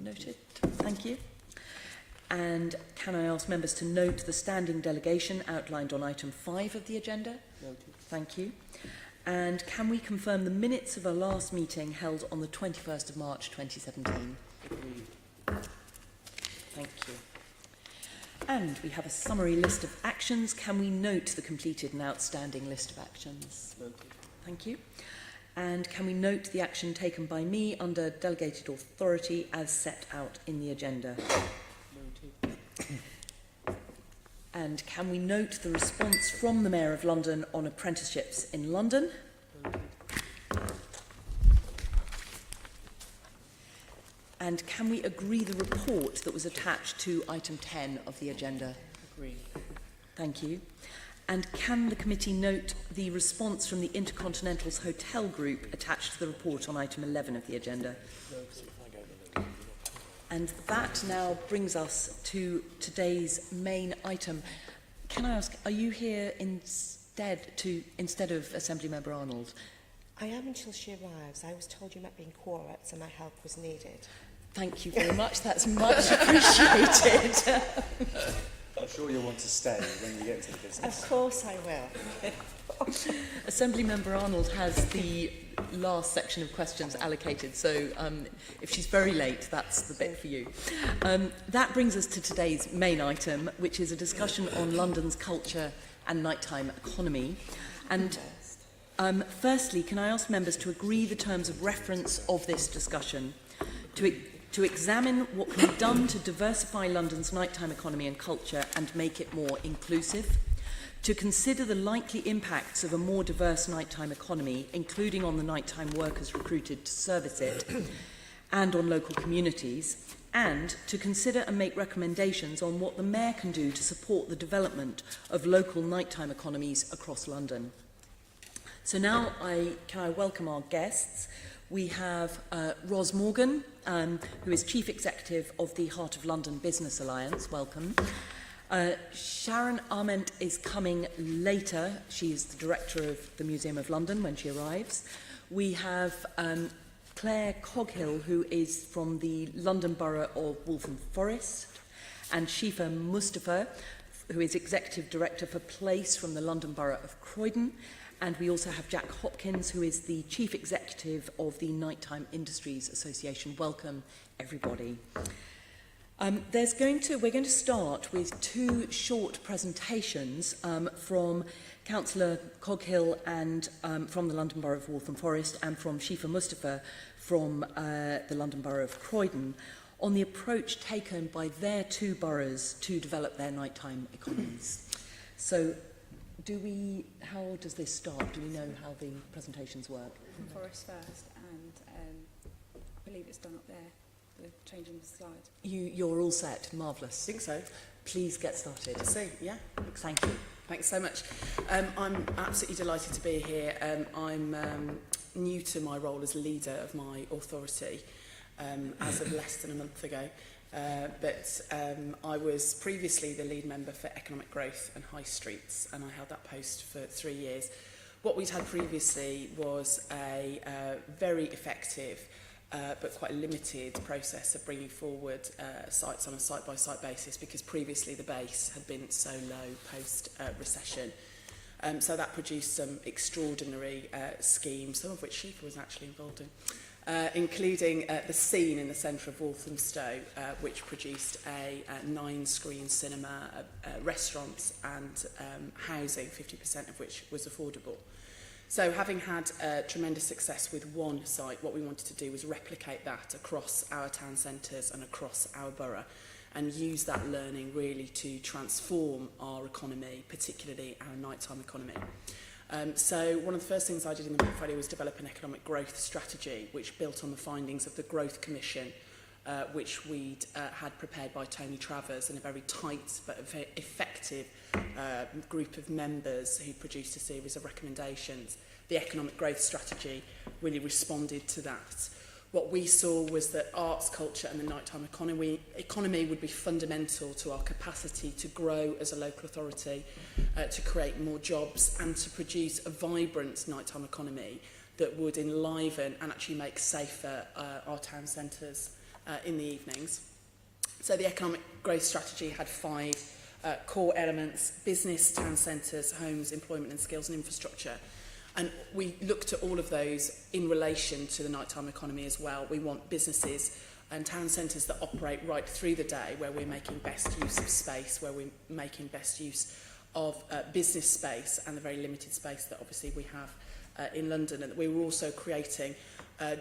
Noted. Thank you. And can I ask members to note the standing delegation outlined on item 5 of the agenda? Noted. Thank you. And can we confirm the minutes of our last meeting held on the 21st of March 2017? Agreed. Thank you. And we have a summary list of actions. Can we note the completed and outstanding list of actions? Noted. Thank you. And can we note the action taken by me under delegated authority as set out in the agenda? Noted. And can we note the response from the Mayor of London on apprenticeships in London? Noted. And can we agree the report that was attached to item 10 of the agenda? Agreed. Thank you. And can the committee note the response from the Intercontinental's Hotel Group attached to the report on item 11 of the agenda? Noted. And that now brings us to today's main item. Can I ask, are you here instead of Assembly Member Arnold? I am until she arrives. I was told you might be in quorum, so my help was needed. Thank you very much. That's much appreciated. I'm sure you'll want to stay when you get to the business. Of course I will. Assembly Member Arnold has the last section of questions allocated, so if she's very late, that's the bit for you. That brings us to today's main item, which is a discussion on London's culture and nighttime economy. And firstly, can I ask members to agree the terms of reference of this discussion, to examine what can be done to diversify London's nighttime economy and culture and make it more inclusive, to consider the likely impacts of a more diverse nighttime economy, including on the nighttime workers recruited to service it, and on local communities, and to consider and make recommendations on what the Mayor can do to support the development of local nighttime economies across London. So now can I welcome our guests. We have Ros Morgan, who is Chief Executive of the Heart of London Business Alliance. Welcome. Sharon Arment is coming later. She is the Director of the Museum of London when she arrives. We have Claire Coghill, who is from the London Borough of Waltham Forest, and Shifa Mustafa, who is Executive Director for Place from the London Borough of Croydon. And we also have Jack Hopkins, who is the Chief Executive of the Nighttime Industries Association. Welcome, everybody. We're going to start with two short presentations from Councillor Coghill and from the London Borough of Waltham Forest, and from Shifa Mustafa from the London Borough of Croydon, on the approach taken by their two boroughs to develop their nighttime economies. So, how does this start? Do we know how the presentations work? Forest first, and I believe it's done up there, the changing the slide. You're all set. Marvellous. I think so. Please get started. See, yeah. Thank you. Thanks so much. I'm absolutely delighted to be here. I'm new to my role as leader of my authority as of less than a month ago. But I was previously the lead member for economic growth and high streets, and I held that post for 3 years. What we'd had previously was a very effective but quite limited process of bringing forward sites on a site-by-site basis, because previously the base had been so low post-recession. So that produced some extraordinary schemes, some of which Shifa was actually involved in. Including the Scene in the centre of Walthamstow, which produced a 9-screen cinema, restaurants and housing, 50% of which was affordable. So having had tremendous success with one site, what we wanted to do was replicate that across our town centres and across our borough, and use that learning really to transform our economy, particularly our nighttime economy. So one of the first things I did in the portfolio was develop an economic growth strategy, which built on the findings of the Growth Commission, which we'd had prepared by Tony Travers and a very tight but very effective group of members who produced a series of recommendations. The economic growth strategy really responded to that. What we saw was that arts, culture and the nighttime economy would be fundamental to our capacity to grow as a local authority, to create more jobs and to produce a vibrant nighttime economy that would enliven and actually make safer our town centres in the evenings. So the economic growth strategy had 5 core elements: business, town centres, homes, employment and skills and infrastructure. And we looked at all of those in relation to the nighttime economy as well. We want businesses and town centres that operate right through the day, where we're making best use of space, where we're making best use of business space and the very limited space that obviously we have in London. And we were also creating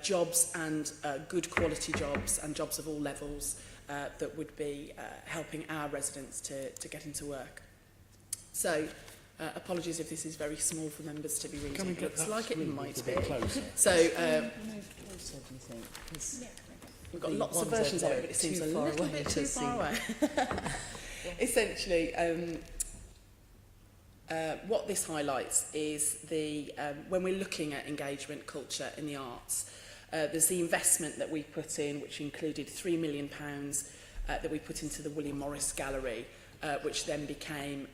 jobs and good quality jobs and jobs of all levels that would be helping our residents to get into work. So, apologies if this is very small for members to be reading. Can we It get looks that like it screen might a be. bit closer? So, Closer, do you think? 'Cause we've got the lots of ones versions of over it, but it seems too a far little away bit to too see. far away. Essentially, what this highlights is the when we're looking at engagement culture in the arts, there's the investment that we put in, which included £3 million that we put into the William Morris Gallery, which then became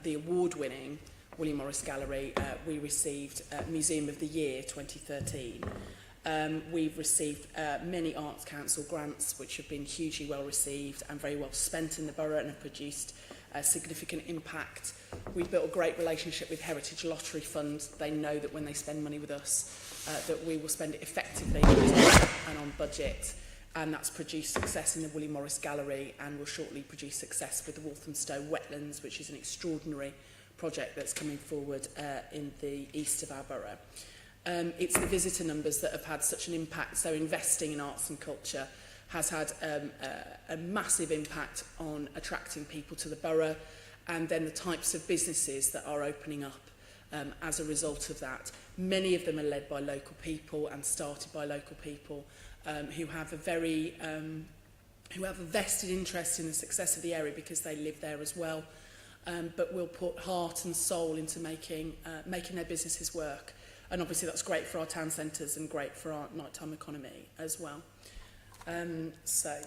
the award-winning William Morris Gallery. We received Museum of the Year 2013. We've received many Arts Council grants, which have been hugely well received and very well spent in the borough and have produced a significant impact. We've built a great relationship with Heritage Lottery Fund. They know that when they spend money with us, that we will spend it effectively and on budget. And that's produced success in the William Morris Gallery and will shortly produce success with the Walthamstow Wetlands, which is an extraordinary project that's coming forward in the east of our borough. It's the visitor numbers that have had such an impact. So investing in arts and culture has had a massive impact on attracting people to the borough, and then the types of businesses that are opening up as a result of that. Many of them are led by local people and started by local people who have a very who have a vested interest in the success of the area because they live there as well, but will put heart and soul into making their businesses work. And obviously that's great for our town centres and great for our nighttime economy as well. So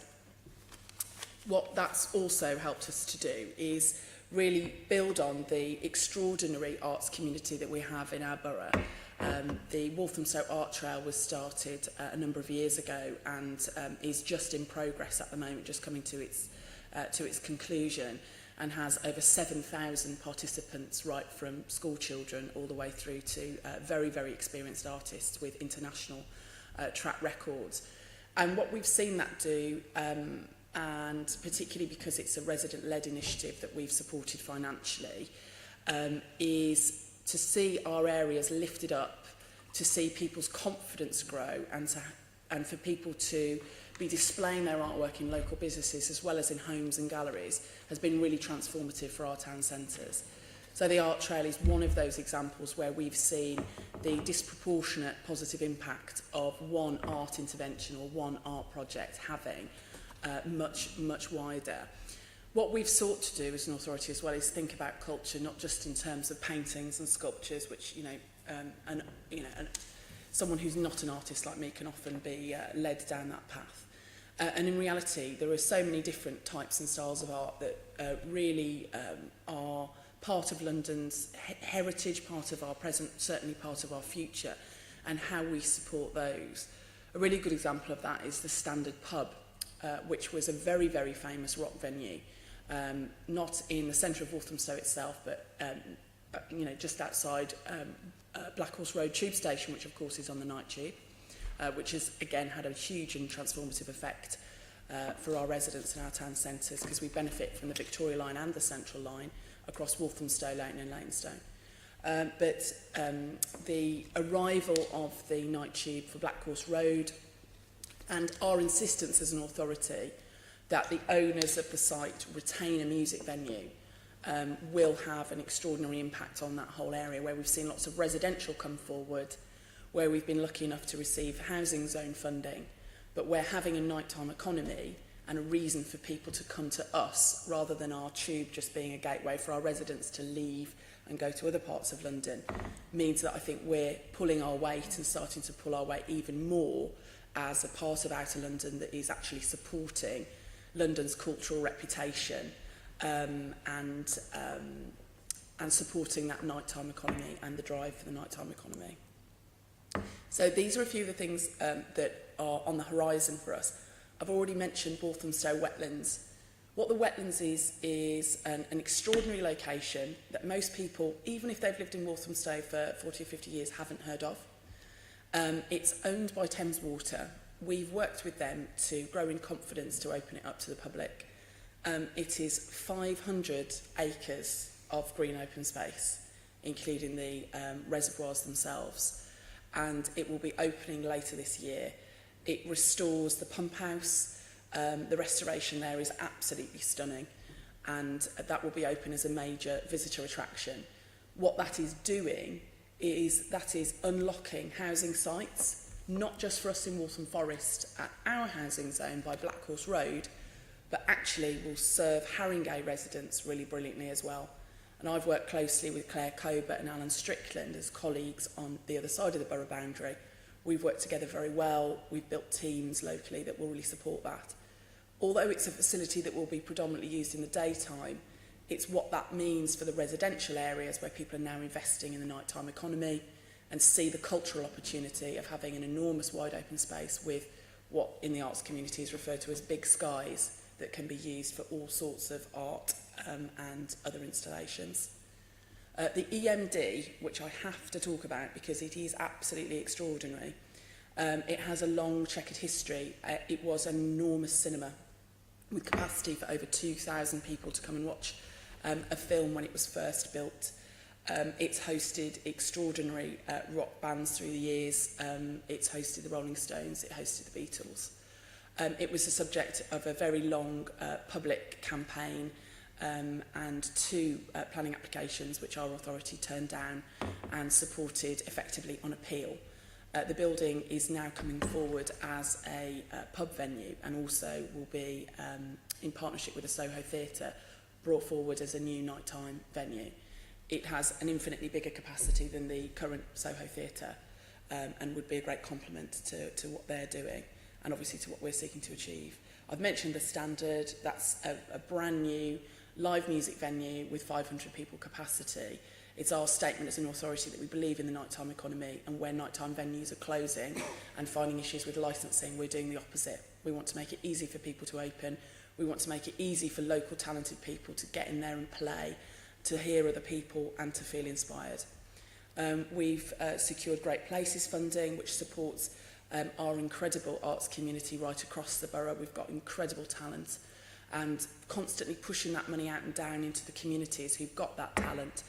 what that's also helped us to do is really build on the extraordinary arts community that we have in our borough. The Walthamstow Art Trail was started a number of years ago and is just in progress at the moment, just coming to its conclusion, and has over 7,000 participants, right from school children all the way through to very, very experienced artists with international track records. And what we've seen that do, and particularly because it's a resident-led initiative that we've supported financially, is to see our areas lifted up, to see people's confidence grow, and for people to be displaying their artwork in local businesses as well as in homes and galleries has been really transformative for our town centres. So the Art Trail is one of those examples where we've seen the disproportionate positive impact of one art intervention or one art project having much wider. What we've sought to do as an authority as well is think about culture not just in terms of paintings and sculptures, which someone who's not an artist like me can often be led down that path. And in reality, there are so many different types and styles of art that really are part of London's heritage, part of our present, certainly part of our future, and how we support those. A really good example of that is the Standard Pub, which was a very, very famous rock venue, not in the centre of Walthamstow itself, but just outside Black Horse Road tube station, which of course is on the night tube, which has again had a huge and transformative effect for our residents in our town centres, because we benefit from the Victoria Line and the Central Line across Walthamstow, Leighton and Leytonstone. But the arrival of the night tube for Black Horse Road and our insistence as an authority that the owners of the site retain a music venue will have an extraordinary impact on that whole area, where we've seen lots of residential come forward, where we've been lucky enough to receive housing zone funding, but we're having a nighttime economy and a reason for people to come to us rather than our tube just being a gateway for our residents to leave and go to other parts of London, means that I think we're pulling our weight and starting to pull our weight even more as a part of Outer London that is actually supporting London's cultural reputation and supporting that nighttime economy and the drive for the nighttime economy. So these are a few of the things that are on the horizon for us. I've already mentioned Walthamstow Wetlands. What the Wetlands is an extraordinary location that most people, even if they've lived in Walthamstow for 40 or 50 years, haven't heard of. It's owned by Thames Water. We've worked with them to grow in confidence to open it up to the public. It is 500 acres of green open space, including the reservoirs themselves. And it will be opening later this year. It restores the pump house. The restoration there is absolutely stunning. And that will be open as a major visitor attraction. What that is doing is unlocking housing sites, not just for us in Waltham Forest at our housing zone by Black Horse Road, but actually will serve Haringey residents really brilliantly as well. And I've worked closely with Claire Cobert and Alan Strickland as colleagues on the other side of the borough boundary. We've worked together very well. We've built teams locally that will really support that. Although it's a facility that will be predominantly used in the daytime, it's what that means for the residential areas where people are now investing in the nighttime economy and see the cultural opportunity of having an enormous wide open space with what in the arts community is referred to as big skies that can be used for all sorts of art and other installations. The EMD, which I have to talk about because it is absolutely extraordinary, it has a long checkered history. It was an enormous cinema with capacity for over 2,000 people to come and watch a film when it was first built. It's hosted extraordinary rock bands through the years. It's hosted the Rolling Stones, it hosted the Beatles. It was the subject of a very long public campaign and 2 planning applications which our authority turned down and supported effectively on appeal. The building is now coming forward as a pub venue and also will be, in partnership with the Soho Theatre, brought forward as a new nighttime venue. It has an infinitely bigger capacity than the current Soho Theatre and would be a great complement to what they're doing and obviously to what we're seeking to achieve. I've mentioned the Standard. That's a brand new live music venue with 500 people capacity. It's our statement as an authority that we believe in the nighttime economy, and where nighttime venues are closing and finding issues with licensing, we're doing the opposite. We want to make it easy for people to open. We want to make it easy for local talented people to get in there and play, to hear other people and to feel inspired. We've secured Great Places funding, which supports our incredible arts community right across the borough. We've got incredible talent, and constantly pushing that money out and down into the communities who've got that talent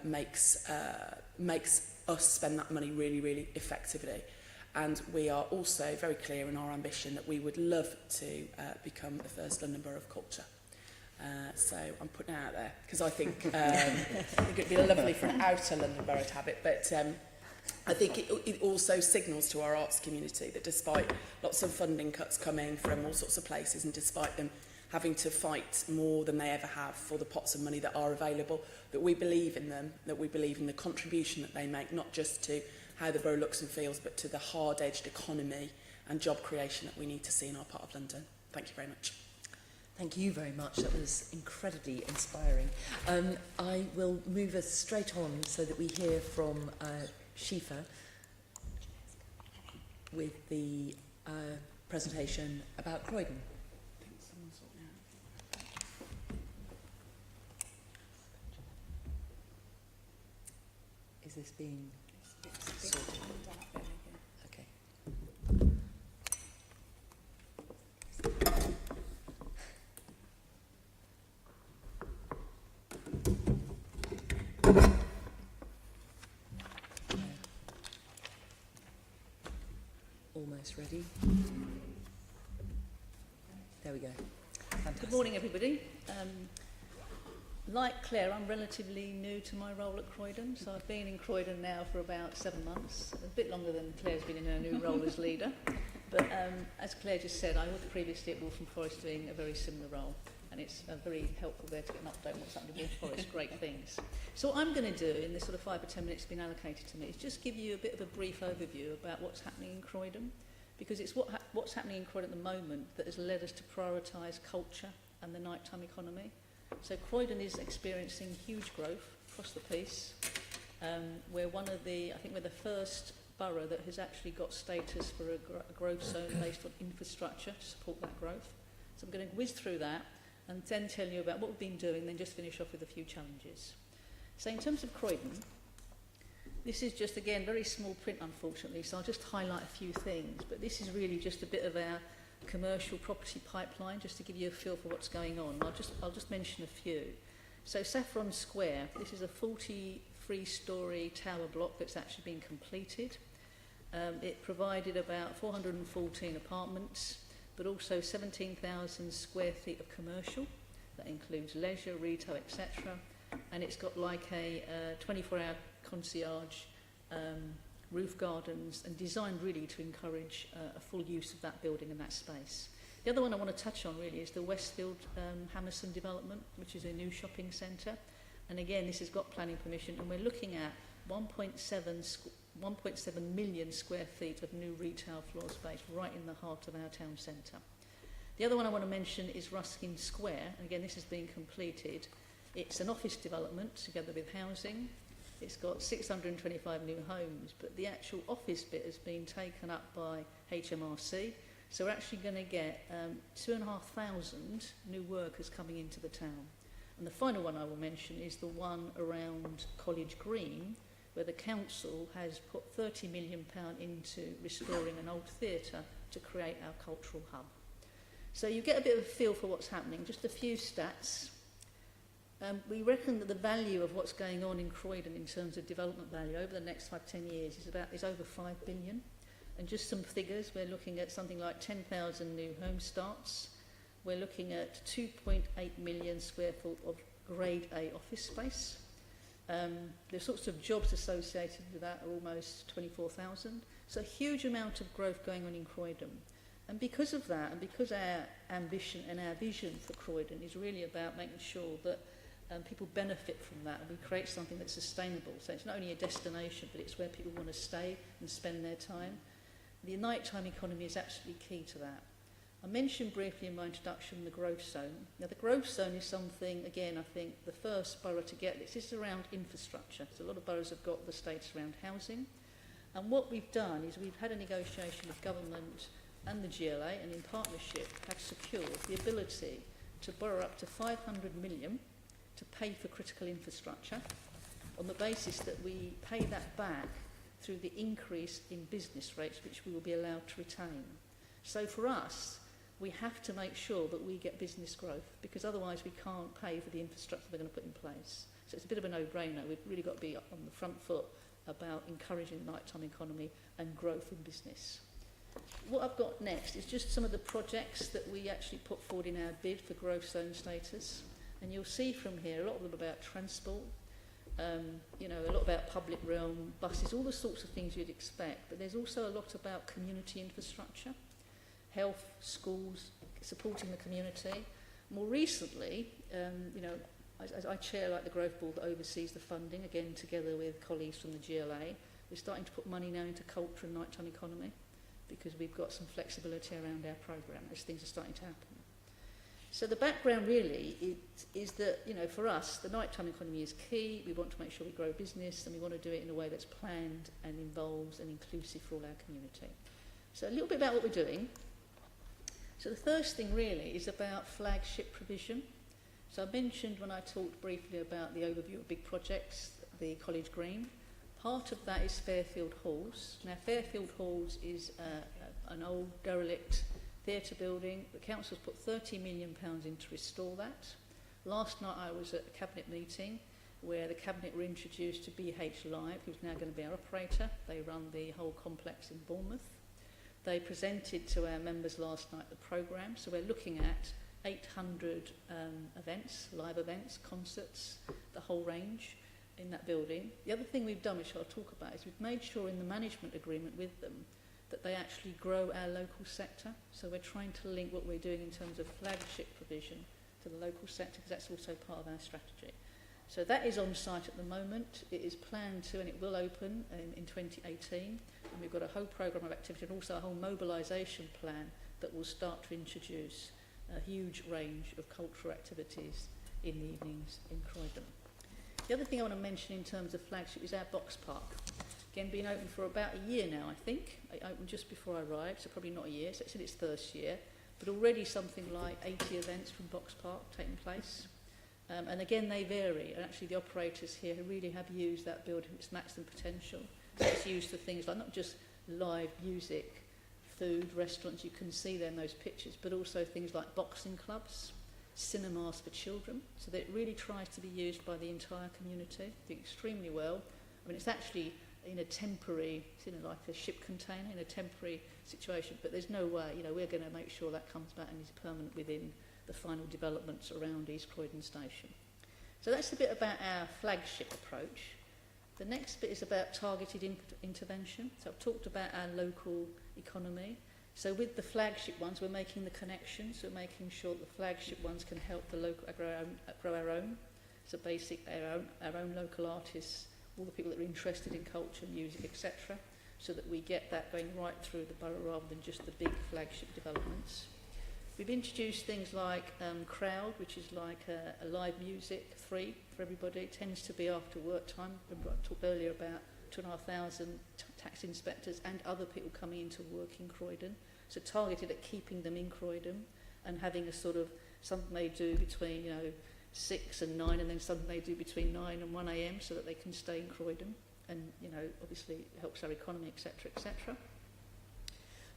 makes us spend that money really, really effectively. And we are also very clear in our ambition that we would love to become the first London Borough of Culture. So I'm putting it out there because I think it'd be lovely for an outer London Borough to have it. But I think it also signals to our arts community that despite lots of funding cuts coming from all sorts of places and despite them having to fight more than they ever have for the pots of money that are available, that we believe in them, that we believe in the contribution that they make, not just to how the borough looks and feels, but to the hard-edged economy and job creation that we need to see in our part of London. Thank you very much. Thank you very much. That was incredibly inspiring. I will move us straight on so that we hear from Shifa with the presentation about Croydon. I think someone's sorting out. Is this being It's sorted? done up there, yeah. Okay. Almost ready. There we go. Fantastic. Good morning, everybody. Like Claire, I'm relatively new to my role at Croydon, so I've been in Croydon now for about 7 months, a bit longer than Claire's been in her new role as leader. But as Claire just said, I was previously at Waltham Forest doing a very similar role, and it's very helpful there to get an update on what's happening at Waltham Forest, great things. So what I'm going to do in this sort of 5 or 10 minutes been allocated to me is just give you a bit of a brief overview about what's happening in Croydon, because it's what's happening in Croydon at the moment that has led us to prioritise culture and the nighttime economy. So Croydon is experiencing huge growth across the piece. We're one of the, I think we're the first borough that has actually got status for a growth zone based on infrastructure to support that growth. So I'm going to whiz through that and then tell you about what we've been doing, then just finish off with a few challenges. So in terms of Croydon, this is just, again, very small print, unfortunately, so I'll just highlight a few things, but this is really just a bit of our commercial property pipeline, just to give you a feel for what's going on. I'll just mention a few. So Saffron Square, this is a 43-storey tower block that's actually been completed. It provided about 414 apartments, but also 17,000 square feet of commercial. That includes leisure, retail, etc. And it's got like a 24-hour concierge, roof gardens, and designed really to encourage a full use of that building and that space. The other one I want to touch on really is the Westfield Hammerson development, which is a new shopping centre. And again, this has got planning permission, and we're looking at 1.7 million square feet of new retail floor space right in the heart of our town centre. The other one I want to mention is Ruskin Square. And again, this has been completed. It's an office development together with housing. It's got 625 new homes, but the actual office bit has been taken up by HMRC. So we're actually going to get 2,500 new workers coming into the town. And the final one I will mention is the one around College Green, where the council has put £30 million into restoring an old theatre to create our cultural hub. So you get a bit of a feel for what's happening. Just a few stats. We reckon that the value of what's going on in Croydon in terms of development value over the next 5-10 years is over 5 billion. And just some figures, we're looking at something like 10,000 new home starts. We're looking at 2.8 million square foot of grade A office space. The sorts of jobs associated with that are almost 24,000. So a huge amount of growth going on in Croydon. And because of that, and because our ambition and our vision for Croydon is really about making sure that people benefit from that, and we create something that's sustainable. So it's not only a destination, but it's where people want to stay and spend their time. The nighttime economy is absolutely key to that. I mentioned briefly in my introduction the growth zone. Now the growth zone is something, again, I think the first borough to get this is around infrastructure. So a lot of boroughs have got the status around housing. And what we've done is we've had a negotiation with government and the GLA, and in partnership have secured the ability to borrow up to 500 million to pay for critical infrastructure on the basis that we pay that back through the increase in business rates which we will be allowed to retain. So for us, we have to make sure that we get business growth, because otherwise we can't pay for the infrastructure we're going to put in place. So it's a bit of a no-brainer. We've really got to be on the front foot about encouraging the nighttime economy and growth in business. What I've got next is just some of the projects that we actually put forward in our bid for growth zone status. And you'll see from here a lot of them about transport, a lot about public realm, buses, all the sorts of things you'd expect. But there's also a lot about community infrastructure, health, schools, supporting the community. More recently, as I chair the Growth Board that oversees the funding, again together with colleagues from the GLA, we're starting to put money now into culture and nighttime economy, because we've got some flexibility around our programme as things are starting to happen. So the background really is that, for us, the nighttime economy is key. We want to make sure we grow business, and we want to do it in a way that's planned and involves and inclusive for all our community. So a little bit about what we're doing. So the first thing really is about flagship provision. So I mentioned when I talked briefly about the overview of big projects, the College Green. Part of that is Fairfield Halls. Now Fairfield Halls is an old derelict theatre building. The council's put £30 million in to restore that. Last night I was at a cabinet meeting where the cabinet were introduced to BH Live, who's now going to be our operator. They run the whole complex in Bournemouth. They presented to our members last night the programme. So we're looking at 800 events, live events, concerts, the whole range in that building. The other thing we've done, which I'll talk about, is we've made sure in the management agreement with them that they actually grow our local sector. So we're trying to link what we're doing in terms of flagship provision to the local sector, because that's also part of our strategy. So that is on site at the moment. It is planned to, and it will open in 2018. And we've got a whole programme of activity and also a whole mobilisation plan that will start to introduce a huge range of cultural activities in the evenings in Croydon. The other thing I want to mention in terms of flagship is our box park. Again, been open for about a year now, I think. It opened just before I arrived, so probably not a year, so it's in its first year. But already something like 80 events from Box Park taking place. And again, they vary. And actually, the operators here really have used that building to its maximum potential. So it's used for things like not just live music, food, restaurants, you can see there in those pictures, but also things like boxing clubs, cinemas for children. So that it really tries to be used by the entire community, doing extremely well. I mean, it's actually in a temporary, it's in like a ship container, in a temporary situation, but there's no way, you know, we're going to make sure that comes back and is permanent within the final developments around East Croydon Station. So that's a bit about our flagship approach. The next bit is about targeted intervention. So I've talked about our local economy. So with the flagship ones, we're making the connections. We're making sure that the flagship ones can help the local grow our own. So basic our own local artists, all the people that are interested in culture, music, etc. So that we get that going right through the borough rather than just the big flagship developments. We've introduced things like Crowd, which is like a live music, free for everybody. It tends to be after work time. Remember I talked earlier about 2,500 tax inspectors and other people coming into work in Croydon. So targeted at keeping them in Croydon and having a sort of something they do between 6 and 9, and then something they do between 9 and 1 a.m. so that they can stay in Croydon. And obviously it helps our economy, etc., etc.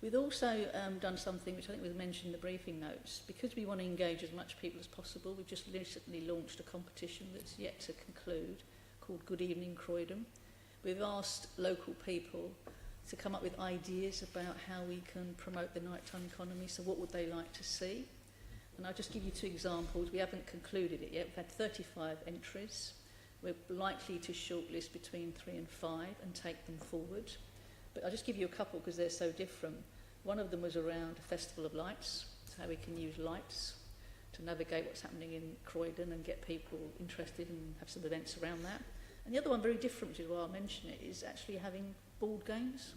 We've also done something which I think was mentioned in the briefing notes. Because we want to engage as much people as possible, we've just recently launched a competition that's yet to conclude called Good Evening Croydon. We've asked local people to come up with ideas about how we can promote the nighttime economy. So what would they like to see? And I'll just give you 2 examples. We haven't concluded it yet. We've had 35 entries. We're likely to shortlist between 3 and 5 and take them forward. But I'll just give you a couple because they're so different. One of them was around a Festival of Lights, so how we can use lights to navigate what's happening in Croydon and get people interested and have some events around that. And the other one, very different, which is why I'll mention it, is actually having board games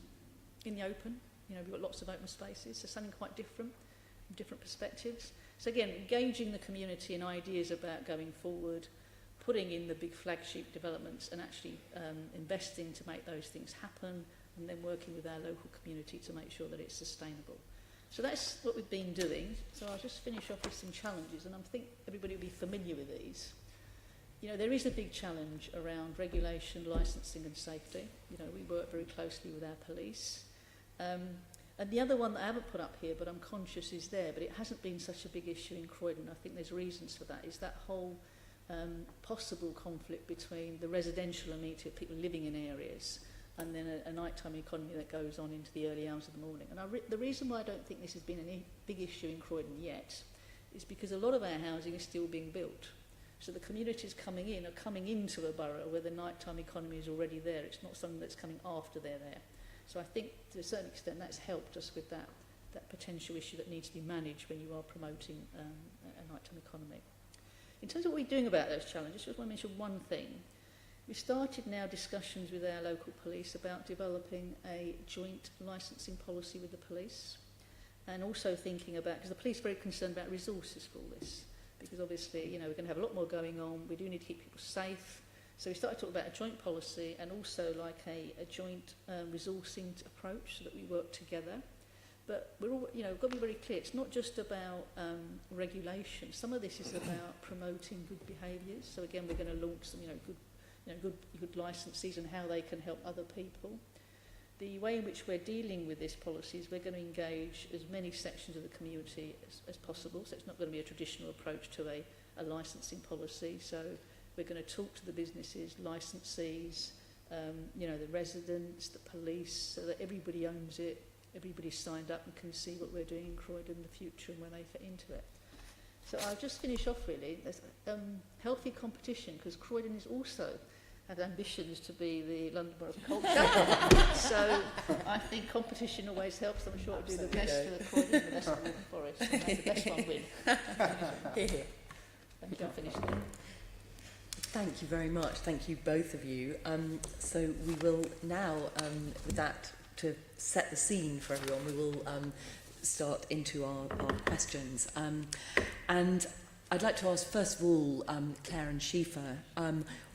in the open. We've got lots of open spaces, so something quite different, from different perspectives. So again, engaging the community in ideas about going forward, putting in the big flagship developments and actually investing to make those things happen, and then working with our local community to make sure that it's sustainable. So that's what we've been doing. So I'll just finish off with some challenges, and I think everybody will be familiar with these. There is a big challenge around regulation, licensing and safety. We work very closely with our police. And the other one that I haven't put up here, but I'm conscious is there, but it hasn't been such a big issue in Croydon. I think there's reasons for that, is that whole possible conflict between the residential amenity of people living in areas and then a nighttime economy that goes on into the early hours of the morning. And the reason why I don't think this has been a big issue in Croydon yet is because a lot of our housing is still being built. So the communities coming in are coming into a borough where the nighttime economy is already there. It's not something that's coming after they're there. So I think to a certain extent that's helped us with that potential issue that needs to be managed when you are promoting a nighttime economy. In terms of what we're doing about those challenges, I just want to mention one thing. We started now discussions with our local police about developing a joint licensing policy with the police, and also thinking about, because the police are very concerned about resources for all this, because obviously, we're going to have a lot more going on. We do need to keep people safe. So we started talking about a joint policy and also like a joint resourcing approach so that we work together. But we're all, we've got to be very clear. It's not just about regulation. Some of this is about promoting good behaviours. So again, we're going to launch some, good licensees and how they can help other people. The way in which we're dealing with this policy is we're going to engage as many sections of the community as possible. So it's not going to be a traditional approach to a licensing policy. So we're going to talk to the businesses, licensees, the residents, the police, so that everybody owns it, everybody's signed up and can see what we're doing in Croydon in the future and where they fit into it. So I'll just finish off really. There's healthy competition, because Croydon is also have ambitions to be the London Borough of Culture. So I think competition always helps. I'm sure it'll do the best for Croydon and the best for Waltham Forest. And may the best one win. Thank you. I'll finish there. Thank you very much. Thank you, both of you. So we will now, with that, to set the scene for everyone, we will start into our questions. And I'd like to ask, first of all, Claire and Shifa,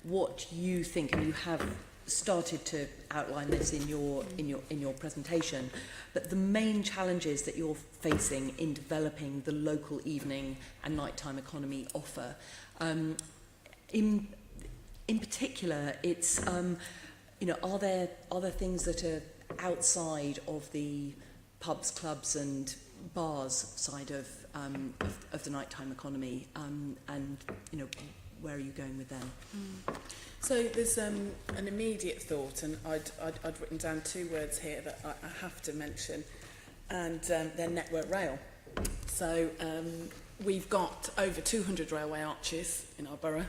what you think, and you have started to outline this in your presentation, but the main challenges that you're facing in developing the local evening and nighttime economy offer, in particular, it's are there things that are outside of the pubs, clubs, and bars side of the nighttime economy, and where are you going with them? So there's an immediate thought, and I'd written down 2 words here that I have to mention, and they're Network Rail. So we've got over 200 railway arches in our borough,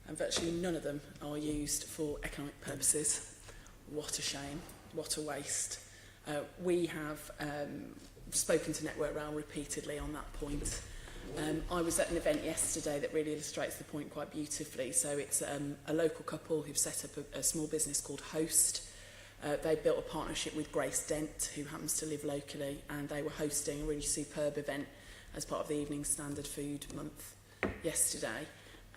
and virtually none of them are used for economic purposes. What a shame, what a waste. We have spoken to Network Rail repeatedly on that point. I was at an event yesterday that really illustrates the point quite beautifully. So it's a local couple who've set up a small business called Host. They built a partnership with Grace Dent, who happens to live locally, and they were hosting a really superb event as part of the Evening Standard Food Month yesterday.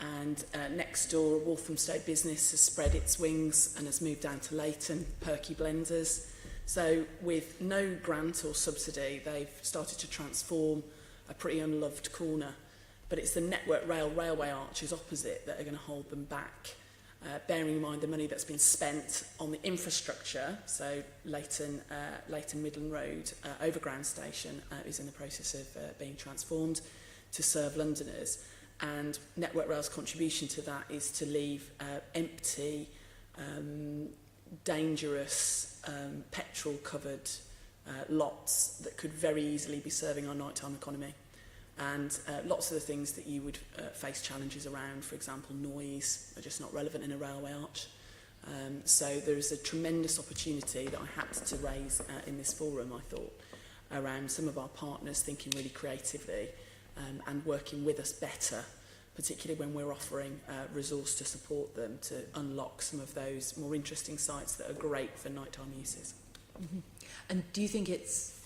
And next door, Walthamstow business has spread its wings and has moved down to Leighton, Perky Blenders. So with no grant or subsidy, they've started to transform a pretty unloved corner. But it's the Network Rail railway arches opposite that are going to hold them back. Bearing in mind the money that's been spent on the infrastructure, so Leighton Midland Road overground station is in the process of being transformed to serve Londoners. And Network Rail's contribution to that is to leave empty, dangerous, petrol-covered lots that could very easily be serving our nighttime economy. And lots of the things that you would face challenges around, for example, noise, are just not relevant in a railway arch. So there is a tremendous opportunity that I had to raise in this forum, I thought, around some of our partners thinking really creatively and working with us better, particularly when we're offering resource to support them to unlock some of those more interesting sites that are great for nighttime uses. Mm-hmm. And do you think it's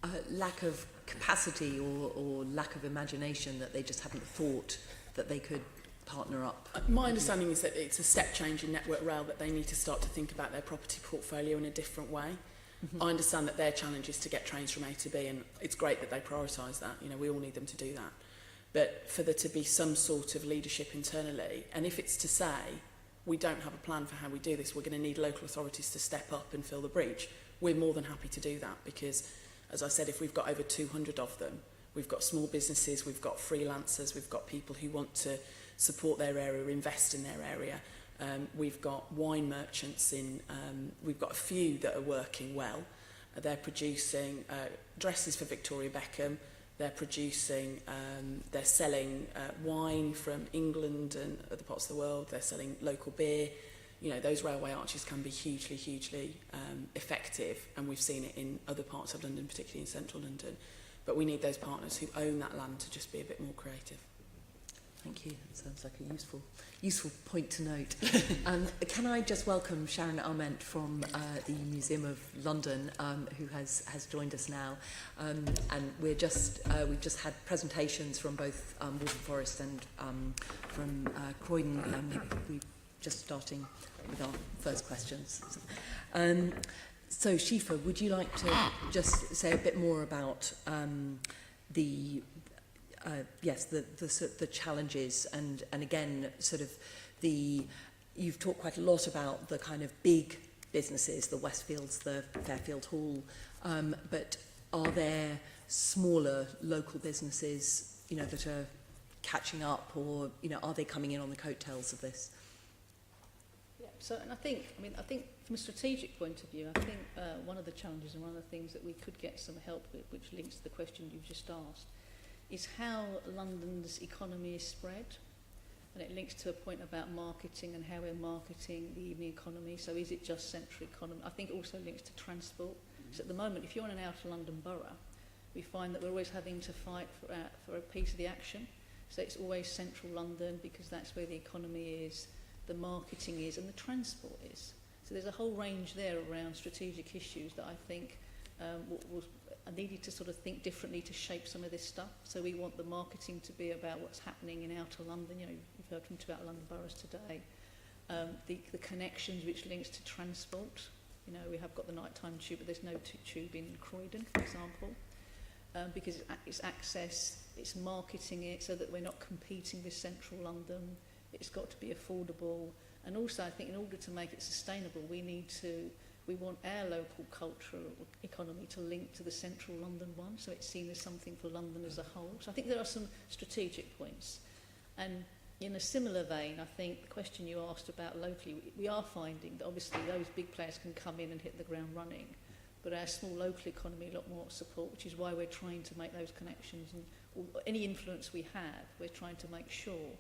a lack of capacity or lack of imagination that they just haven't thought that they could partner up? My understanding is that it's a step change in Network Rail, that they need to start to think about their property portfolio in a different way. Mm-hmm. I understand that their challenge is to get trains from A to B, and it's great that they prioritise that. You know, we all need them to do that. But for there to be some sort of leadership internally, and if it's to say, we don't have a plan for how we do this, we're going to need local authorities to step up and fill the breach, we're more than happy to do that, because, as I said, if we've got over 200 of them, we've got small businesses, we've got freelancers, we've got people who want to support their area, invest in their area. We've got wine merchants we've got a few that are working well. They're producing dresses for Victoria Beckham. They're producing, they're selling wine from England and other parts of the world. They're selling local beer. You know, those railway arches can be hugely, hugely effective, and we've seen it in other parts of London, particularly in central London. But we need those partners who own that land to just be a bit more creative. Thank you. That sounds like a useful point to note. Can I just welcome Sharon Ament from the Museum of London, who has joined us now. And we've just had presentations from both Waltham Forest and from Croydon. We're just starting with our first questions. So Shifa, would you like to just say a bit more about the challenges and again, sort of you've talked quite a lot about the kind of big businesses, the Westfields, the Fairfield Hall, but are there smaller local businesses, you know, that are catching up, or, you know, are they coming in on the coattails of this? Yeah, so, and I think from a strategic point of view, I think one of the challenges and one of the things that we could get some help with, which links to the question you've just asked, is how London's economy is spread. And it links to a point about marketing and how we're marketing the evening economy. So is it just central economy? I think it also links to transport. So at the moment, if you're in an outer London borough, we find that we're always having to fight for a piece of the action. So it's always central London, because that's where the economy is, the marketing is, and the transport is. So there's a whole range there around strategic issues that I think I needed to sort of think differently to shape some of this stuff. So we want the marketing to be about what's happening in outer London. You know, you've heard from two outer London boroughs today. the connections which links to transport. You know, we have got the nighttime tube, but there's no tube in Croydon, for example, because it's access, it's marketing it so that we're not competing with central London. It's got to be affordable, and also I think in order to make it sustainable, we want our local cultural economy to link to the central London one, so it's seen as something for London as a whole. So I think there are some strategic points. And in a similar vein, I think the question you asked about locally, we are finding that obviously those big players can come in and hit the ground running, but our small local economy a lot more support, which is why we're trying to make those connections, and any influence we have, we're trying to make sure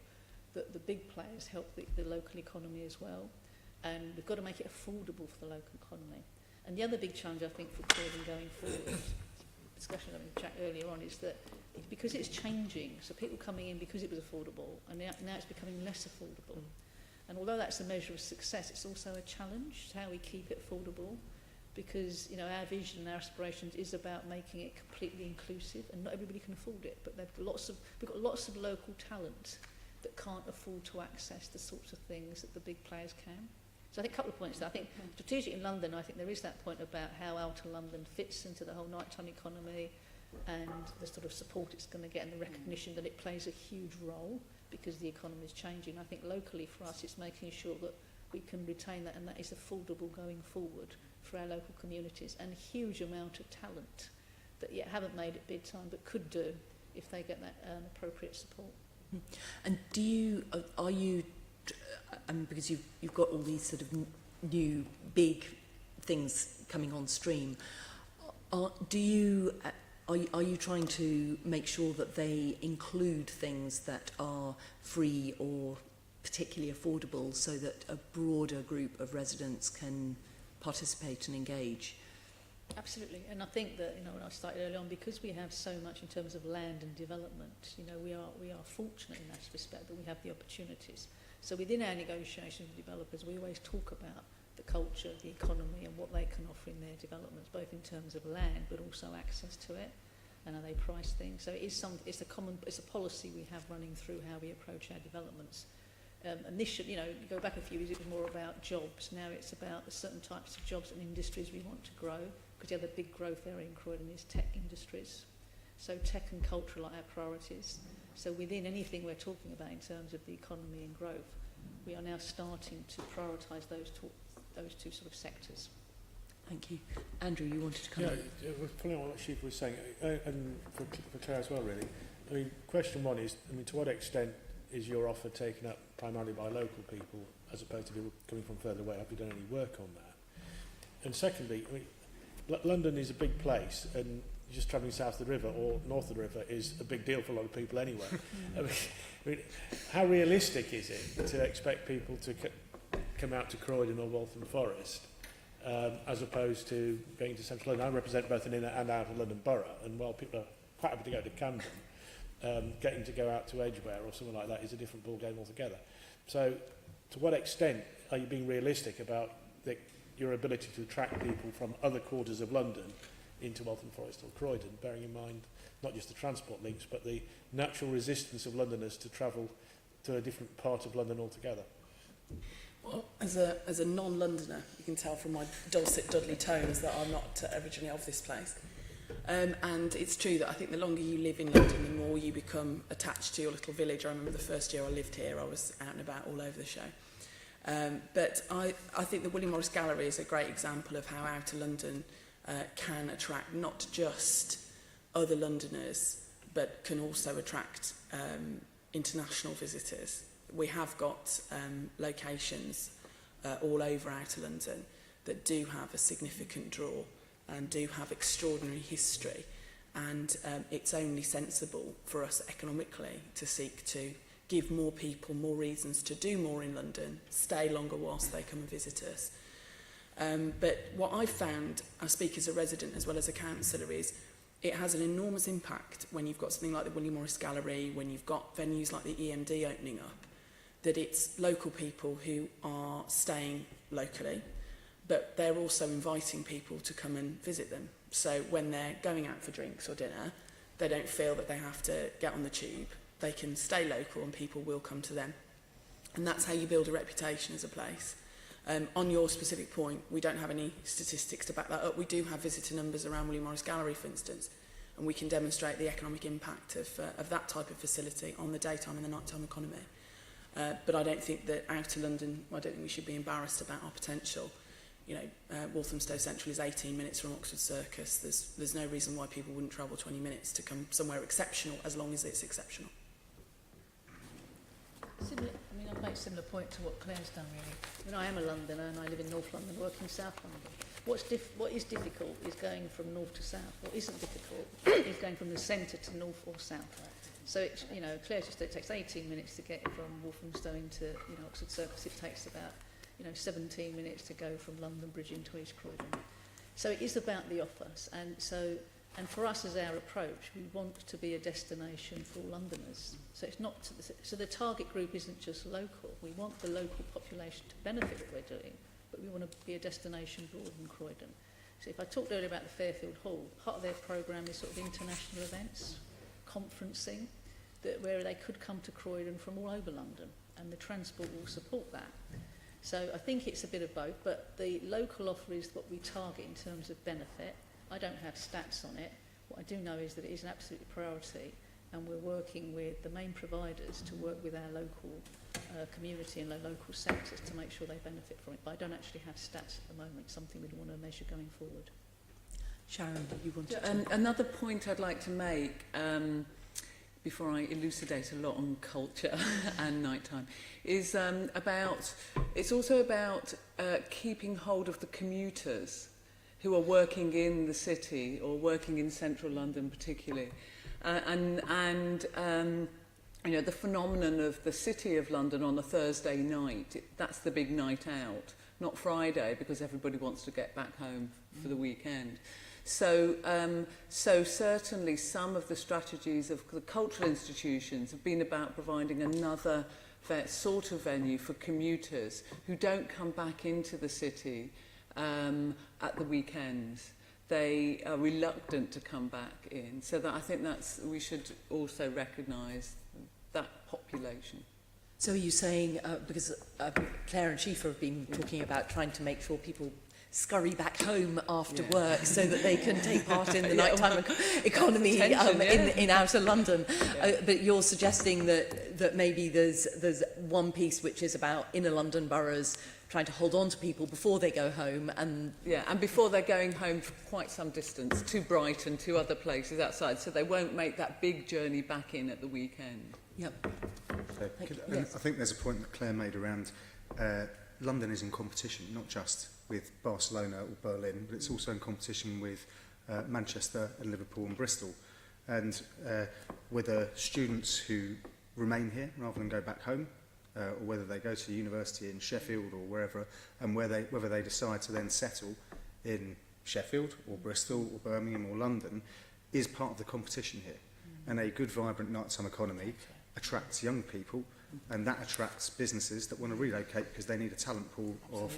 that the big players help the local economy as well. And we've got to make it affordable for the local economy. And the other big challenge, I think, for Croydon going forward, discussion that we chatted earlier on, is that because it's changing, so people coming in because it was affordable, and now it's becoming less affordable. And although that's a measure of success, it's also a challenge, how we keep it affordable, because, you know, our vision and our aspirations is about making it completely inclusive, and not everybody can afford it, but we've got lots of local talent that can't afford to access the sorts of things that the big players can. So I think a couple of points there. I think strategic in London, I think there is that point about how outer London fits into the whole nighttime economy and the sort of support it's going to get and the recognition that it plays a huge role because the economy is changing. I think locally for us it's making sure that we can retain that and that is affordable going forward for our local communities, and a huge amount of talent that yet haven't made it big time but could do if they get that appropriate support. And are you, because you've got all these sort of new big things coming on stream, are you trying to make sure that they include things that are free or particularly affordable so that a broader group of residents can participate and engage? Absolutely, and I think that, you know, when I started early on, because we have so much in terms of land and development, you know, we are fortunate in that respect that we have the opportunities. So within our negotiations with developers, we always talk about the culture, the economy, and what they can offer in their developments, both in terms of land, but also access to it, and how they price things. So it's a policy we have running through how we approach our developments. Initially, you know, you go back a few years, it was more about jobs. Now it's about the certain types of jobs and industries we want to grow, because the other big growth area in Croydon is tech industries. So tech and culture are our priorities. So within anything we're talking about in terms of the economy and growth, we are now starting to prioritise those two sort of sectors. Thank you. Andrew, you wanted to come in? Yeah, following on what Shiv was saying, and for Claire as well, really. I mean, question one is, I mean, to what extent is your offer taken up primarily by local people as opposed to people coming from further away? Have you done any work on that? And secondly, I mean, London is a big place, and just travelling south of the river or north of the river is a big deal for a lot of people anyway. I mean, how realistic is it to expect people to come out to Croydon or Waltham Forest as opposed to going to central London? I represent both an inner and outer London borough, and while people are quite happy to go to Camden, getting to go out to Edgware or something like that is a different ball game altogether. So to what extent are you being realistic about your ability to attract people from other quarters of London into Waltham Forest or Croydon, bearing in mind not just the transport links, but the natural resistance of Londoners to travel to a different part of London altogether? Well, as a non-Londoner, you can tell from my dulcet Dudley tones that I'm not originally of this place. And it's true that I think the longer you live in London, the more you become attached to your little village. I remember the first year I lived here, I was out and about all over the show. But I think the William Morris Gallery is a great example of how outer London can attract not just other Londoners, but can also attract international visitors. We have got locations all over outer London that do have a significant draw and do have extraordinary history, and it's only sensible for us economically to seek to give more people more reasons to do more in London, stay longer whilst they come and visit us. But what I've found, I speak as a resident as well as a councillor, is it has an enormous impact when you've got something like the William Morris Gallery, when you've got venues like the EMD opening up, that it's local people who are staying locally, but they're also inviting people to come and visit them. So when they're going out for drinks or dinner, they don't feel that they have to get on the tube. They can stay local and people will come to them. And that's how you build a reputation as a place. On your specific point, we don't have any statistics to back that up. We do have visitor numbers around William Morris Gallery, for instance, and we can demonstrate the economic impact of that type of facility on the daytime and the nighttime economy. But I don't think that out of London, I don't think we should be embarrassed about our potential. You know, Walthamstow Central is 18 minutes from Oxford Circus. There's no reason why people wouldn't travel 20 minutes to come somewhere exceptional, as long as it's exceptional. Similar, I mean, I've made a similar point to what Claire's done, really. I mean, I am a Londoner and I live in North London, work in South London. What is difficult is going from north to south. What isn't difficult is going from the centre to north or south. So, it's, you know, Claire just said it takes 18 minutes to get from Walthamstow into, you know, Oxford Circus. It takes about, you know, 17 minutes to go from London Bridge into East Croydon. So it is about the offers. And for us as our approach, we want to be a destination for all Londoners. So it's not so the target group isn't just local. We want the local population to benefit what we're doing, but we want to be a destination broader than Croydon. So if I talked earlier about the Fairfield Hall, part of their programme is sort of international events, conferencing, where they could come to Croydon from all over London, and the transport will support that. So I think it's a bit of both, but the local offer is what we target in terms of benefit. I don't have stats on it. What I do know is that it is an absolute priority, and we're working with the main providers to work with our local community and the local sectors to make sure they benefit from it. But I don't actually have stats at the moment, something we'd want to measure going forward. Sharon, you wanted to... Another point I'd like to make, before I elucidate a lot on culture and nighttime, is it's also about keeping hold of the commuters who are working in the city or working in central London particularly. You know, the phenomenon of the City of London on a Thursday night, that's the big night out, not Friday, because everybody wants to get back home for the weekend. So certainly some of the strategies of the cultural institutions have been about providing another sort of venue for commuters who don't come back into the city at the weekends. They are reluctant to come back in. So that I think we should also recognise that population. So are you saying, because Claire and Shifa have been talking about trying to make sure people scurry back home after work so that they can take part in the nighttime economy in outer London. But you're suggesting that maybe there's one piece which is about inner London boroughs trying to hold on to people before they go home, and before they're going home for quite some distance to Brighton, to other places outside, so they won't make that big journey back in at the weekend. Yep. I think there's a point that Claire made around London is in competition, not just with Barcelona or Berlin, but it's also in competition with Manchester and Liverpool and Bristol. And whether students who remain here rather than go back home, or whether they go to university in Sheffield or wherever, and whether they decide to then settle in Sheffield or Bristol or Birmingham or London, is part of the competition here. And a good, vibrant nighttime economy attracts young people, and that attracts businesses that want to relocate because they need a talent pool of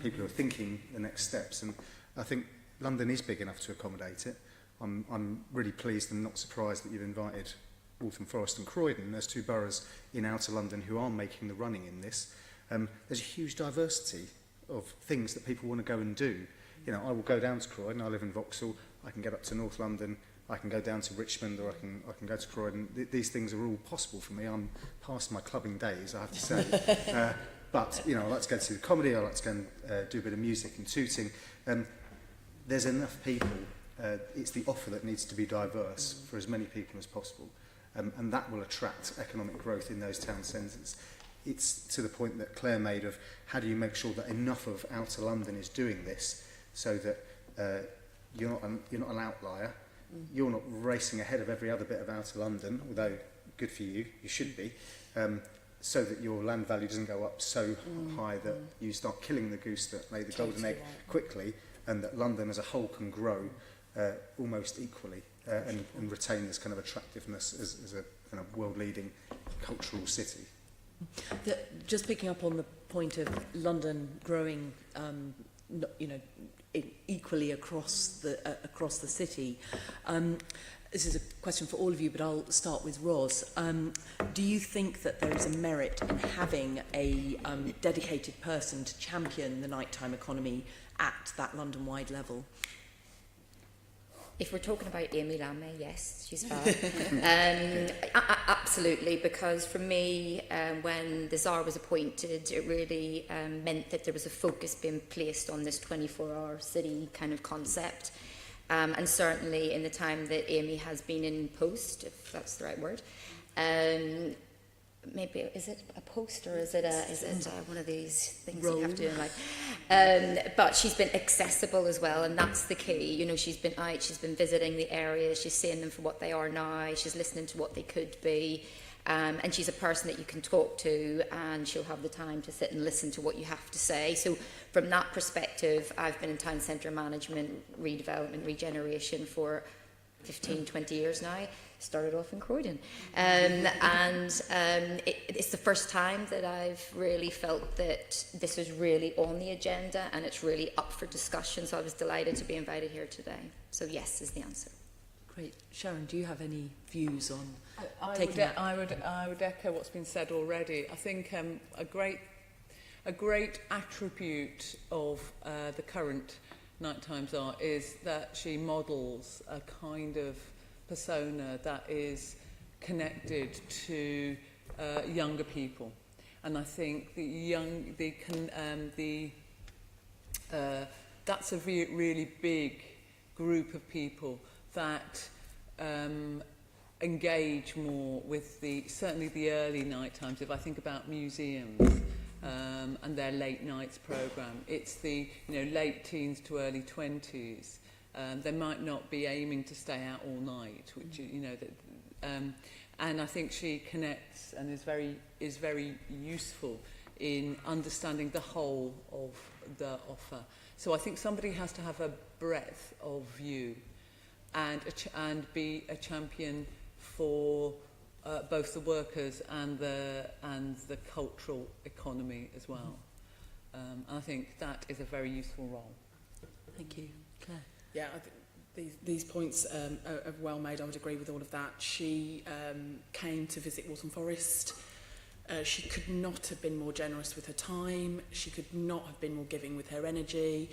people who are thinking the next steps. And I think London is big enough to accommodate it. I'm really pleased and not surprised that you've invited Waltham Forest and Croydon. There's two boroughs in outer London who are making the running in this. There's a huge diversity of things that people want to go and do. You know, I will go down to Croydon. I live in Vauxhall. I can get up to North London. I can go down to Richmond, or I can go to Croydon. These things are all possible for me. I'm past my clubbing days, I have to say. But you know, I like to go to the comedy. I like to go and do a bit of music and tooting. There's enough people. It's the offer that needs to be diverse for as many people as possible. And that will attract economic growth in those town centres. It's to the point that Claire made of how do you make sure that enough of outer London is doing this so that you're not an outlier, you're not racing ahead of every other bit of outer London, although good for you, you should be, so that your land value doesn't go up so high that you start killing the goose that laid the golden egg quickly, and that London as a whole can grow almost equally. And retain this kind of attractiveness as a kind of world-leading cultural city. Just picking up on the point of London growing, equally across the city. this is a question for all of you, but I'll start with Ros. Do you think that there is a merit in having a dedicated person to champion the nighttime economy at that London-wide level? If we're talking about Amy Lamé, yes, she's fab. Absolutely, because for me, when the Tsar was appointed, it really meant that there was a focus being placed on this 24-hour city kind of concept. And certainly in the time that Amy has been in post, if that's the right word, maybe is it a post or is it one of these things that you have to do but she's been accessible as well, and that's the key. You know, she's been out, she's been visiting the areas, she's seeing them for what they are now, she's listening to what they could be, and she's a person that you can talk to, and she'll have the time to sit and listen to what you have to say. So from that perspective, I've been in town centre management, redevelopment, regeneration for 15-20 years now. Started off in Croydon, it's the first time that I've really felt that this is really on the agenda and it's really up for discussion, so I was delighted to be invited here today. So yes is the answer. Great. Sharon, do you have any views on I would echo what's been said already. I think a great attribute of the current Nighttime Tsar is that she models a kind of persona that is connected to younger people, and I think that's a really big group of people that engage more with certainly the early night times. If I think about museums and their late nights program, it's the late teens to early 20s. They might not be aiming to stay out all night, which and I think she connects and is very useful in understanding the whole of the offer. So I think somebody has to have a breadth of view and be a champion for both the workers and the cultural economy as well. I think that is a very useful role. Thank you. Claire? Yeah, I think these points are well made. I would agree with all of that. She came to visit Waltham Forest. She could not have been more generous with her time. She could not have been more giving with her energy.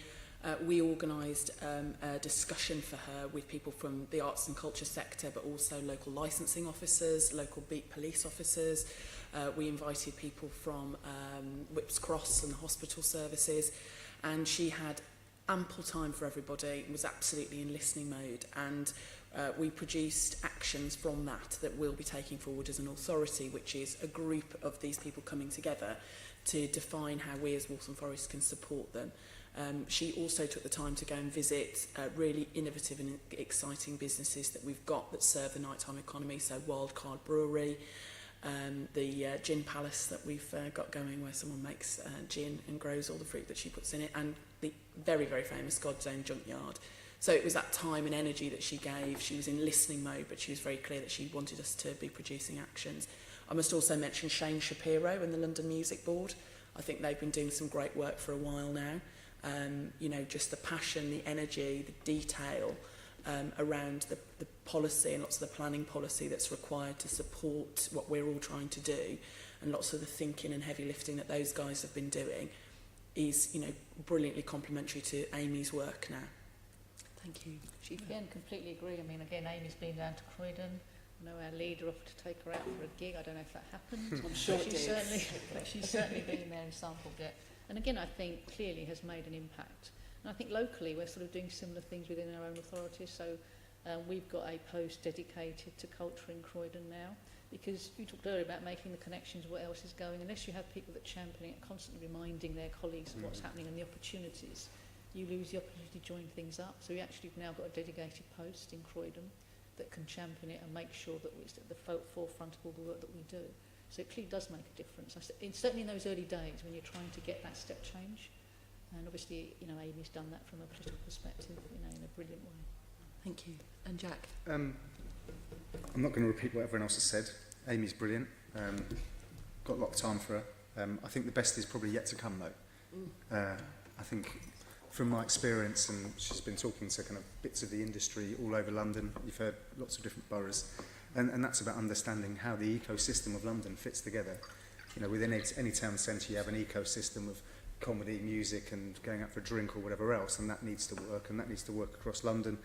We organised a discussion for her with people from the arts and culture sector, but also local licensing officers, local beat police officers. We invited people from Whipps Cross and the hospital services, and she had ample time for everybody, was absolutely in listening mode, and we produced actions from that we'll be taking forward as an authority, which is a group of these people coming together to define how we as Waltham Forest can support them. She also took the time to go and visit really innovative and exciting businesses that we've got that serve the nighttime economy, so Wildcard Brewery, the Gin Palace that we've got going, where someone makes gin and grows all the fruit that she puts in it, and the very, very famous God's Own Junkyard. So it was that time and energy that she gave. She was in listening mode, but she was very clear that she wanted us to be producing actions. I must also mention Shane Shapiro and the London Music Board. I think they've been doing some great work for a while now. Just the passion, the energy, the detail around the policy and lots of the planning policy that's required to support what we're all trying to do, and lots of the thinking and heavy lifting that those guys have been doing is, brilliantly complementary to Amy's work now. Thank you. Shiva? Again, completely agree. I mean, again, Amy's been down to Croydon. I know our leader offered to take her out for a gig. I don't know if that happened. I'm sure it she's did. she's certainly been there and sampled it. And again, I think clearly has made an impact. And I think locally we're sort of doing similar things within our own authorities. So we've got a post dedicated to culture in Croydon now, because you talked earlier about making the connections, what else is going. Unless you have people that champion it, constantly reminding their colleagues of what's happening and the opportunities, you lose the opportunity to join things up. So we actually have now got a dedicated post in Croydon that can champion it and make sure that it's at the forefront of all the work that we do. So it clearly does make a difference. Certainly in those early days when you're trying to get that step change. And obviously, Amy's done that from a political perspective, in a brilliant way. Thank you. And Jack? I'm not going to repeat what everyone else has said. Amy's brilliant. Got a lot of time for her. I think the best is probably yet to come, though. I think from my experience, and she's been talking to kind of bits of the industry all over London. You've heard lots of different boroughs, and that's about understanding how the ecosystem of London fits together. You know, within any town centre, you have an ecosystem of comedy, music, and going out for a drink or whatever else, and that needs to work, and that needs to work across London.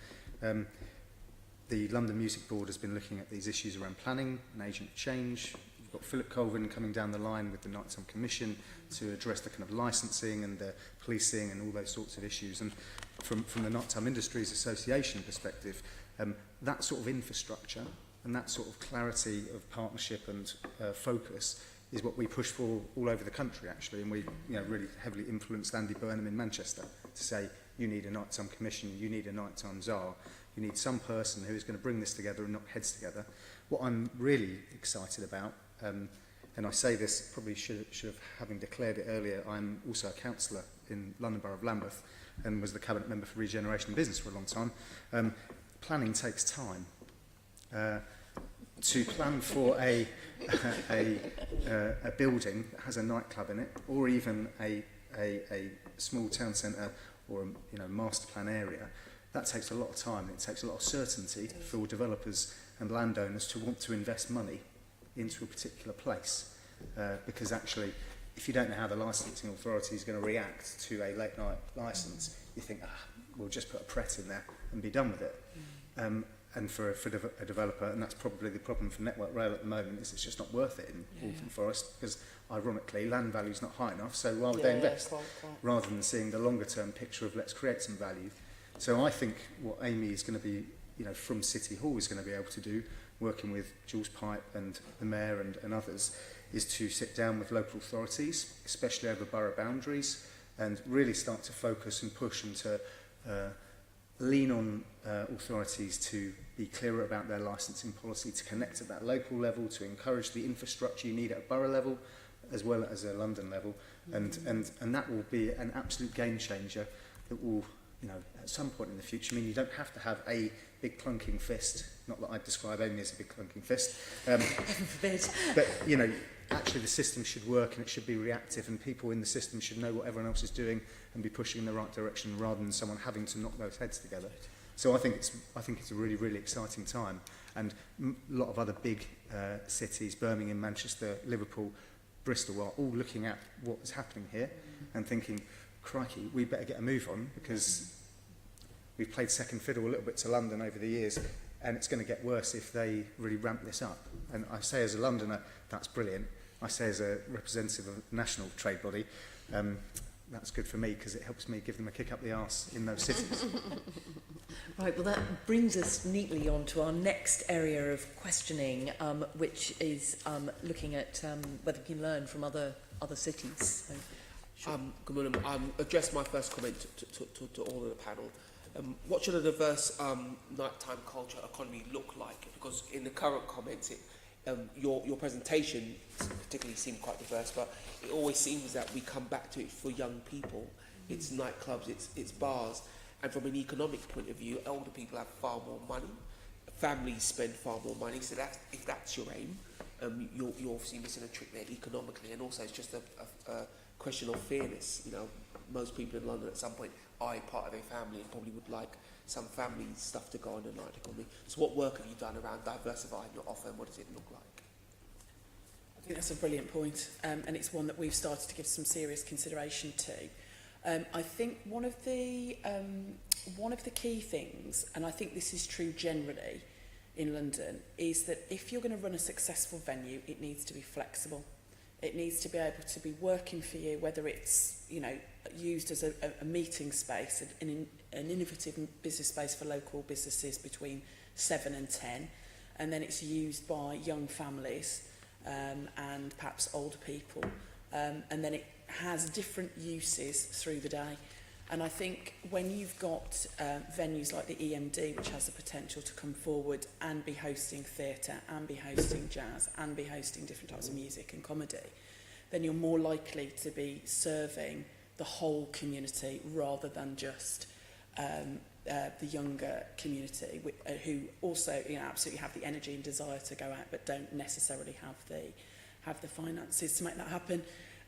The London Music Board has been looking at these issues around planning and agent of change. We've got Philip Colvin coming down the line with the Nighttime Commission to address the kind of licensing and the policing and all those sorts of issues. And from the Nighttime Industries Association perspective, that sort of infrastructure and that sort of clarity of partnership and focus is what we push for all over the country, actually. And we really heavily influenced Andy Burnham in Manchester to say, you need a Nighttime Commission, you need a Nighttime Czar, you need some person who is going to bring this together and knock heads together. What I'm really excited about, and I say this, probably should have, having declared it earlier, I'm also a councillor in London Borough of Lambeth and was the Cabinet Member for Regeneration and Business for a long time. Planning takes time. To plan for a building that has a nightclub in it, or even a small town centre or a master plan area, that takes a lot of time. It takes a lot of certainty for developers and landowners to want to invest money into a particular place, because actually, if you don't know how the licensing authority is going to react to a late night licence, you think, we'll just put a Pret in there and be done with it. And for a developer, and that's probably the problem for Network Rail at the moment, is it's just not worth it in Waltham Forest, because ironically land value is not high enough, so why would they invest? Quite. Rather than seeing the longer term picture of let's create some value. So I think what Amy is going to be, from City Hall is going to be able to do, working with Jules Pipe and the Mayor and others, is to sit down with local authorities, especially over borough boundaries, and really start to focus and push and to lean on authorities to be clearer about their licensing policy, to connect at that local level, to encourage the infrastructure you need at a borough level as well as a London level, and that will be an absolute game changer that will, at some point in the future, you don't have to have a big clunking fist, not that I'd describe Amy as a big clunking fist, but actually the system should work and it should be reactive, and people in the system should know what everyone else is doing and be pushing in the right direction rather than someone having to knock those heads together. So I think it's a really, really exciting time, and a lot of other big cities, Birmingham, Manchester, Liverpool, Bristol, are all looking at what is happening here and thinking, crikey, we better get a move on, because we've played second fiddle a little bit to London over the years, and it's going to get worse if they really ramp this up. And I say as a Londoner, that's brilliant. I say as a representative of a national trade body, that's good for me, because it helps me give them a kick up the arse in those cities. Right, well that brings us neatly on to our next area of questioning, which is looking at whether we can learn from other cities. So, good morning. Address my first comment to all of the panel. What should a diverse nighttime culture economy look like? Because in the current comments, your presentation particularly seemed quite diverse, but it always seems that we come back to it for young people. It's nightclubs, it's bars, and from an economic point of view, older people have far more money, families spend far more money, so if that's your aim, you're obviously missing a trick there economically, and also it's just a question of fairness. Most people in London at some point are part of a family and probably would like some family stuff to go on the night economy. So what work have you done around diversifying your offer, and what does it look like? I think that's a brilliant point, and it's one that we've started to give some serious consideration to. I think one of the key things, and I think this is true generally in London, is that if you're going to run a successful venue, it needs to be flexible. It needs to be able to be working for you, whether it's used as a meeting space, an innovative business space for local businesses between 7 and 10, and then it's used by young families and perhaps older people, and then it has different uses through the day. And I think when you've got venues like the EMD, which has the potential to come forward and be hosting theatre and be hosting jazz and be hosting different types of music and comedy, then you're more likely to be serving the whole community rather than just the younger community who also absolutely have the energy and desire to go out but don't necessarily have the finances to make that happen.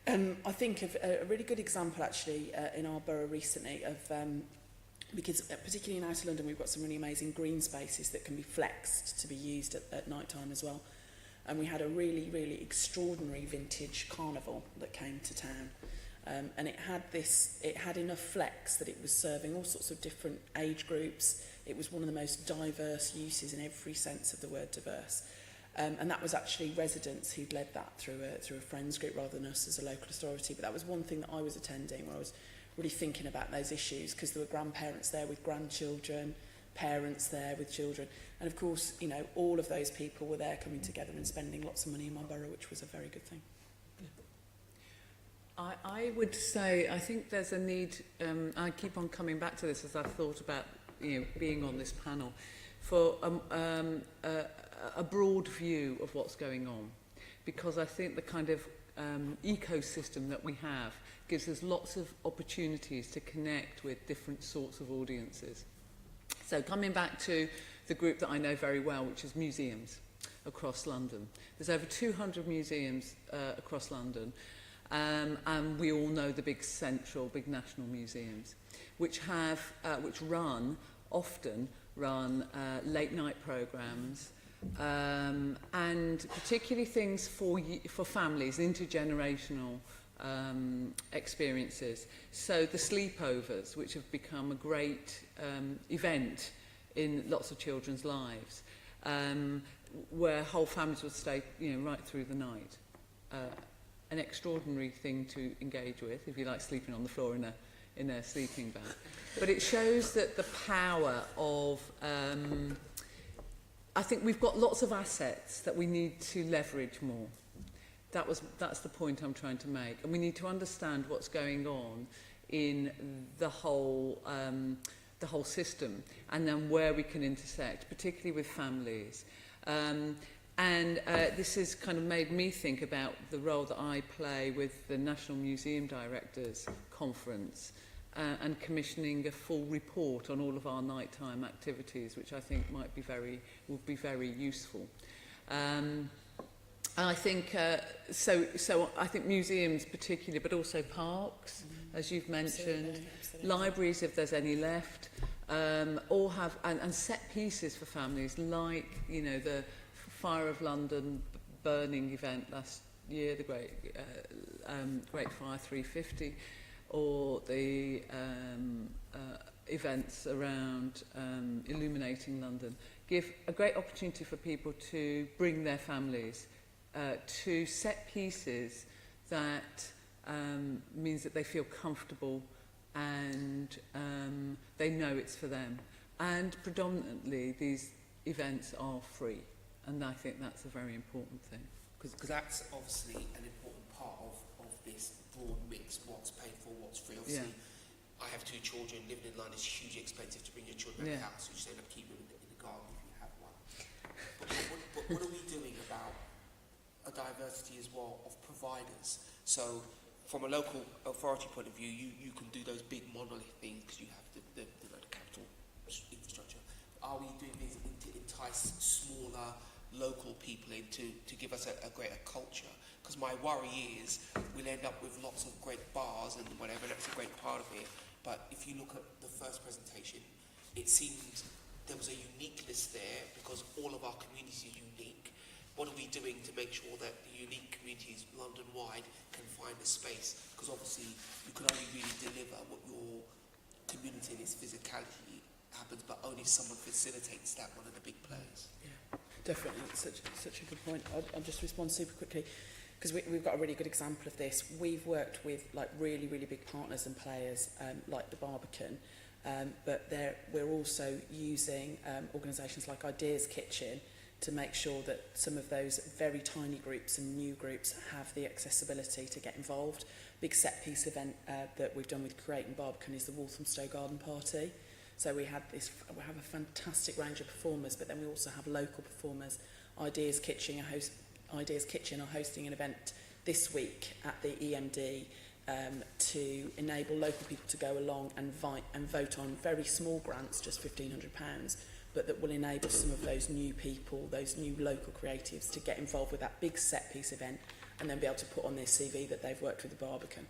I think of a really good example actually in our borough recently of because particularly in Outer London we've got some really amazing green spaces that can be flexed to be used at night time as well. And we had a really extraordinary vintage carnival that came to town. And it had enough flex that it was serving all sorts of different age groups. It was one of the most diverse uses in every sense of the word diverse. And that was actually residents who'd led that through a friends group rather than us as a local authority. But that was one thing that I was attending where I was really thinking about those issues, because there were grandparents there with grandchildren, parents there with children. And of course, you know, all of those people were there coming together and spending lots of money in my borough, which was a very good thing. I would say, I think there's a need, I keep on coming back to this as I've thought about, you know, being on this panel, for a broad view of what's going on. Because I think the kind of ecosystem that we have gives us lots of opportunities to connect with different sorts of audiences. So coming back to the group that I know very well, which is museums across London. There's over 200 museums across London. And we all know the big central, big national museums, which often run late night programmes, and particularly things for families, intergenerational experiences. So the sleepovers, which have become a great event in lots of children's lives, where whole families would stay, you know, right through the night. An extraordinary thing to engage with, if you like sleeping on the floor in a sleeping bag. But it shows that the power of, I think we've got lots of assets that we need to leverage more. That's the point I'm trying to make. And we need to understand what's going on in the whole system, and then where we can intersect, particularly with families. And this has kind of made me think about the role that I play with the National Museum Directors Conference and commissioning a full report on all of our nighttime activities, which I think would be very useful. I think so I think museums particularly, but also parks, as you've mentioned, libraries if there's any left, all have and set pieces for families, like, you know, the Fire of London burning event last year, the Great Fire 350, or the events around illuminating London, give a great opportunity for people to bring their families to set pieces that means that they feel comfortable and they know it's for them. And predominantly these events are free. And I think that's a very important thing. Because that's obviously an important part of this broad mix, what's paid for, what's free. Obviously, I have 2 children, living in London is hugely expensive to bring your children out of the house, so you just end up keeping them in the garden if you have one. But what are we doing about a diversity as well of providers? So from a local authority point of view, you can do those big monolith things because you have the capital infrastructure. Are we doing things to entice smaller local people in to give us a greater culture? Because my worry is we'll end up with lots of great bars and whatever, and that's a great part of it. But if you look at the first presentation, it seemed there was a uniqueness there because all of our communities are unique. What are we doing to make sure that the unique communities London-wide can find a space? Because obviously you can only really deliver what your community and its physicality happens, but only someone facilitates that, one of the big players. Yeah, definitely. It's such a good point. I'll just respond super quickly because we've got a really good example of this. We've worked with like really big partners and players like the Barbican, but we're also using organisations like Ideas Kitchen to make sure that some of those very tiny groups and new groups have the accessibility to get involved. Big set piece event that we've done with Create and Barbican is the Walthamstow Garden Party. So we have a fantastic range of performers, but then we also have local performers. Ideas Kitchen are hosting an event this week at the EMD to enable local people to go along and vote on very small grants, just £1,500, but that will enable some of those new people, those new local creatives to get involved with that big set piece event and then be able to put on their CV that they've worked with the Barbican.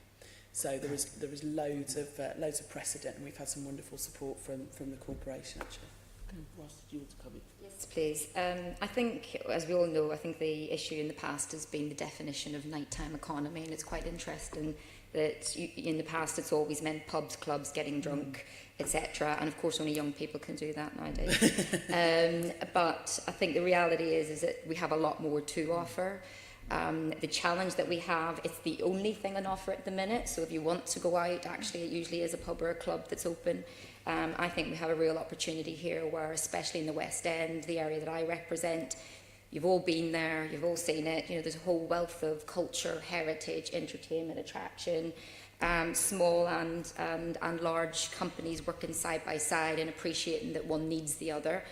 So there is loads of precedent, and we've had some wonderful support from the corporation actually. Ross, do you want to come in? Yes, please. I think, as we all know, I think the issue in the past has been the definition of nighttime economy, and it's quite interesting that in the past it's always meant pubs, clubs, getting drunk, etc. And of course only young people can do that nowadays. But I think the reality is that we have a lot more to offer. The challenge that we have, it's the only thing on offer at the minute. So if you want to go out, actually it usually is a pub or a club that's open. I think we have a real opportunity here where, especially in the West End, the area that I represent, you've all been there, you've all seen it, you know, there's a whole wealth of culture, heritage, entertainment, attraction, small and large companies working side by side and appreciating that one needs the other.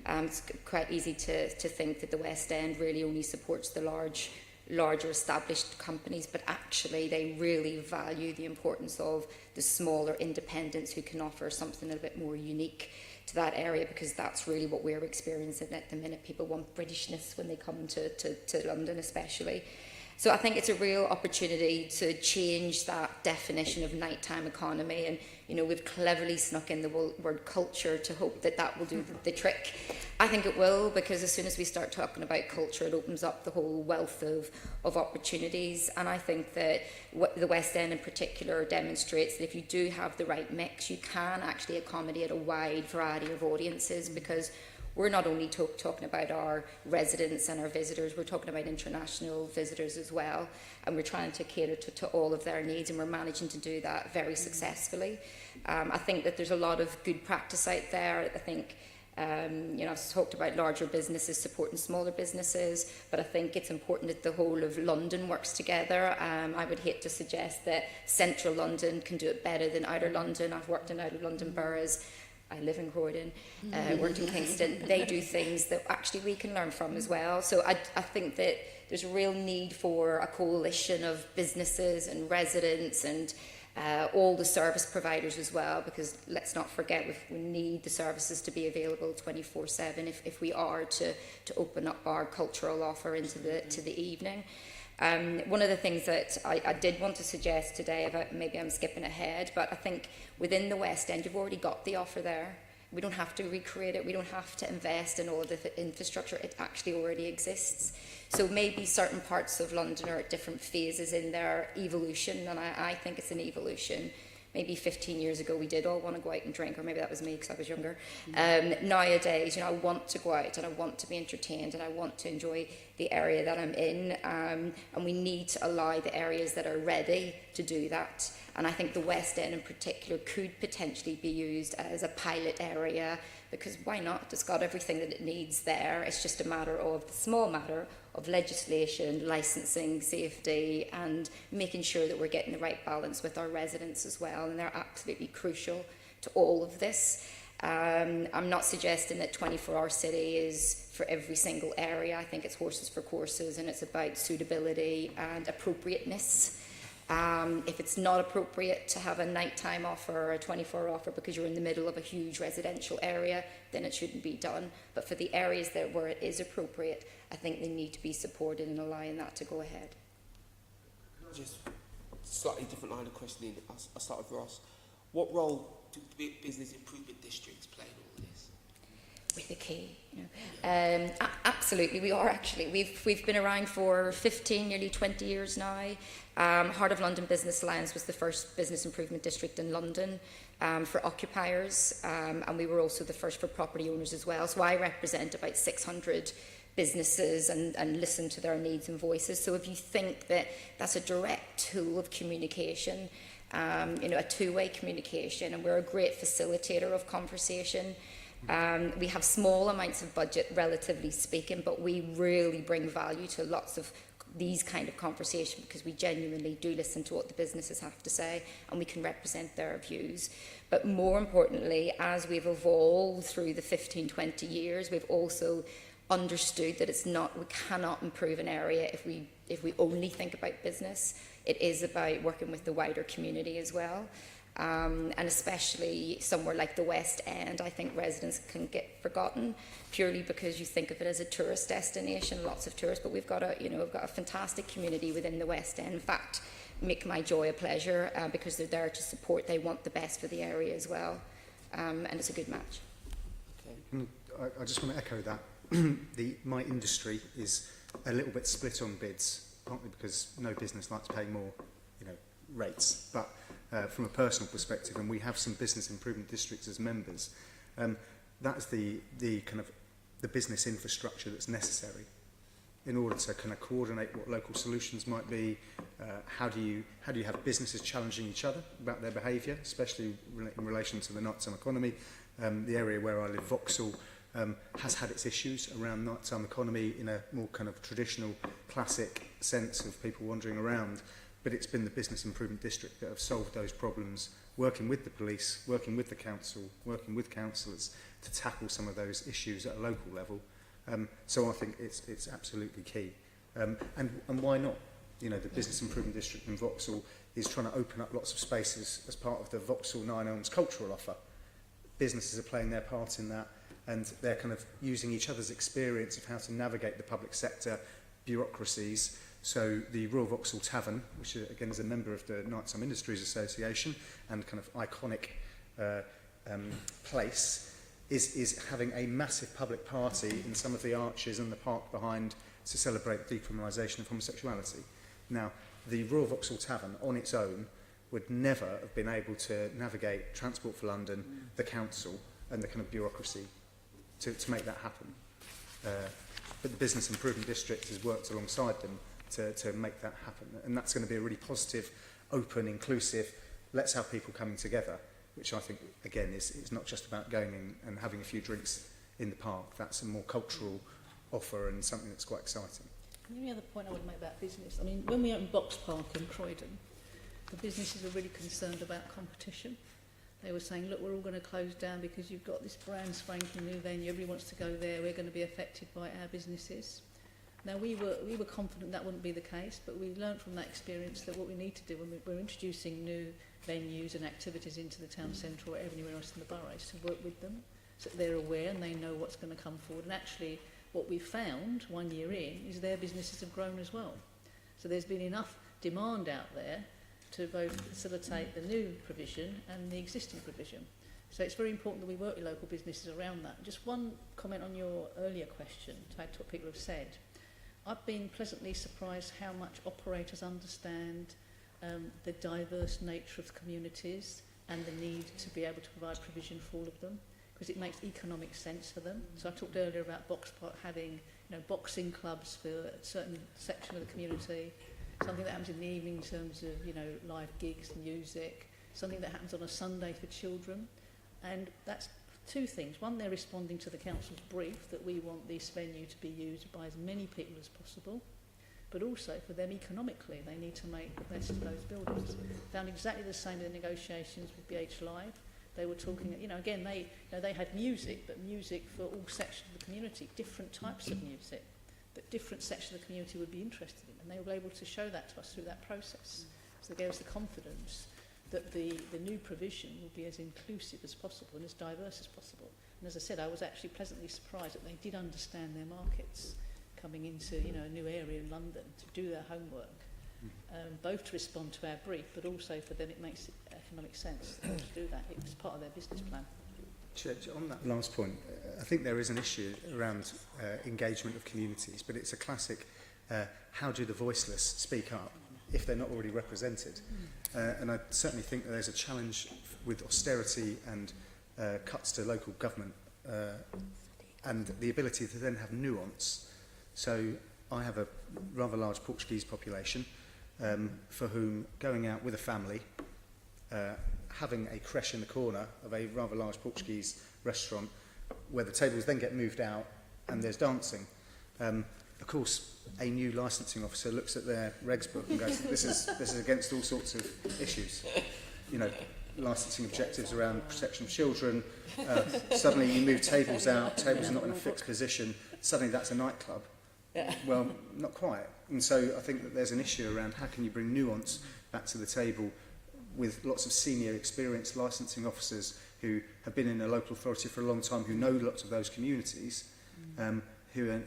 It's quite easy to think that the West End really only supports the larger established companies, but actually they really value the importance of the smaller independents who can offer something a bit more unique to that area, because that's really what we're experiencing at the minute. People want Britishness when they come to London especially. So I think it's a real opportunity to change that definition of nighttime economy, and you know, we've cleverly snuck in the word culture to hope that that will do the trick. I think it will, because as soon as we start talking about culture, it opens up the whole wealth of opportunities. And I think that the West End in particular demonstrates that if you do have the right mix, you can actually accommodate a wide variety of audiences, because we're not only talking about our residents and our visitors, we're talking about international visitors as well. And we're trying to cater to all of their needs, and we're managing to do that very successfully. I think that there's a lot of good practice out there. I think, you know, I've talked about larger businesses supporting smaller businesses, but I think it's important that the whole of London works together. I would hate to suggest that central London can do it better than outer London. I've worked in outer London boroughs. I live in Croydon, worked in Kingston. They do things that actually we can learn from as well. So I think that there's a real need for a coalition of businesses and residents and all the service providers as well, because let's not forget we need the services to be available 24/7 if we are to open up our cultural offer into the evening. One of the things that I did want to suggest today, maybe I'm skipping ahead, but I think within the West End, you've already got the offer there. We don't have to recreate it. We don't have to invest in all of the infrastructure. It actually already exists. So maybe certain parts of London are at different phases in their evolution, and I think it's an evolution. Maybe 15 years ago we did all want to go out and drink, or maybe that was me because I was younger. Nowadays, you know, I want to go out and I want to be entertained and I want to enjoy the area that I'm in, and we need to allow the areas that are ready to do that. And I think the West End in particular could potentially be used as a pilot area, because why not? It's got everything that it needs there. It's just a matter of, the small matter of legislation, licensing, safety, and making sure that we're getting the right balance with our residents as well. And they're absolutely crucial to all of this. I'm not suggesting that 24-hour city is for every single area. I think it's horses for courses, and it's about suitability and appropriateness. If it's not appropriate to have a nighttime offer or a 24-hour offer because you're in the middle of a huge residential area, then it shouldn't be done. But for the areas where it is appropriate, I think they need to be supported in allowing that to go ahead. Just slightly different line of questioning. I'll start with Ross. What role do business improvement districts play in all of this? With the key, you know. Absolutely, we are actually. We've been around for 15, nearly 20 years now. Heart of London Business Alliance was the first business improvement district in London for occupiers, and we were also the first for property owners as well. So I represent about 600 businesses and listen to their needs and voices. So if you think that that's a direct tool of communication, you know, a two-way communication, and we're a great facilitator of conversation. We have small amounts of budget, relatively speaking, but we really bring value to lots of these kind of conversation, because we genuinely do listen to what the businesses have to say and we can represent their views. But more importantly, as we've evolved through the 15, 20 years, we've also understood that we cannot improve an area if we only think about business. It is about working with the wider community as well. And especially somewhere like the West End, I think residents can get forgotten purely because you think of it as a tourist destination, lots of tourists, but we've got a fantastic community within the West End. In fact, Make My Joy a Pleasure, because they're there to support, they want the best for the area as well, and it's a good match. I just want to echo that. My industry is a little bit split on bids, partly because no business likes paying more, rates, but from a personal perspective, and we have some business improvement districts as members, that's the kind of the business infrastructure that's necessary in order to kind of coordinate what local solutions might be. How do you have businesses challenging each other about their behaviour, especially in relation to the nighttime economy? The area where I live, Vauxhall, has had its issues around nighttime economy in a more kind of traditional, classic sense of people wandering around. But it's been the business improvement district that have solved those problems, working with the police, working with the council, working with councillors to tackle some of those issues at a local level. So I think it's absolutely key. And why not? The business improvement district in Vauxhall is trying to open up lots of spaces as part of the Vauxhall Nine Elms cultural offer. Businesses are playing their part in that, and they're kind of using each other's experience of how to navigate the public sector bureaucracies. So the Royal Vauxhall Tavern, which again is a member of the Nighttime Industries Association and kind of iconic place, is having a massive public party in some of the arches and the park behind to celebrate the decriminalisation of homosexuality. Now, the Royal Vauxhall Tavern on its own would never have been able to navigate Transport for London, the council and the kind of bureaucracy to make that happen. But the Business Improvement District has worked alongside them to make that happen. And that's going to be a really positive, open, inclusive, let's have people coming together, which I think, again, is not just about going in and having a few drinks in the park. That's a more cultural offer and something that's quite exciting. The only other point I would make about business, I mean, when we opened Box Park in Croydon, the businesses were really concerned about competition. They were saying, look, we're all going to close down because you've got this brand spanking new venue, everybody wants to go there, we're going to be affected by our businesses. Now, we were confident that wouldn't be the case, but we learned from that experience that what we need to do when we're introducing new venues and activities into the town centre or anywhere else in the borough is to work with them so that they're aware and they know what's going to come forward. And actually, what we've found 1 year in is their businesses have grown as well. So there's been enough demand out there to both facilitate the new provision and the existing provision. So it's very important that we work with local businesses around that. Just one comment on your earlier question to add to what people have said. I've been pleasantly surprised how much operators understand the diverse nature of communities and the need to be able to provide provision for all of them, because it makes economic sense for them. So I talked earlier about Box Park having boxing clubs for a certain section of the community, something that happens in the evening in terms of live gigs, music, something that happens on a Sunday for children. And that's two things. One, they're responding to the council's brief that we want this venue to be used by as many people as possible, but also for them economically, they need to make the best of those buildings. Found exactly the same in the negotiations with BH Live. They were talking, again, they had music, but music for all sections of the community, different types of music that different sections of the community would be interested in, and they were able to show that to us through that process. So they gave us the confidence that the new provision will be as inclusive as possible and as diverse as possible. And as I said, I was actually pleasantly surprised that they did understand their markets coming into a new area in London to do their homework, both to respond to our brief, but also for them it makes economic sense to do that. It was part of their business plan. On that last point, I think there is an issue around engagement of communities, but it's a classic, how do the voiceless speak up if they're not already represented? And I certainly think that there's a challenge with austerity and cuts to local government and the ability to then have nuance. So I have a rather large Portuguese population for whom going out with a family, having a creche in the corner of a rather large Portuguese restaurant where the tables then get moved out and there's dancing. Of course, a new licensing officer looks at their regs book and goes, this is against all sorts of issues. Licensing objectives around protection of children. Suddenly you move tables out, tables are not in a fixed position, suddenly that's a nightclub. Well, not quite. And so I think that there's an issue around how can you bring nuance back to the table with lots of senior experienced licensing officers who have been in a local authority for a long time, who know lots of those communities, who have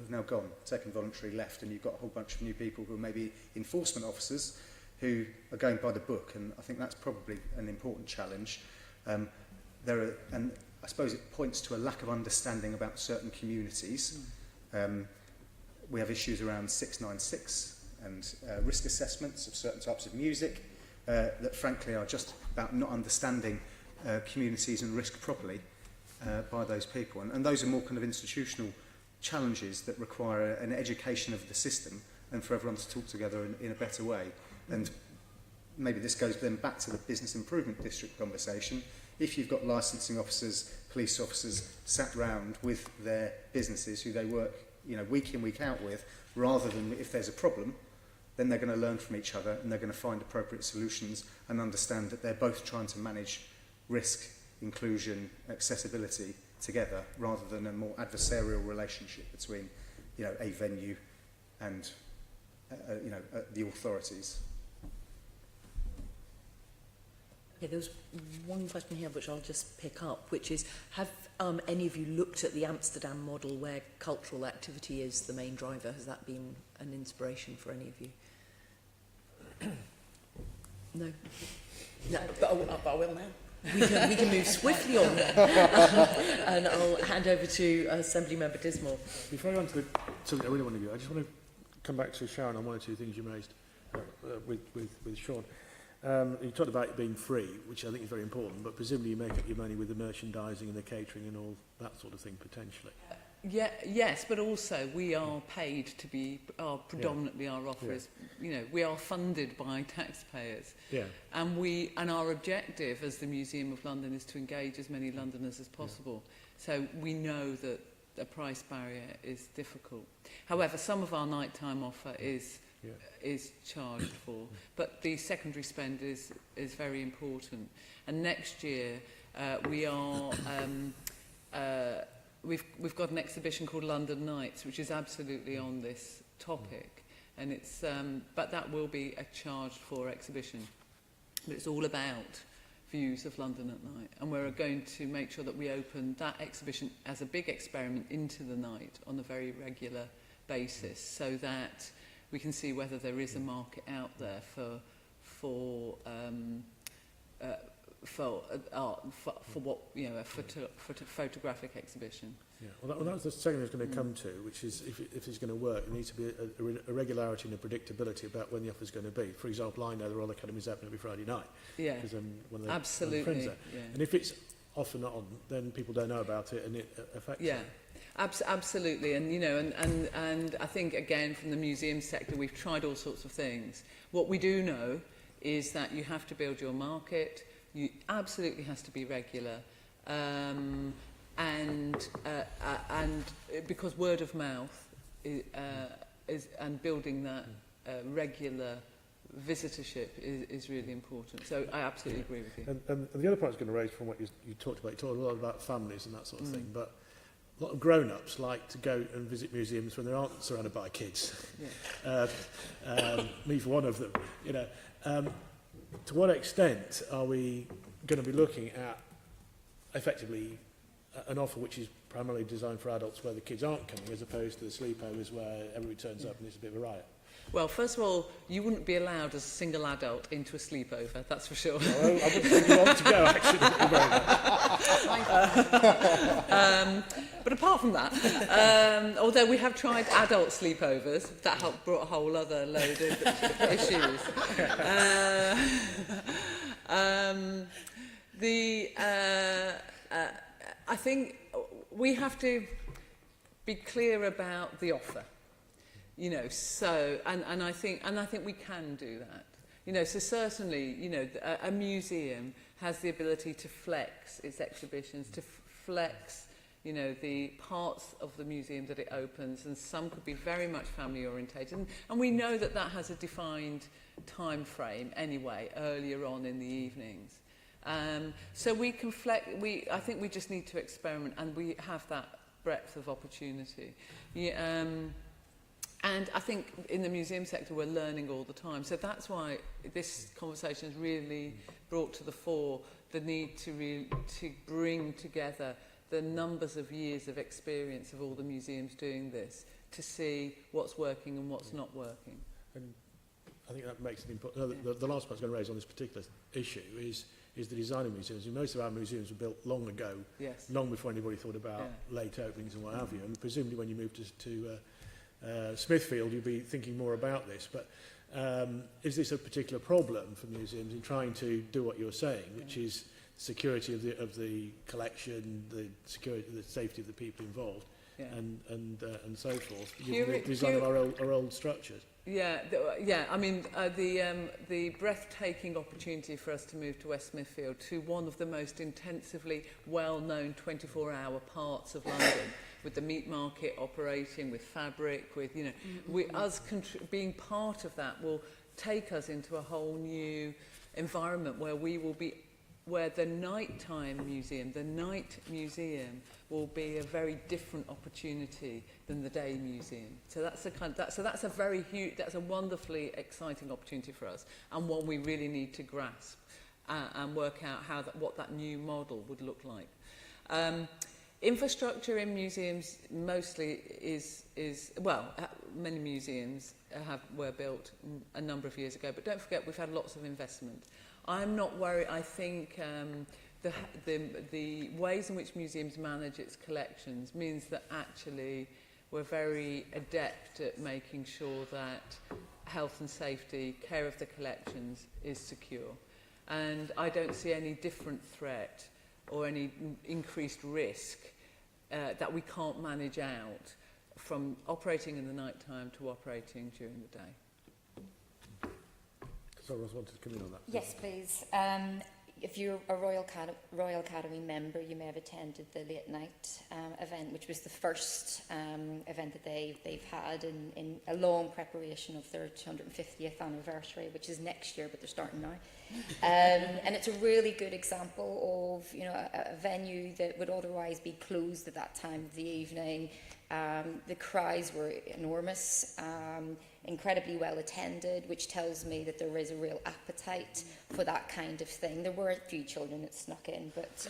now gone, taken voluntary, left, and you've got a whole bunch of new people who are maybe enforcement officers who are going by the book, and I think that's probably an important challenge. And I suppose it points to a lack of understanding about certain communities. We have issues around 696 and risk assessments of certain types of music that frankly are just about not understanding communities and risk properly by those people. And those are more kind of institutional challenges that require an education of the system and for everyone to talk together in a better way. And maybe this goes then back to the business improvement district conversation. If you've got licensing officers, police officers sat round with their businesses who they work, week in, week out with, rather than if there's a problem, then they're going to learn from each other and they're going to find appropriate solutions and understand that they're both trying to manage risk, inclusion, accessibility together, rather than a more adversarial relationship between, a venue and, the authorities. Yeah, there was one question here which I'll just pick up, which is, have any of you looked at the Amsterdam model where cultural activity is the main driver? Has that been an inspiration for any of you? No? No, But I will now. we can move swiftly on then. And I'll hand over to Assembly Member Dismore. Before I go on to something I really want to do, I just want to come back to Sharon on one or two things you raised with Sean. You talked about it being free, which I think is very important, but presumably you make up your money with the merchandising and the catering and all that sort of thing potentially. Yeah, yes, but also we are paid to be, predominantly our offer is, we are funded by taxpayers. Yeah. And our objective as the Museum of London is to engage as many Londoners as possible. So we know that a price barrier is difficult. However, some of our nighttime offer is charged for, but the secondary spend is very important. And next year we are we've got an exhibition called London Nights, which is absolutely on this topic, and it's but that will be a charged for exhibition. But it's all about views of London at night, and we're going to make sure that we open that exhibition as a big experiment into the night on a very regular basis, so that we can see whether there is a market out there for what a photographic exhibition. Yeah, well, that's the second I was going to come to, which is if it's going to work, there needs to be a regularity and a predictability about when the offer is going to be. For example, I know the Royal Academy is happening every Friday night. Yeah, because I'm one of the absolutely. Friends there. Yeah. And if it's off and on, then people don't know about it, and it affects them. Absolutely, and I think again from the museum sector we've tried all sorts of things. What we do know is that you have to build your market. You absolutely has to be regular, and because word of mouth is and building that regular visitorship is really important. So I absolutely agree with you. And the other part I was going to raise from what you talked about, you talked a lot about families and that sort of thing, but a lot of grown-ups like to go and visit museums when they aren't surrounded by kids. Yeah. Me for one of them. To what extent are we going to be looking at effectively an offer which is primarily designed for adults where the kids aren't coming, as opposed to the sleepovers where everybody turns up and it's a bit of a riot? Well, first of all, you wouldn't be allowed as a single adult into a sleepover, that's for sure. Well, I wouldn't really want to go, actually. But apart from that, although we have tried adult sleepovers, that brought a whole other load of issues. I think we have to be clear about the offer. So and I think we can do that. So certainly, a museum has the ability to flex its exhibitions, to flex, the parts of the museum that it opens, and some could be very much family orientated, and we know that has a defined time frame anyway, earlier on in the evenings. So we can flex. I think we just need to experiment, and we have that breadth of opportunity. And I think in the museum sector we're learning all the time. So that's why this conversation has really brought to the fore the need to bring together the numbers of years of experience of all the museums doing this to see what's working and what's not working. And I think that makes it important. The last point I was going to raise on this particular issue is the design of museums. Most of our museums were built long ago, Yes. long before anybody thought about late openings and what have you. And presumably when you move to Smithfield, you'll be thinking more about this. But is this a particular problem for museums in trying to do what you're saying, which is security of the collection, the security, the safety of the people involved, and so forth, given the design of our old structures? Yeah, I mean, the breathtaking opportunity for us to move to West Smithfield, to one of the most intensively well-known 24-hour parts of London, with the meat market operating, with fabric, with, you know, being part of that will take us into a whole new environment where we will be, where the nighttime museum, the night museum, will be a very different opportunity than the day museum. So that's a very huge, that's a wonderfully exciting opportunity for us, and one we really need to grasp and work out what that new model would look like. Infrastructure in museums mostly is many museums were built a number of years ago, but don't forget we've had lots of investment. I'm not worried. I think the ways in which museums manage its collections means that actually we're very adept at making sure that health and safety, care of the collections is secure. And I don't see any different threat or any increased risk that we can't manage out from operating in the night time to operating during the day. Someone wanted to come in on that. Yes, please. If you're a Royal Academy member, you may have attended the late night event, which was the first event that they've had in a long preparation of their 250th anniversary, which is next year, but they're starting now. And it's a really good example of, you know, a venue that would otherwise be closed at that time of the evening. The crowds were enormous, incredibly well attended, which tells me that there is a real appetite for that kind of thing. There were a few children that snuck in, but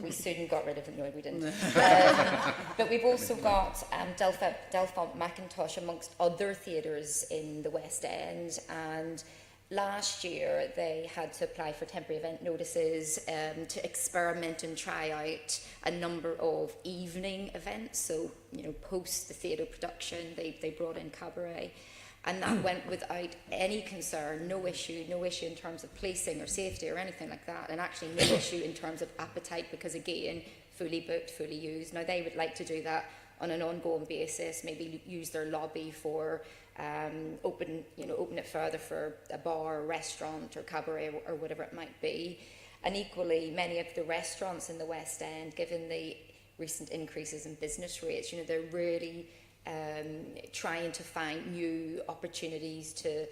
we soon got rid of them. No, we didn't. But we've also got Delphont Mackintosh amongst other theatres in the West End, and last year they had to apply for temporary event notices to experiment and try out a number of evening events. So, you know, post the theatre production, they brought in cabaret, and that went without any concern, no issue in terms of policing or safety or anything like that, and actually no issue in terms of appetite, because again, fully booked, fully used. Now they would like to do that on an ongoing basis, maybe use their lobby for open it further for a bar or restaurant or cabaret or whatever it might be. And equally, many of the restaurants in the West End, given the recent increases in business rates, you know, they're really trying to find new opportunities to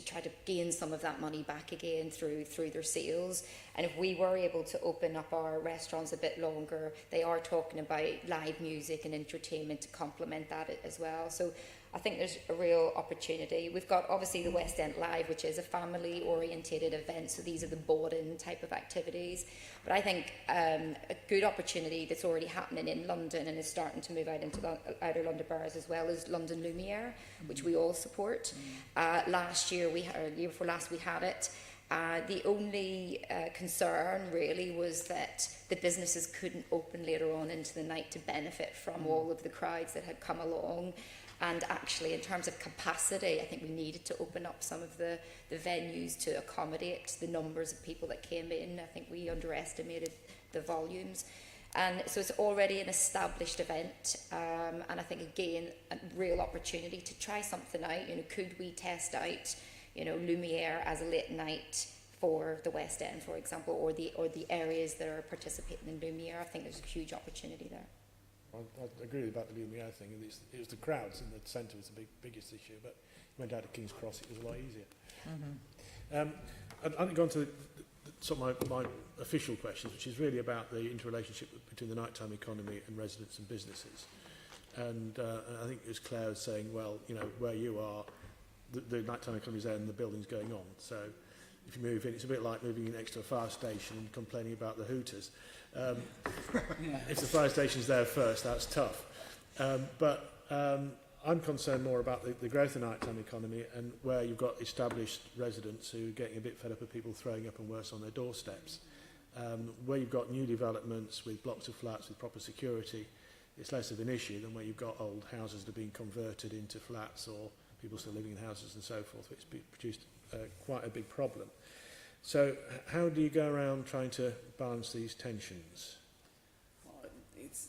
try to gain some of that money back again through their sales. And if we were able to open up our restaurants a bit longer, they are talking about live music and entertainment to complement that as well. So I think there's a real opportunity. We've got obviously the West End Live, which is a family-orientated event, so these are the bought-in type of activities. But I think a good opportunity that's already happening in London and is starting to move out into outer London boroughs as well is London Lumiere, which we all support. Last year, the year before last, we had it. The only concern really was that the businesses couldn't open later on into the night to benefit from all of the crowds that had come along. And actually, in terms of capacity, I think we needed to open up some of the venues to accommodate the numbers of people that came in. I think we underestimated the volumes. And so it's already an established event. And I think, again, a real opportunity to try something out. You know, could we test out, you know, Lumiere as a late night for the West End, for example, or the areas that are participating in Lumiere? I think there's a huge opportunity there. I agree about the Lumiere thing. It was the crowds in the centre was the biggest issue, but went out to King's Cross, it was a lot easier. And I'm going to sort of my official questions, which is really about the interrelationship between the nighttime economy and residents and businesses. And I think it was Claire was saying, well, you know, where you are, the nighttime economy is there and the building's going on. So if you move in, it's a bit like moving in next to a fire station and complaining about the hooters. If the fire station's there first, that's tough. I'm concerned more about the growth of the nighttime economy and where you've got established residents who are getting a bit fed up of people throwing up and worse on their doorsteps. Where you've got new developments with blocks of flats with proper security, it's less of an issue than where you've got old houses that are being converted into flats or people still living in houses and so forth. It's produced quite a big problem. So how do you go around trying to balance these tensions? It's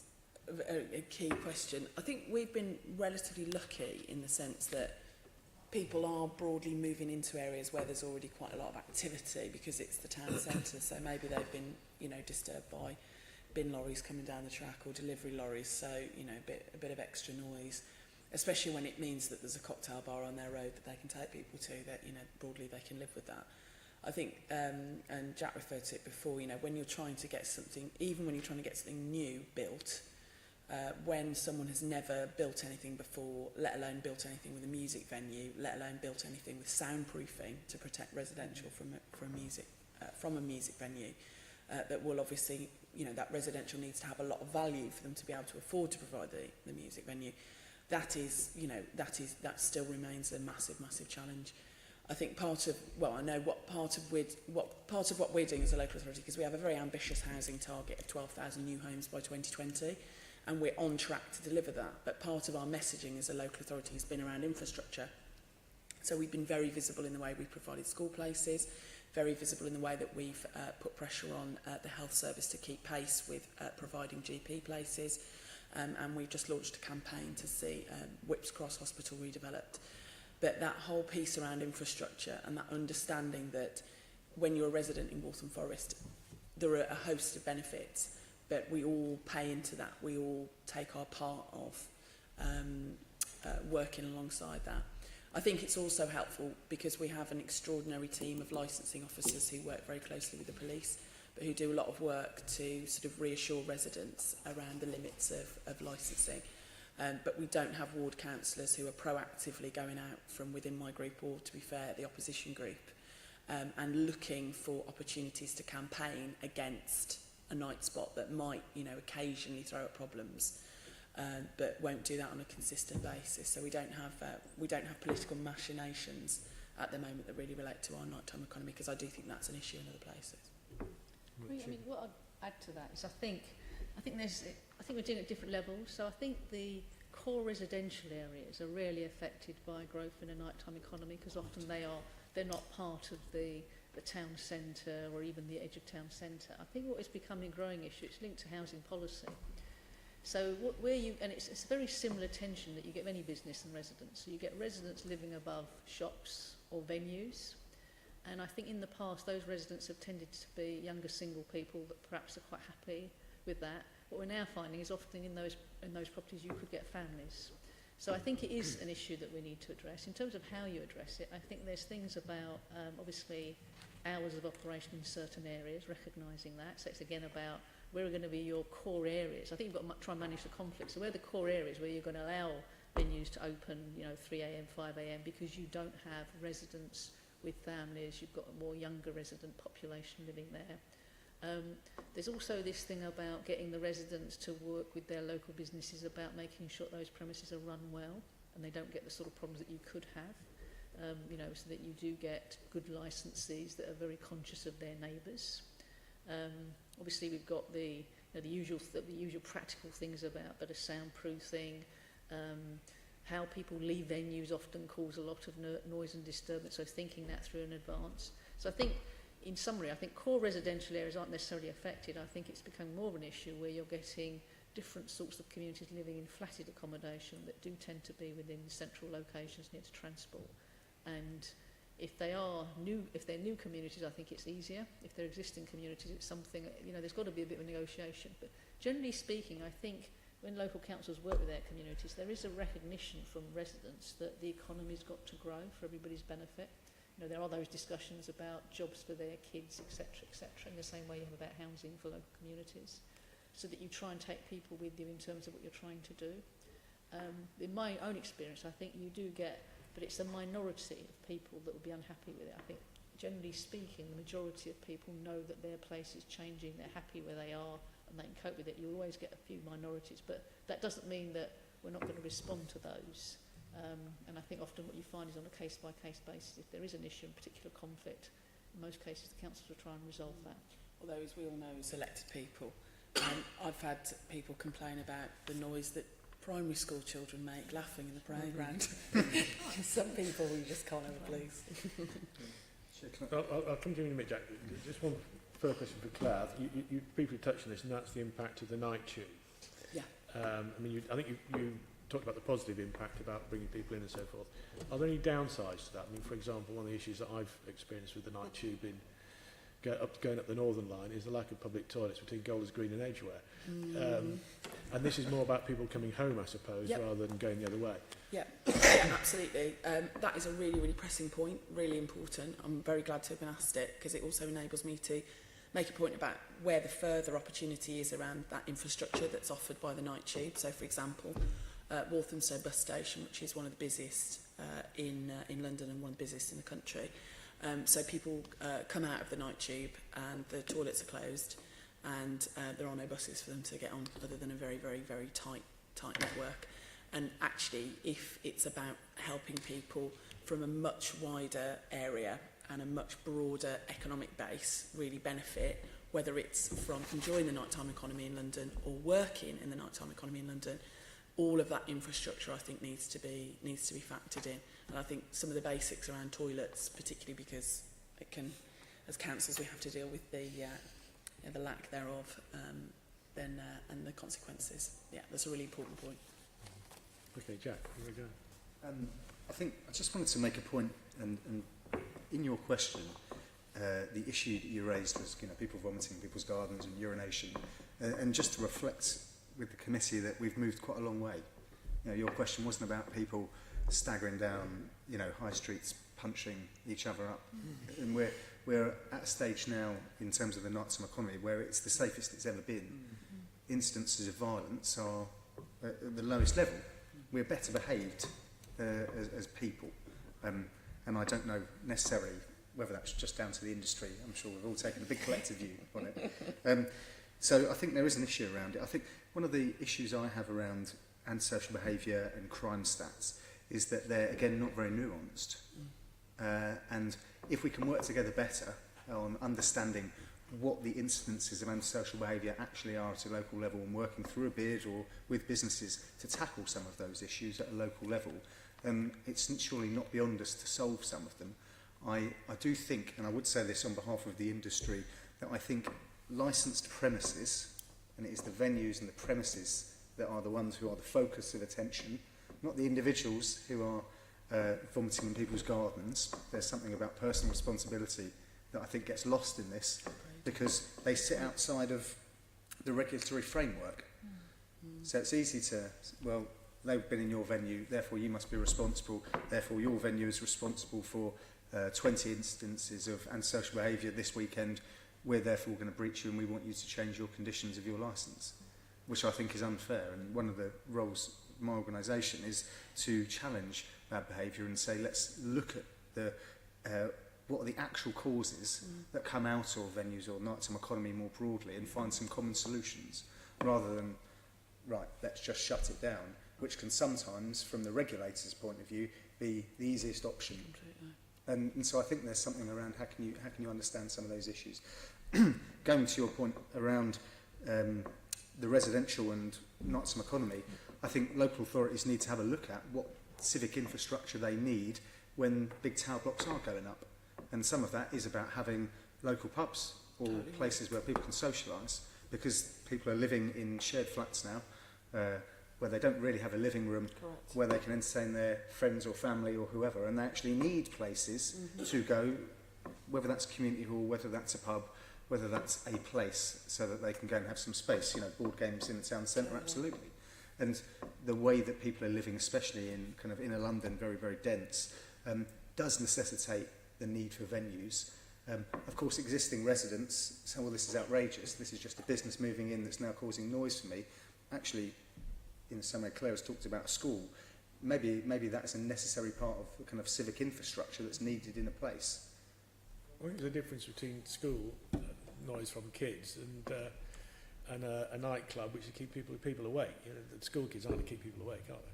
a key question. I think we've been relatively lucky in the sense that people are broadly moving into areas where there's already quite a lot of activity because it's the town centre. So maybe they've been, you know, disturbed by bin lorries coming down the track or delivery lorries. So, you know, a bit of extra noise, especially when it means that there's a cocktail bar on their road that they can take people to, that, you know, broadly they can live with that. I think, and Jack referred to it before, you know, when you're trying to get something, even when you're trying to get something new built, when someone has never built anything before, let alone built anything with a music venue, let alone built anything with soundproofing to protect residential from a music venue, that will obviously, you know, that residential needs to have a lot of value for them to be able to afford to provide the music venue. That is, you know, that still remains a massive challenge. I think I know what part of what we're doing as a local authority, because we have a very ambitious housing target of 12,000 new homes by 2020, and we're on track to deliver that. But part of our messaging as a local authority has been around infrastructure. So we've been very visible in the way we've provided school places, very visible in the way that we've put pressure on the health service to keep pace with providing GP places, and we've just launched a campaign to see Whipps Cross Hospital redeveloped. But that whole piece around infrastructure and that understanding that when you're a resident in Waltham Forest, there are a host of benefits, but we all pay into that. We all take our part of working alongside that. I think it's also helpful because we have an extraordinary team of licensing officers who work very closely with the police, but who do a lot of work to sort of reassure residents around the limits of licensing. But we don't have ward councillors who are proactively going out from within my group, or to be fair, the opposition group, and looking for opportunities to campaign against a night spot that might, you know, occasionally throw up problems, but won't do that on a consistent basis. So we don't have political machinations at the moment that really relate to our nighttime economy, because I do think that's an issue in other places. I mean, what I'd add to that is I think we're doing it at different levels. So I think the core residential areas are really affected by growth in a nighttime economy, because often they're not part of the town centre or even the edge of town centre. I think what is becoming a growing issue, it's linked to housing policy. So it's a very similar tension that you get with any business and residents. So you get residents living above shops or venues, and I think in the past those residents have tended to be younger single people that perhaps are quite happy with that. What we're now finding is often in those properties you could get families. So I think it is an issue that we need to address. In terms of how you address it, I think there's things about, obviously, hours of operation in certain areas, recognising that. So it's again about where are going to be your core areas. I think you've got to try and manage the conflict. So where are the core areas where you're going to allow venues to open, 3 a.m, 5 a.m, because you don't have residents with families, you've got a more younger resident population living there. There's also this thing about getting the residents to work with their local businesses about making sure those premises are run well and they don't get the sort of problems that you could have, so that you do get good licensees that are very conscious of their neighbours. Obviously, we've got the usual practical things about better soundproofing. How people leave venues often cause a lot of noise and disturbance, so thinking that through in advance. So I think, in summary, I think core residential areas aren't necessarily affected. I think it's become more of an issue where you're getting different sorts of communities living in flatted accommodation that do tend to be within central locations near to transport. And if they're new communities, I think it's easier. If they're existing communities, it's something, there's got to be a bit of a negotiation. But generally speaking, I think when local councils work with their communities, there is a recognition from residents that the economy's got to grow for everybody's benefit. There are those discussions about jobs for their kids, etc., in the same way you have about housing for local communities, so that you try and take people with you in terms of what you're trying to do. In my own experience, I think you do get, but it's a minority of people that will be unhappy with it. I think, generally speaking, the majority of people know that their place is changing, they're happy where they are, and they can cope with it. You'll always get a few minorities, but that doesn't mean that we're not going to respond to those. And I think often what you find is on a case-by-case basis, if there is an issue, a particular conflict, in most cases the councils will try and resolve that. Although, as we all know, as elected people, I've had people complain about the noise that primary school children make laughing in the playground. Some people you just can't ever please. I'll come to you in a minute, Jack. Just one further question for Claire. You briefly touched on this, and that's the impact of the night tube. Yeah. I mean, I think you talked about the positive impact about bringing people in and so forth. Are there any downsides to that? I mean, for example, one of the issues that I've experienced with the night tube going up the Northern Line is the lack of public toilets between Golders Green and Edgware. And this is more about people coming home, I suppose, rather than going the other way. Yeah, absolutely. That is a really, really pressing point, really important. I'm very glad to have been asked it, because it also enables me to make a point about where the further opportunity is around that infrastructure that's offered by the night tube. So, for example, Walthamstow bus station, which is one of the busiest in London and one of the busiest in the country. So people come out of the night tube and the toilets are closed, and there are no buses for them to get on other than a very, very, very tight network. And actually, if it's about helping people from a much wider area and a much broader economic base really benefit, whether it's from enjoying the nighttime economy in London or working in the nighttime economy in London, all of that infrastructure, I think, needs to be factored in. And I think some of the basics around toilets, particularly because it can, as councils, we have to deal with the lack thereof, and the consequences. Yeah, that's a really important point. Okay, Jack, here we go. I think I just wanted to make a point, and in your question, the issue that you raised was, people vomiting in people's gardens and urination, and just to reflect with the committee that we've moved quite a long way. Your question wasn't about people staggering down, high streets, punching each other up, and we're at a stage now in terms of the nighttime economy where it's the safest it's ever been. Instances of violence are at the lowest level. We're better behaved as people, and I don't know necessarily whether that's just down to the industry. I'm sure we've all taken a big collective view on it. So I think there is an issue around it. I think one of the issues I have around antisocial behaviour and crime stats is that they're, again, not very nuanced. And if we can work together better on understanding what the incidences of antisocial behaviour actually are at a local level, and working through a bid or with businesses to tackle some of those issues at a local level, it's surely not beyond us to solve some of them. I do think, and I would say this on behalf of the industry, that I think licensed premises, and it is the venues and the premises that are the ones who are the focus of attention, not the individuals who are vomiting in people's gardens. There's something about personal responsibility that I think gets lost in this, because they sit outside of the regulatory framework. So it's easy to, well, they've been in your venue, therefore you must be responsible, therefore your venue is responsible for 20 instances of antisocial behaviour this weekend. We're therefore going to breach you and we want you to change your conditions of your licence, which I think is unfair. And one of the roles of my organisation is to challenge bad behaviour and say, let's look at the what are the actual causes that come out of venues or nighttime economy more broadly, and find some common solutions, rather than, right, let's just shut it down, which can sometimes, from the regulator's point of view, be the easiest option. And so I think there's something around how can you understand some of those issues. Going to your point around the residential and nighttime economy, I think local authorities need to have a look at what civic infrastructure they need when big tower blocks are going up. And some of that is about having local pubs or places where people can socialise, because people are living in shared flats now, where they don't really have a living room where they can entertain their friends or family or whoever, and they actually need places to go, whether that's a community hall, whether that's a pub, whether that's a place, so that they can go and have some space, board games in the town centre, absolutely. And the way that people are living, especially in kind of inner London, very, very dense, does necessitate the need for venues. Of course, existing residents say, well, this is outrageous, this is just a business moving in that's now causing noise for me. Actually, in some way Claire has talked about a school, maybe that's a necessary part of the kind of civic infrastructure that's needed in a place. I think there's a difference between school noise from kids and a nightclub which is keep people awake. You know, the school kids aren't to keep people awake, are they?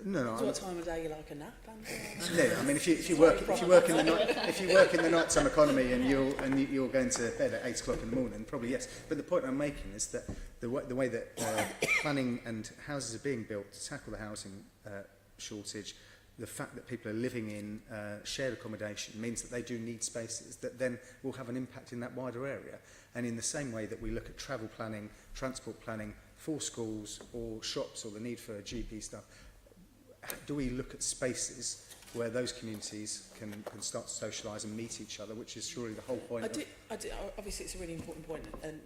No, So what time of day you like a nap? no. I mean, if you work in the nighttime economy and you're going to bed at 8 o'clock in the morning, probably yes. But the point I'm making is that the way that planning and houses are being built to tackle the housing shortage, the fact that people are living in shared accommodation means that they do need spaces that then will have an impact in that wider area. And in the same way that we look at travel planning, transport planning for schools or shops or the need for GP stuff, do we look at spaces where those communities can start to socialise and meet each other, which is surely the whole point. I do, obviously, it's a really important point, and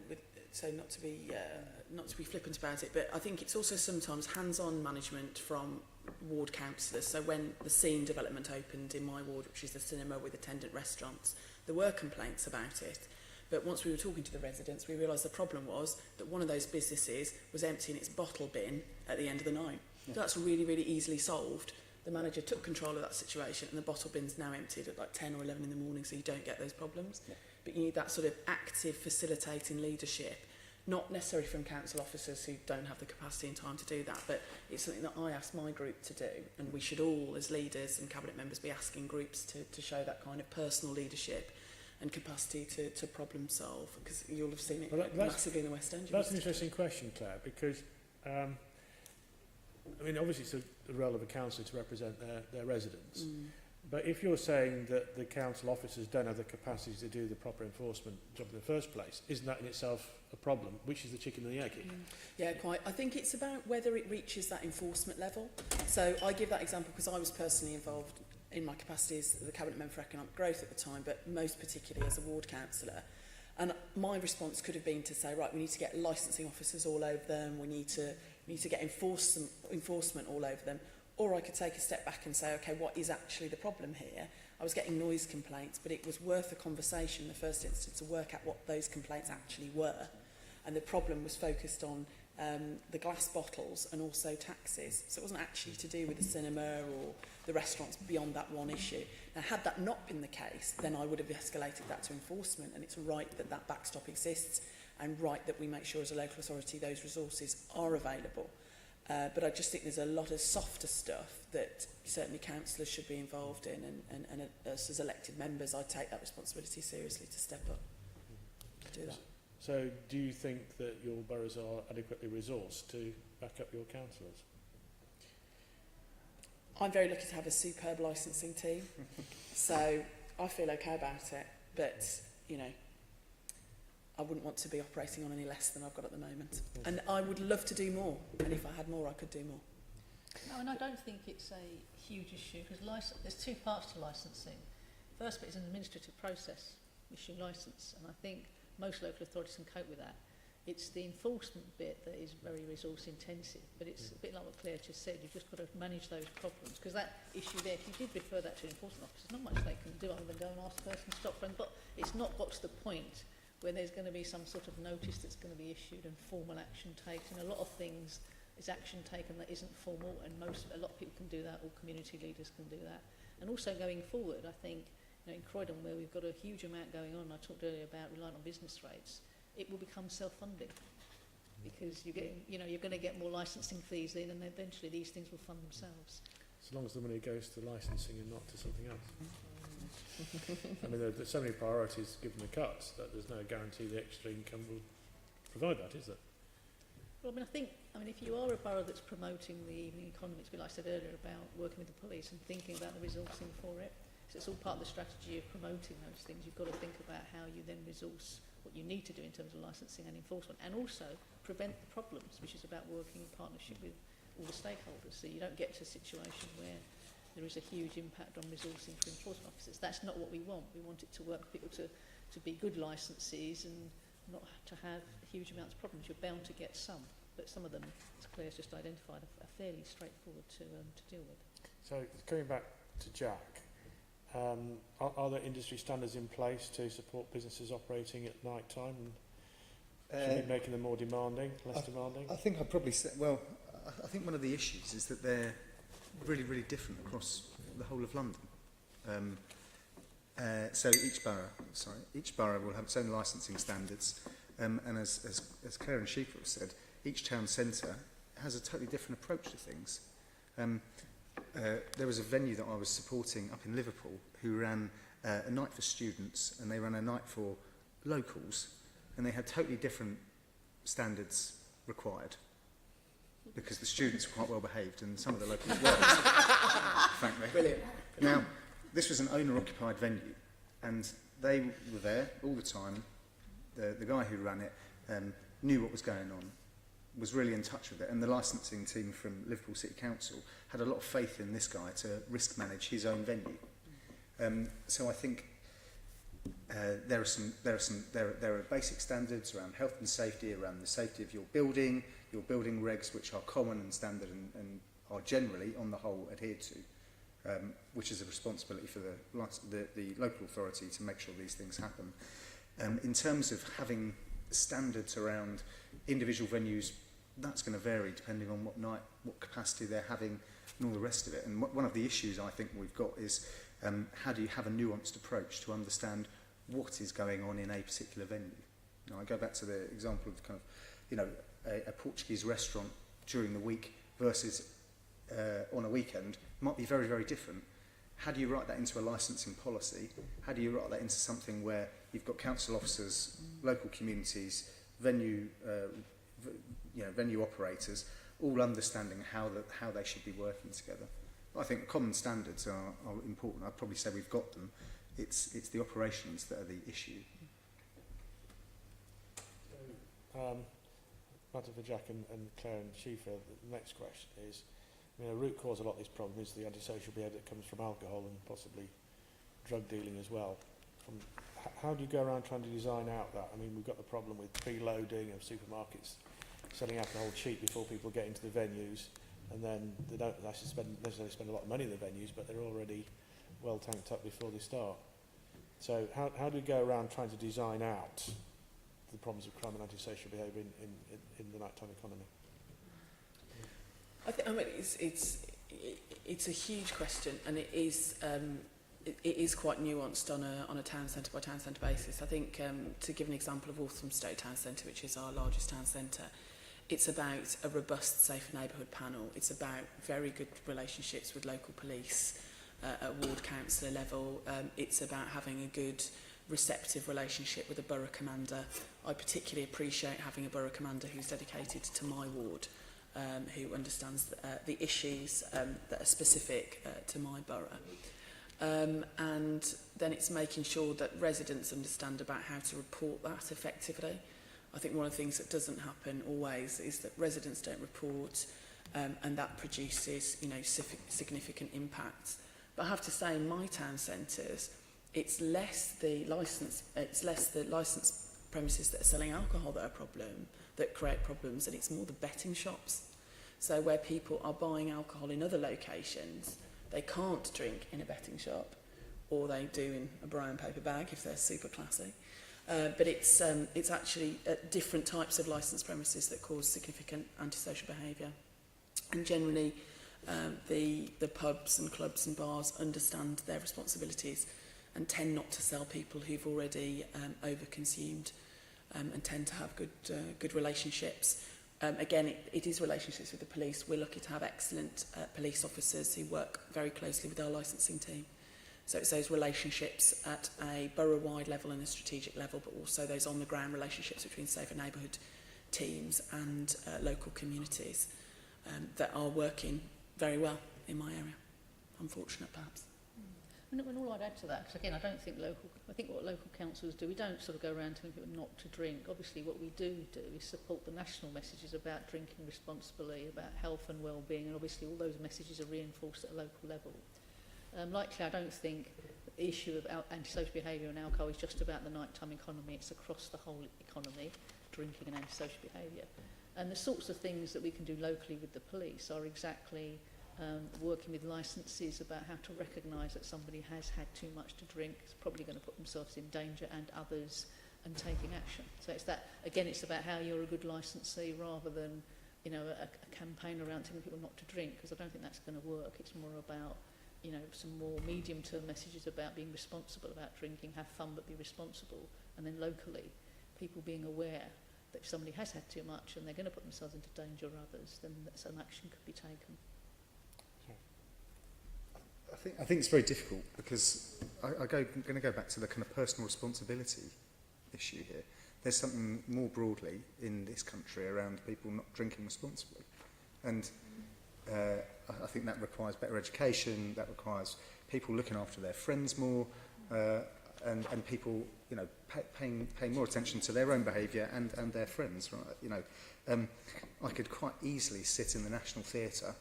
so not to be flippant about it, but I think it's also sometimes hands-on management from ward councillors. So when the Scene development opened in my ward, which is the cinema with attendant restaurants, there were complaints about it. But once we were talking to the residents, we realised the problem was that one of those businesses was emptying its bottle bin at the end of the night. Yeah. So that's really, really easily solved. The manager took control of that situation and the bottle bin's now emptied at like 10 or 11 in the morning, so you don't get those problems. Yeah. But you need that sort of active facilitating leadership, not necessarily from council officers who don't have the capacity and time to do that, but it's something that I asked my group to do, and we should all, as leaders and cabinet members, be asking groups to show that kind of personal leadership and capacity to problem solve, because you'll have seen it massively in the West End. That's an interesting question, Claire, because I mean, obviously it's the role of a council to represent their residents. But if you're saying that the council officers don't have the capacity to do the proper enforcement job in the first place, isn't that in itself a problem? Which is the chicken and the egg here? Yeah, quite. I think it's about whether it reaches that enforcement level. So I give that example because I was personally involved in my capacity as the Cabinet Member for Economic Growth at the time, but most particularly as a ward councillor. And my response could have been to say, right, we need to get licensing officers all over them, we need to get enforcement all over them. Or I could take a step back and say, okay, what is actually the problem here? I was getting noise complaints, but it was worth a conversation in the first instance to work out what those complaints actually were. And the problem was focused on the glass bottles and also taxis. So it wasn't actually to do with the cinema or the restaurants beyond that one issue. Now, had that not been the case, then I would have escalated that to enforcement, and it's right that that backstop exists and right that we make sure as a local authority those resources are available. But I just think there's a lot of softer stuff that certainly councillors should be involved in, and us as elected members, I take that responsibility seriously to step up to do that. So do you think that your boroughs are adequately resourced to back up your councillors? I'm very lucky to have a superb licensing team, so I feel okay about it, but, you know, I wouldn't want to be operating on any less than I've got at the moment. And I would love to do more, and if I had more, I could do more. No, and I don't think it's a huge issue, because there's two parts to licensing. First bit is an administrative process, issue licence, and I think most local authorities can cope with that. It's the enforcement bit that is very resource intensive, but it's a bit like what Claire just said, you've just got to manage those problems, because that issue there, if you did refer that to enforcement officers, not much they can do other than go and ask the person to stop them, but it's not got to the point where there's going to be some sort of notice that's going to be issued and formal action taken. A lot of things is action taken that isn't formal, and a lot of people can do that, all community leaders can do that. And also going forward, I think, you know, in Croydon, where we've got a huge amount going on, I talked earlier about relying on business rates, it will become self-funding, because you're going to get more licensing fees in, and eventually these things will fund themselves. As long as the money goes to licensing and not to something else. I mean, there's so many priorities given the cuts that there's no guarantee the extra income will provide that, is there? Well, I mean, if you are a borough that's promoting the evening economy, it's a bit like I said earlier about working with the police and thinking about the resourcing for it. So it's all part of the strategy of promoting those things. You've got to think about how you then resource what you need to do in terms of licensing and enforcement, and also prevent the problems, which is about working in partnership with all the stakeholders. So you don't get to a situation where there is a huge impact on resourcing for enforcement officers. That's not what we want. We want it to work for people to be good licensees and not to have huge amounts of problems. You're bound to get some, but some of them, as Claire's just identified, are fairly straightforward to deal with. So coming back to Jack, are there industry standards in place to support businesses operating at night time, and should we be making them more demanding, less demanding? I think I'd probably say, well, I think one of the issues is that they're really, really different across the whole of London. So each borough will have its own licensing standards, and as Claire and Shifa have said, each town centre has a totally different approach to things. There was a venue that I was supporting up in Liverpool who ran a night for students and they ran a night for locals, and they had totally different standards required because the students were quite well behaved and some of the locals weren't, frankly. Brilliant. Now, this was an owner-occupied venue, and they were there all the time. The guy who ran it knew what was going on, was really in touch with it, and the licensing team from Liverpool City Council had a lot of faith in this guy to risk manage his own venue. So I think there are basic standards around health and safety, around the safety of your building regs, which are common and standard and are generally, on the whole, adhered to, which is a responsibility for the local authority to make sure these things happen. In terms of having standards around individual venues, that's going to vary depending on what night, what capacity they're having, and all the rest of it. And one of the issues I think we've got is how do you have a nuanced approach to understand what is going on in a particular venue? Now, I go back to the example of kind of, a Portuguese restaurant during the week versus on a weekend might be very, very different. How do you write that into a licensing policy? How do you write that into something where you've got council officers, local communities, venue operators, all understanding how they should be working together? I think common standards are important. I'd probably say we've got them. It's the operations that are the issue. Matter for Jack and Claire and Shifa, the next question is, a root cause of a lot of this problem is the antisocial behaviour that comes from alcohol and possibly drug dealing as well. How do you go around trying to design out that? We've got the problem with preloading of supermarkets selling alcohol cheap before people get into the venues, and then they don't necessarily spend a lot of money in the venues, but they're already well tanked up before they start. So how do you go around trying to design out the problems of crime and antisocial behaviour in the nighttime economy? It's a huge question, and it is quite nuanced on a town centre by town centre basis. I think to give an example of Walthamstow Town Centre, which is our largest town centre, it's about a robust, safe neighbourhood panel. It's about very good relationships with local police at ward councillor level. It's about having a good, receptive relationship with a borough commander. I particularly appreciate having a borough commander who's dedicated to my ward, who understands the issues that are specific to my borough. And then it's making sure that residents understand about how to report that effectively. I think one of the things that doesn't happen always is that residents don't report, and that produces, significant impacts. But I have to say, in my town centres, it's less the licensed premises that are selling alcohol that are a problem, that create problems, and it's more the betting shops. So where people are buying alcohol in other locations, they can't drink in a betting shop, or they do in a brown paper bag if they're super classy. But it's actually different types of licensed premises that cause significant antisocial behaviour. And generally, the pubs and clubs and bars understand their responsibilities and tend not to sell people who've already overconsumed, and tend to have good relationships. Again, it is relationships with the police. We're lucky to have excellent police officers who work very closely with our licensing team. So it's those relationships at a borough-wide level and a strategic level, but also those on-the-ground relationships between safer neighbourhood teams and local communities that are working very well in my area. Unfortunate, perhaps. And all I'd add to that, because again, I think what local councils do, we don't sort of go around telling people not to drink. Obviously, what we do is support the national messages about drinking responsibly, about health and well-being, and obviously all those messages are reinforced at a local level. Likely, I don't think the issue of antisocial behaviour and alcohol is just about the nighttime economy. It's across the whole economy, drinking and antisocial behaviour. And the sorts of things that we can do locally with the police are exactly working with licensees about how to recognise that somebody has had too much to drink, is probably going to put themselves in danger and others, and taking action. So it's that, again, it's about how you're a good licensee rather than you know, a campaign around telling people not to drink, because I don't think that's going to work. It's more about, you know, some more medium-term messages about being responsible about drinking, have fun but be responsible, and then locally, people being aware that if somebody has had too much and they're going to put themselves into danger or others, then some action could be taken. I think it's very difficult because I'm going to go back to the kind of personal responsibility issue here. There's something more broadly in this country around people not drinking responsibly. And I think that requires better education, that requires people looking after their friends more, and people, you know, paying more attention to their own behaviour and their friends. Right? You know, I could quite easily sit in the National Theatre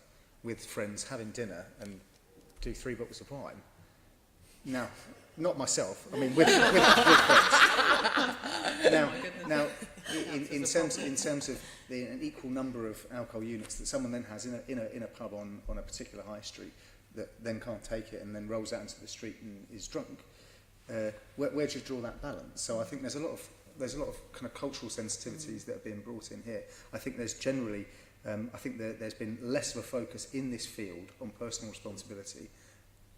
with friends having dinner and do 3 bottles of wine. Now, not myself. I mean, with friends. Now, in terms of an equal number of alcohol units that someone then has in a pub on a particular high street that then can't take it and then rolls out into the street and is drunk, where do you draw that balance? So I think there's a lot of kind of cultural sensitivities that are being brought in here. I think there's generally, I think that there's been less of a focus in this field on personal responsibility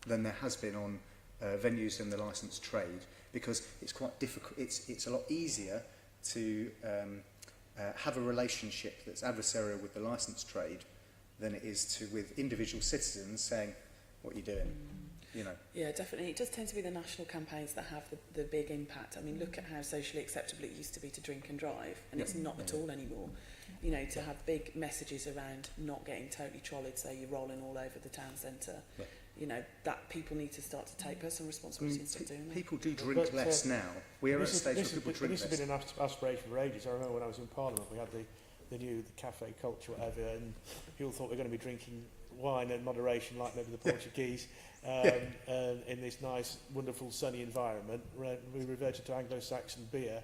than there has been on venues and the licensed trade, because it's quite difficult. It's a lot easier to have a relationship that's adversarial with the licensed trade than it is with individual citizens saying, "What are you doing?" You know. Yeah, definitely. It does tend to be the national campaigns that have the big impact. I mean, look at how socially acceptable it used to be to drink and drive, and it's not at all anymore. You know, to have big messages around not getting totally trolleyed, so you're rolling all over the town centre. Yeah. You know, that people need to start to take personal responsibility and start doing that. People do drink less now. We are at a stage where people drink less. This has been an aspiration for ages. I remember when I was in Parliament, we had the cafe culture, whatever, and people thought we were going to be drinking wine in moderation, like maybe the Portuguese, in this nice, wonderful, sunny environment. We reverted to Anglo-Saxon beer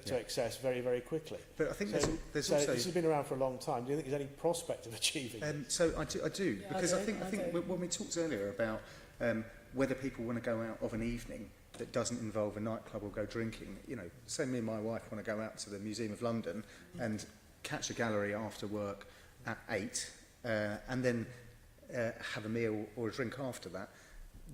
to excess very, very quickly. But I think there's so also... this has been around for a long time. Do you think there's any prospect of achieving it? So I do, Yeah, because I think do. when we talked earlier about whether people want to go out of an evening that doesn't involve a nightclub or go drinking, you know, say me and my wife want to go out to the Museum of London and catch a gallery after work at 8 and then have a meal or a drink after that,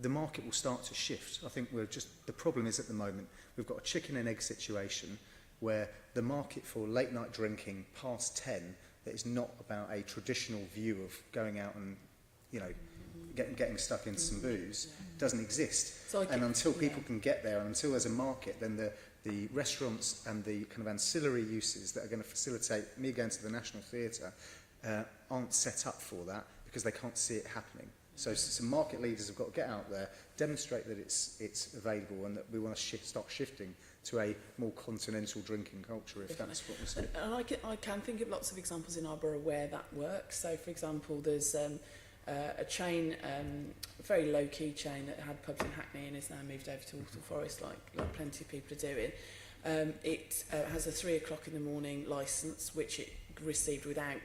the market will start to shift. I think the problem is at the moment, we've got a chicken and egg situation where the market for late night drinking past 10, that is not about a traditional view of going out and, you know, getting stuck into some booze, doesn't exist. So and until people can get there, and until there's a market, then the restaurants and the kind of ancillary uses that are going to facilitate me going to the National Theatre aren't set up for that because they can't see it happening. So some market leaders have got to get out there, demonstrate that it's available, and that we want to start shifting to a more continental drinking culture, if that's what we're saying. And I can think of lots of examples in our borough where that works. So, for example, there's a chain, a very low-key chain that had pubs in Hackney and is now moved over to Waltham Forest, like plenty of people are doing. It has a 3 o'clock in the morning licence, which it received without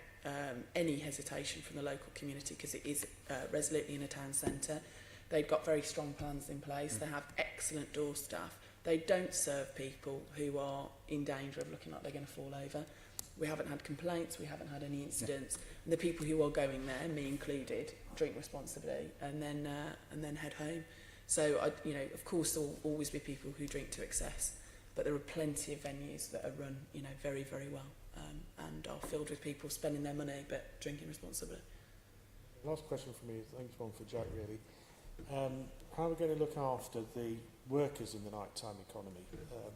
any hesitation from the local community because it is resolutely in a town centre. They've got very strong plans in place. They have excellent door staff. They don't serve people who are in danger of looking like they're going to fall over. We haven't had complaints, we haven't had any incidents. And the people who are going there, me included, drink responsibly and then head home. So, of course, there will always be people who drink to excess, but there are plenty of venues that are run, very, very well and are filled with people spending their money but drinking responsibly. Last question for me, I think it's one for Jack really. How are we going to look after the workers in the nighttime economy,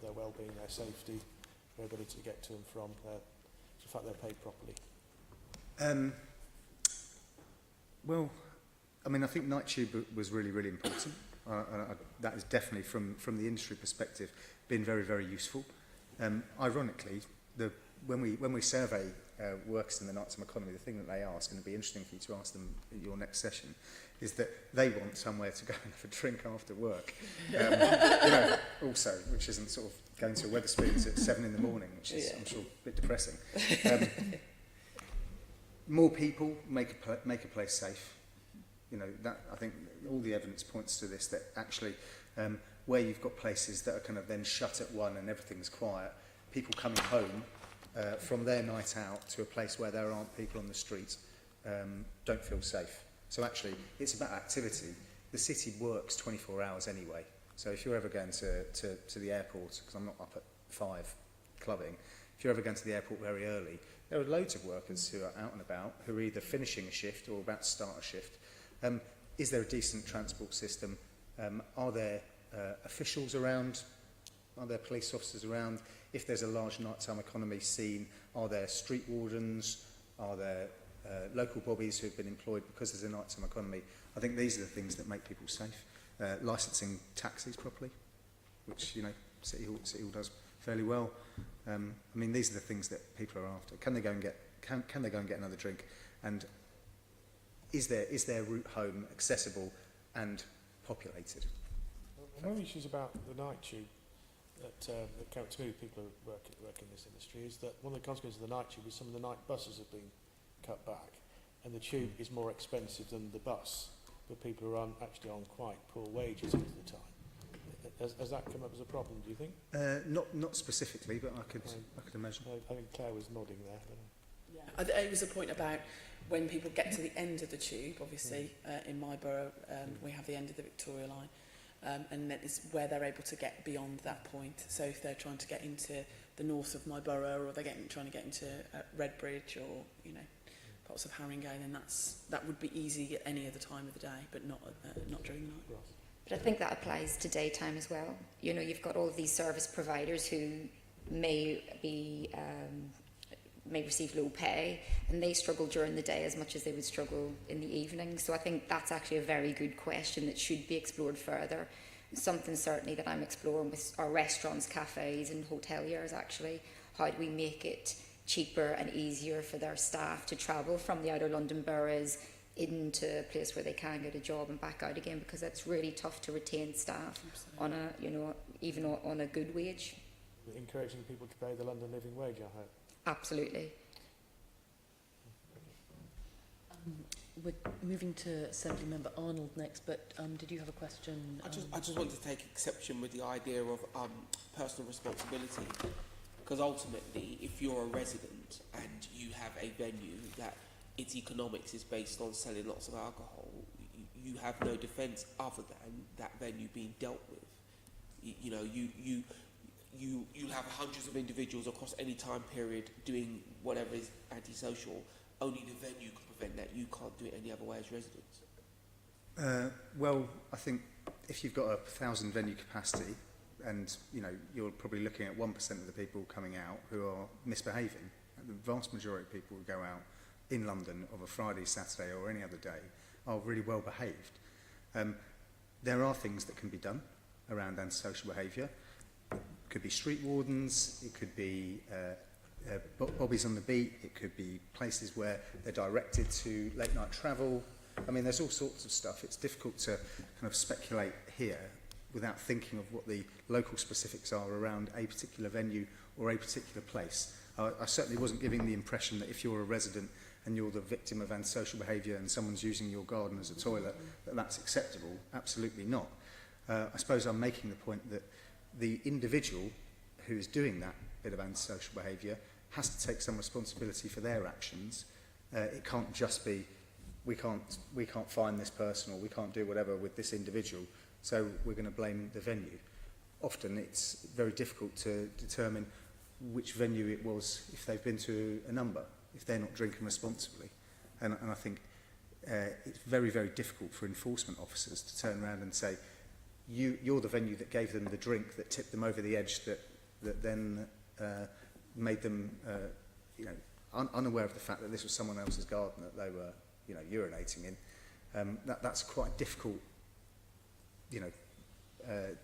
their well-being, their safety, their ability to get to and from, the fact they're paid properly? Well, I mean, I think Night Tube was really, really important. That is definitely, from the industry perspective, been very, very useful. Ironically, when we survey workers in the nighttime economy, the thing that they ask, and it'd be interesting for you to ask them at your next session, is that they want somewhere to go and have a drink after work. Also, which isn't sort of going to a Wetherspoons at 7 in the morning, which is, I'm sure, a bit depressing. More people make a place safe. That I think all the evidence points to this, that actually where you've got places that are kind of then shut at 1 and everything's quiet, people coming home from their night out to a place where there aren't people on the street don't feel safe. So actually, it's about activity. The city works 24 hours anyway. So if you're ever going to the airport, because I'm not up at 5 clubbing, if you're ever going to the airport very early, there are loads of workers who are out and about, who are either finishing a shift or about to start a shift. Is there a decent transport system? Are there officials around? Are there police officers around? If there's a large nighttime economy scene, are there street wardens? Are there local bobbies who have been employed because there's a nighttime economy? I think these are the things that make people safe. Licensing taxis properly, which, you know, City Hall does fairly well. I mean, these are the things that people are after. Can they go and get can they go and get another drink? And is their route home accessible and populated? One of the issues about the night tube that came to me, people who work in this industry, is that one of the consequences of the night tube is some of the night buses have been cut back, and the tube is more expensive than the bus, but people are actually on quite poor wages most of the time. Has that come up as a problem, do you think? Not specifically, but I could imagine. I think Claire was nodding there. It was a point about when people get to the end of the tube, obviously, in my borough, we have the end of the Victoria line, and that is where they're able to get beyond that point. So if they're trying to get into the north of my borough, or they're trying to get into Redbridge, or, you know, parts of Haringey, then that would be easy at any other time of the day, but not during the night. But I think that applies to daytime as well. You know, you've got all of these service providers who may receive low pay, and they struggle during the day as much as they would struggle in the evening. So I think that's actually a very good question that should be explored further. Something certainly that I'm exploring with our restaurants, cafes and hoteliers actually. How do we make it cheaper and easier for their staff to travel from the outer London boroughs into a place where they can get a job and back out again, because it's really tough to retain staff on a, you know, even on a good wage. Encouraging people to pay the London living wage, I hope. Absolutely. We're moving to Assembly Member Arnold next, but did you have a question? I just want to take exception with the idea of personal responsibility, because ultimately, if you're a resident and you have a venue that its economics is based on selling lots of alcohol, you have no defence other than that venue being dealt with. You know, you'll have hundreds of individuals across any time period doing whatever is antisocial. Only the venue can prevent that. You can't do it any other way as residents. Well, I think if you've got 1,000 venue capacity, and, you know, you're probably looking at 1% of the people coming out who are misbehaving. The vast majority of people who go out in London of a Friday, Saturday or any other day are really well behaved. There are things that can be done around antisocial behaviour. It could be street wardens, it could be bobbies on the beat, it could be places where they're directed to late night travel. I mean, there's all sorts of stuff. It's difficult to kind of speculate here without thinking of what the local specifics are around a particular venue or a particular place. I certainly wasn't giving the impression that if you're a resident and you're the victim of antisocial behaviour and someone's using your garden as a toilet, that that's acceptable. Absolutely not. I suppose I'm making the point that the individual who is doing that bit of antisocial behaviour has to take some responsibility for their actions. It can't just be, we can't find this person, or we can't do whatever with this individual, so we're going to blame the venue. Often it's very difficult to determine which venue it was if they've been to a number, if they're not drinking responsibly. And I think it's very, very difficult for enforcement officers to turn around and say, you're the venue that gave them the drink that tipped them over the edge, that then made them unaware of the fact that this was someone else's garden that they were urinating in. That's quite a difficult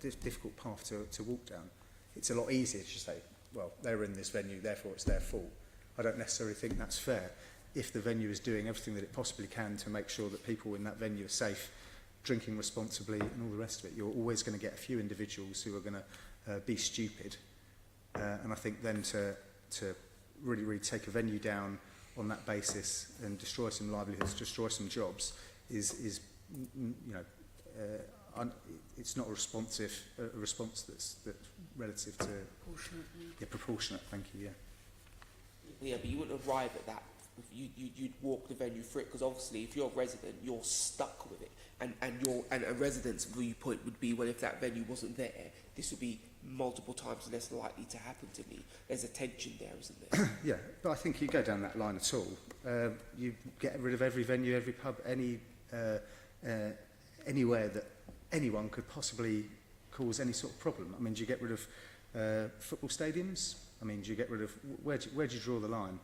difficult path to walk down. It's a lot easier to say, well, they were in this venue, therefore it's their fault. I don't necessarily think that's fair. If the venue is doing everything that it possibly can to make sure that people in that venue are safe, drinking responsibly and all the rest of it, you're always going to get a few individuals who are going to be stupid. And I think then to really, really take a venue down on that basis and destroy some livelihoods, destroy some jobs, is it's not a response that's relative to proportionate. Thank you. Yeah. Yeah, but you wouldn't arrive at that. You'd walk the venue through it, because obviously if you're a resident, you're stuck with it. And a resident's viewpoint would be, well, if that venue wasn't there, this would be multiple times less likely to happen to me. There's a tension there, isn't there? Yeah, but I think you go down that line at all. You get rid of every venue, every pub, anywhere that anyone could possibly cause any sort of problem. I mean, do you get rid of football stadiums? I mean, do you get rid of... Where do you draw the line?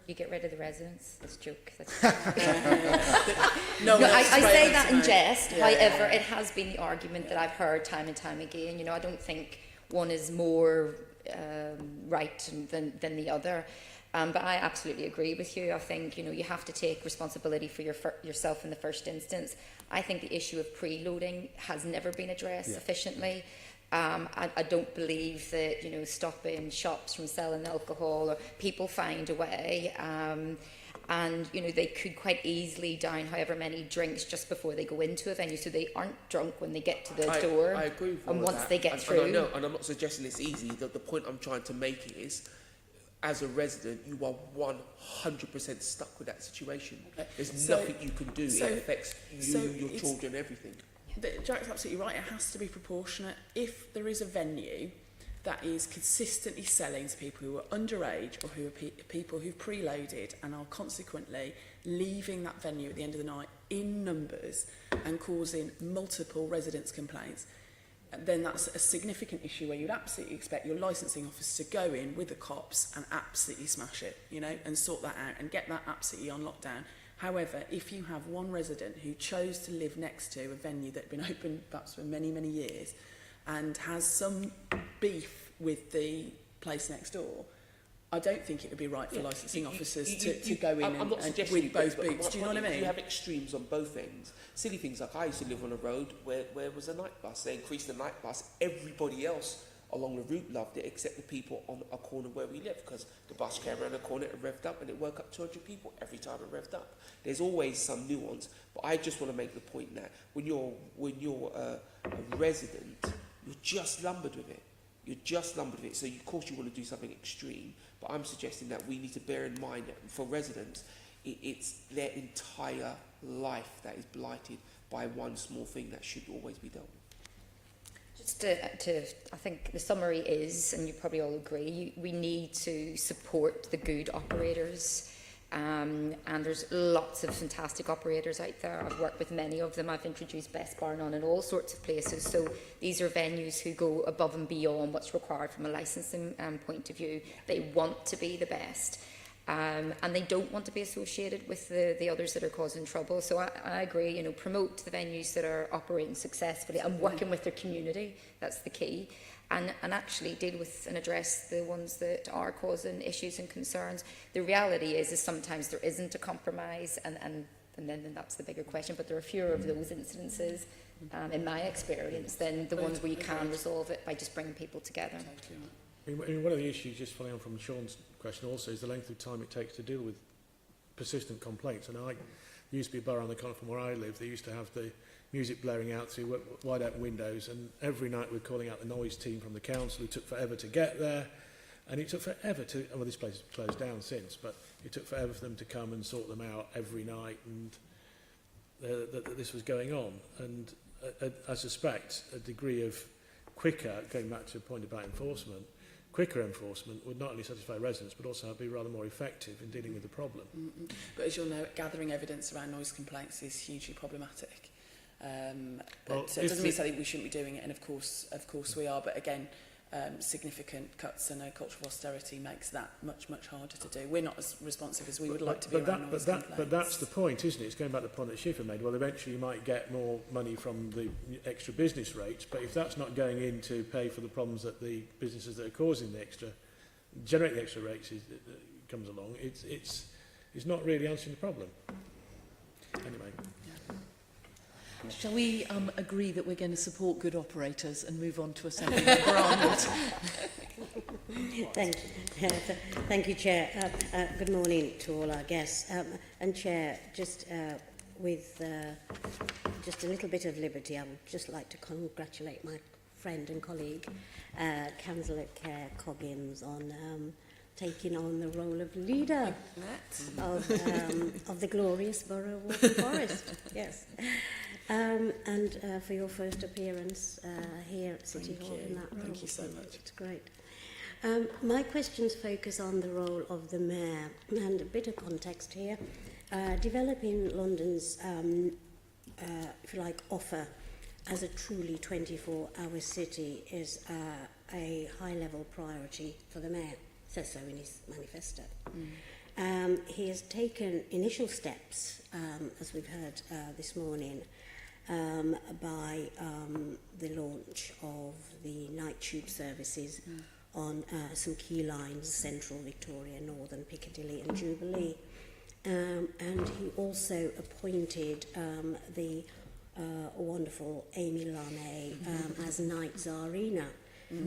You get rid of the residents. That's a joke. That's No, I say that in jest. Yeah. However, it has been the argument that I've heard time and time again. You know, I don't think one is more right than the other. But I absolutely agree with you. I think, you know, you have to take responsibility for yourself in the first instance. I think the issue of preloading has never been addressed sufficiently. I don't believe that, you know, stopping shops from selling alcohol, or people find a way, and, you know, they could quite easily down however many drinks just before they go into a venue, so they aren't drunk when they get to the door. I agree with all and of once that. they get through. And I know, and I'm not suggesting it's easy. The point I'm trying to make is, as a resident, you are 100% stuck with that situation. There's nothing you can do. It affects you, your children, everything. Jack's absolutely right. It has to be proportionate. If there is a venue that is consistently selling to people who are underage, or who are people who've preloaded and are consequently leaving that venue at the end of the night in numbers and causing multiple residents' complaints, then that's a significant issue where you'd absolutely expect your licensing office to go in with the cops and absolutely smash it, you know, and sort that out and get that absolutely on lockdown. However, if you have one resident who chose to live next to a venue that had been open perhaps for many, many years and has some beef with the place next door, I don't think it would be right for licensing officers to go in I'm not and suggesting with both boots. Do you know what I mean? You have extremes on both ends. Silly things like, I used to live on a road where there was a night bus. They increased the night bus. Everybody else along the route loved it, except the people on a corner where we live, because the bus came around the corner, it revved up, and it woke up 200 people every time it revved up. There's always some nuance, but I just want to make the point that when you're a resident, you're just lumbered with it. You're just lumbered with it. So of course you want to do something extreme, but I'm suggesting that we need to bear in mind that for residents, it's their entire life that is blighted by one small thing that should always be dealt with. Just I think the summary is, and you probably all agree, we need to support the good operators. And there's lots of fantastic operators out there. I've worked with many of them. I've introduced Best Bar None in all sorts of places. So these are venues who go above and beyond what's required from a licensing point of view. They want to be the best. And they don't want to be associated with the others that are causing trouble. So I agree, you know, promote the venues that are operating successfully and working with their community. That's the key. And actually deal with and address the ones that are causing issues and concerns. The reality is sometimes there isn't a compromise, and then that's the bigger question. But there are fewer of those incidences, in my experience, than the ones where you can resolve it by just bringing people together. I mean, one of the issues, just following on from Sean's question also, is the length of time it takes to deal with persistent complaints. And there used to be a bar on the corner from where I live. They used to have the music blaring out through wide open windows, and every night we're calling out the noise team from the council. It took forever to get there, and it took forever to, well, this place has closed down since, but it took forever for them to come and sort them out every night, and this was going on. And I suspect a degree of quicker, going back to a point about enforcement, quicker enforcement would not only satisfy residents but also be rather more effective in dealing with the problem. But as you'll know, gathering evidence around noise complaints is hugely problematic. But it doesn't mean to say we shouldn't be doing it, and of course we are. But again, significant cuts and a culture of austerity makes that much harder to do. We're not as responsive as we would like to be around noise complaints. But that's the point, isn't it? It's going back to the point that Schiffer made. Well, eventually you might get more money from the extra business rates, but if that's not going in to pay for the problems that the businesses that are causing the extra, generating the extra rates comes along, it's not really answering the problem. Anyway. Shall we agree that we're going to support good operators and move on to Assembly Member Arnold? Thank you, Chair. Good morning to all our guests. And Chair, just with just a little bit of liberty, I would just like to congratulate my friend and colleague, Councillor Claire Coggins, on taking on the role of leader of the glorious borough of Waltham Forest. Yes. And for your first appearance here at City Hall in that role. Thank you so much. It's great. My questions focus on the role of the Mayor, and a bit of context here. Developing London's, if you like, offer as a truly 24-hour city is a high-level priority for the Mayor, says so in his manifesto. He has taken initial steps, as we've heard this morning, by the launch of the night tube services on some key lines, Central, Victoria, Northern, Piccadilly and Jubilee. And he also appointed the wonderful Amy Larnay as Night Tsarina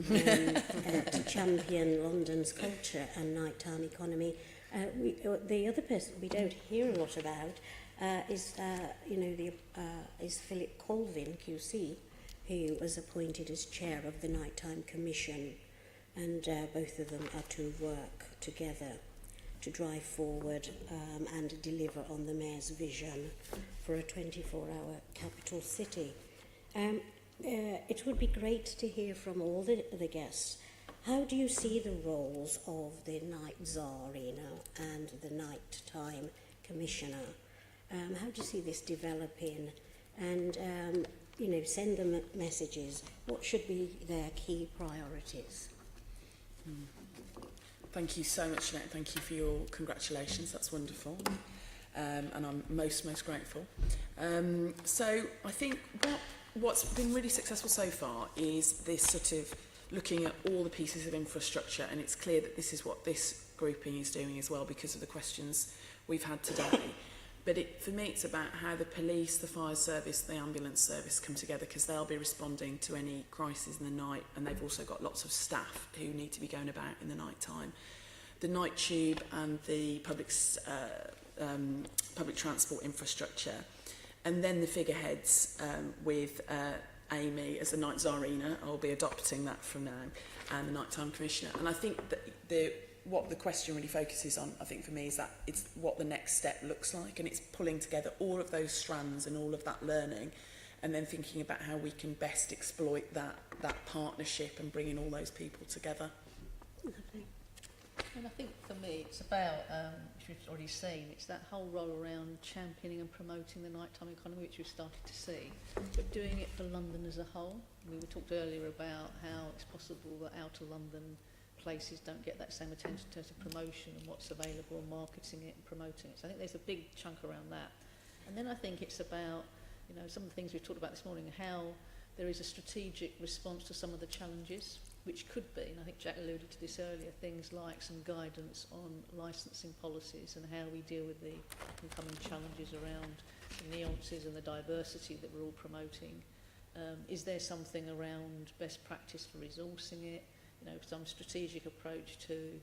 to champion London's culture and nighttime economy. The other person we don't hear a lot about is Philip Colvin, QC, who was appointed as chair of the Nighttime Commission, and both of them are to work together to drive forward and deliver on the Mayor's vision for a 24-hour capital city. It would be great to hear from all the guests. How do you see the roles of the Night Tsarina and the Nighttime Commissioner? How do you see this developing? And, send them messages. What should be their key priorities? Thank you so much, Jeanette. Thank you for your congratulations. That's wonderful. And I'm most grateful. So I think what's been really successful so far is this sort of looking at all the pieces of infrastructure, and it's clear that this is what this grouping is doing as well because of the questions we've had today. But for me, it's about how the police, the fire service, the ambulance service come together, because they'll be responding to any crisis in the night, and they've also got lots of staff who need to be going about in the night time. The night tube and the public transport infrastructure, and then the figureheads with Amy as the Night Tsarina. I'll be adopting that from now, and the Nighttime Commissioner. And I think that what the question really focuses on, I think for me, is that it's what the next step looks like, and it's pulling together all of those strands and all of that learning, and then thinking about how we can best exploit that partnership and bringing all those people together. Lovely. And I think for me, it's about, which we've already seen, it's that whole role around championing and promoting the nighttime economy, which we've started to see, but doing it for London as a whole. We talked earlier about how it's possible that outer London places don't get that same attention in terms of promotion and what's available, and marketing it and promoting it. So I think there's a big chunk around that. And then I think it's about, some of the things we've talked about this morning, how there is a strategic response to some of the challenges, which could be, and I think Jack alluded to this earlier, things like some guidance on licensing policies and how we deal with the incoming challenges around the nuances and the diversity that we're all promoting. Is there something around best practice for resourcing it? Some strategic approach to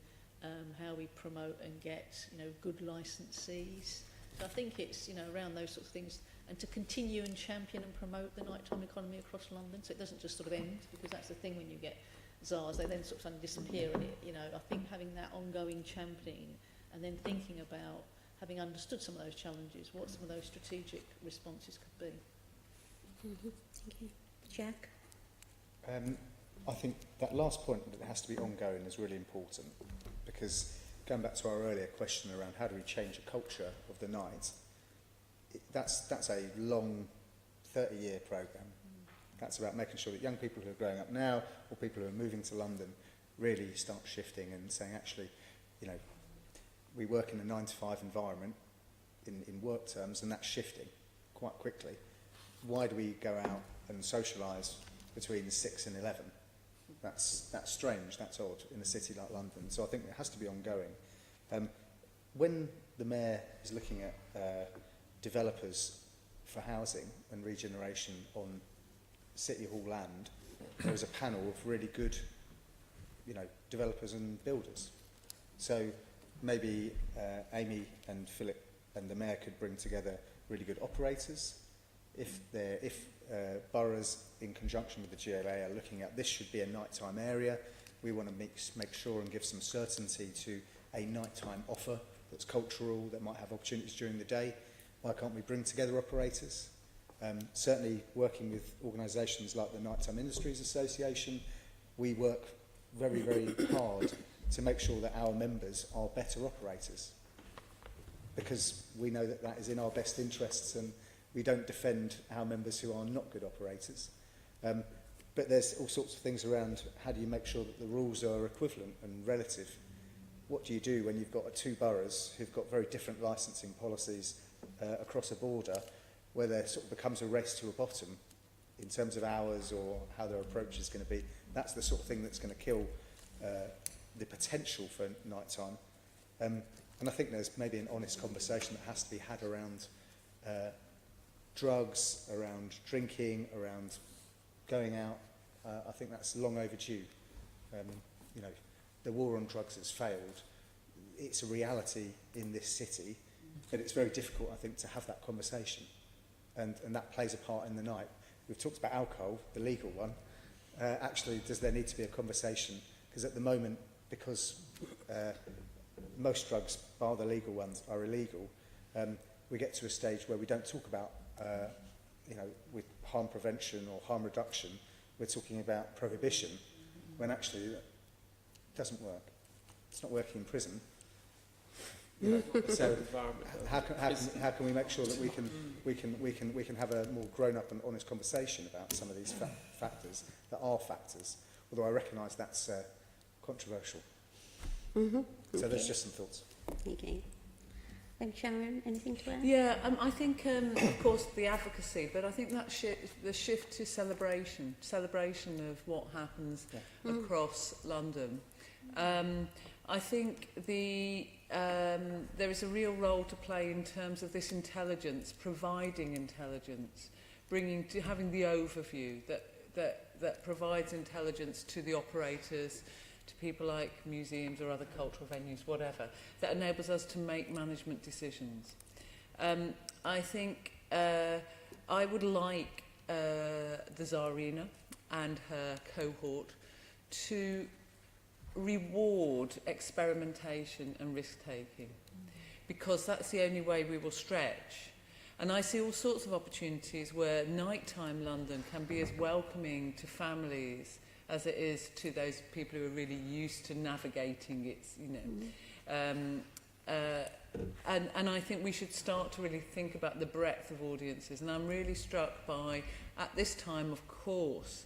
how we promote and get, good licensees. So I think it's, around those sort of things, and to continue and champion and promote the nighttime economy across London, so it doesn't just sort of end, because that's the thing when you get ZARs, they then sort of suddenly disappear, and I think having that ongoing championing, and then thinking about, having understood some of those challenges, what some of those strategic responses could be. Thank you. Jack? I think that last point, that it has to be ongoing, is really important, because going back to our earlier question around how do we change the culture of the night, that's a long 30-year programme. That's about making sure that young people who are growing up now, or people who are moving to London, really start shifting and saying, actually, we work in a 9-to-5 environment in work terms, and that's shifting quite quickly. Why do we go out and socialise between 6 and 11? That's strange, that's odd in a city like London. So I think it has to be ongoing. When the Mayor is looking at developers for housing and regeneration on City Hall land, there was a panel of really good, developers and builders. So maybe Amy and Philip and the Mayor could bring together really good operators. If boroughs, in conjunction with the GLA, are looking at this should be a nighttime area, We want to make sure and give some certainty to a nighttime offer that's cultural, that might have opportunities during the day. Why can't we bring together operators? Certainly working with organisations like the Nighttime Industries Association, we work very, very hard to make sure that our members are better operators, because we know that that is in our best interests, and we don't defend our members who are not good operators. But there's all sorts of things around how do you make sure that the rules are equivalent and relative. What do you do when you've got two boroughs who've got very different licensing policies across a border, where there sort of becomes a race to a bottom in terms of hours or how their approach is going to be? That's the sort of thing that's going to kill the potential for nighttime. And I think there's maybe an honest conversation that has to be had around drugs, around drinking, around going out. I think that's long overdue. You know, the war on drugs has failed. It's a reality in this city, but it's very difficult, I think, to have that conversation. And that plays a part in the night. We've talked about alcohol, the legal one. Actually, does there need to be a conversation? Because at the moment, because most drugs, bar the legal ones, are illegal, we get to a stage where we don't talk about, you know, with harm prevention or harm reduction. We're talking about prohibition, when actually it doesn't work. It's not working in prison. You know, so how can we make sure that we can have a more grown-up and honest conversation about some of these factors that are factors? Although I recognise that's controversial. Mm-hmm. So there's just some thoughts. Okay. Sharon, anything to add? Yeah, I think, of course, the advocacy, but I think that the shift to celebration of what happens across London. I think there is a real role to play in terms of this intelligence, providing intelligence, having the overview that provides intelligence to the operators, to people like museums or other cultural venues, whatever, that enables us to make management decisions. I think I would like the Tsarina and her cohort to reward experimentation and risk-taking, because that's the only way we will stretch. And I see all sorts of opportunities where nighttime London can be as welcoming to families as it is to those people who are really used to navigating its, you know. And I think we should start to really think about the breadth of audiences. And I'm really struck by, at this time, of course,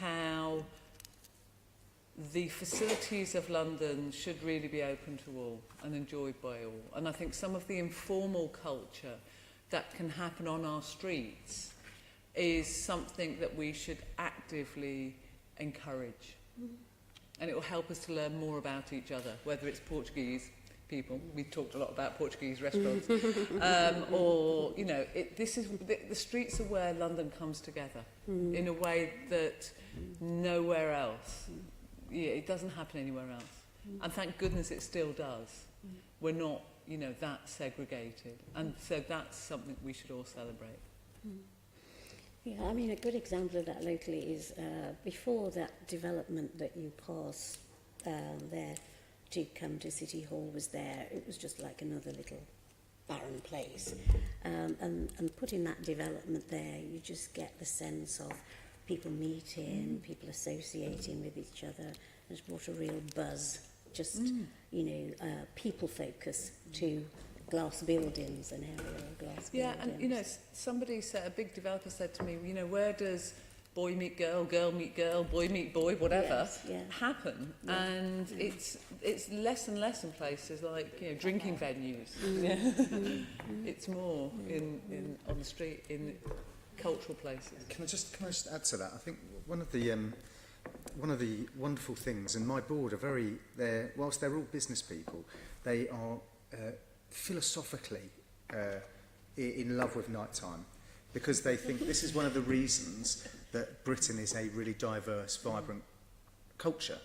how the facilities of London should really be open to all and enjoyed by all. And I think some of the informal culture that can happen on our streets is something that we should actively encourage. And it will help us to learn more about each other, whether it's Portuguese people, we've talked a lot about Portuguese restaurants, or, you know, the streets are where London comes together in a way that nowhere else. Yeah, it doesn't happen anywhere else. And thank goodness it still does. We're not, you know, that segregated. And so that's something we should all celebrate. Yeah, I mean, a good example of that locally is before that development that you pass there to come to City Hall was there, it was just like another little barren place. And putting that development there, you just get the sense of people meeting, people associating with each other. It's brought a real buzz, just, you know, people focus to glass buildings and aerial glass buildings. Yeah, and, you know, somebody said, a big developer said to me, you know, where does boy meet girl, girl meet girl, boy meet boy, whatever, happen? Yeah. And it's less and less in places like, you know, drinking venues. It's more in on the street, in cultural places. Can I just add to that? I think one of the wonderful things, and my board are whilst they're all business people, they are philosophically in love with nighttime, because they think this is one of the reasons that Britain is a really diverse, vibrant culture.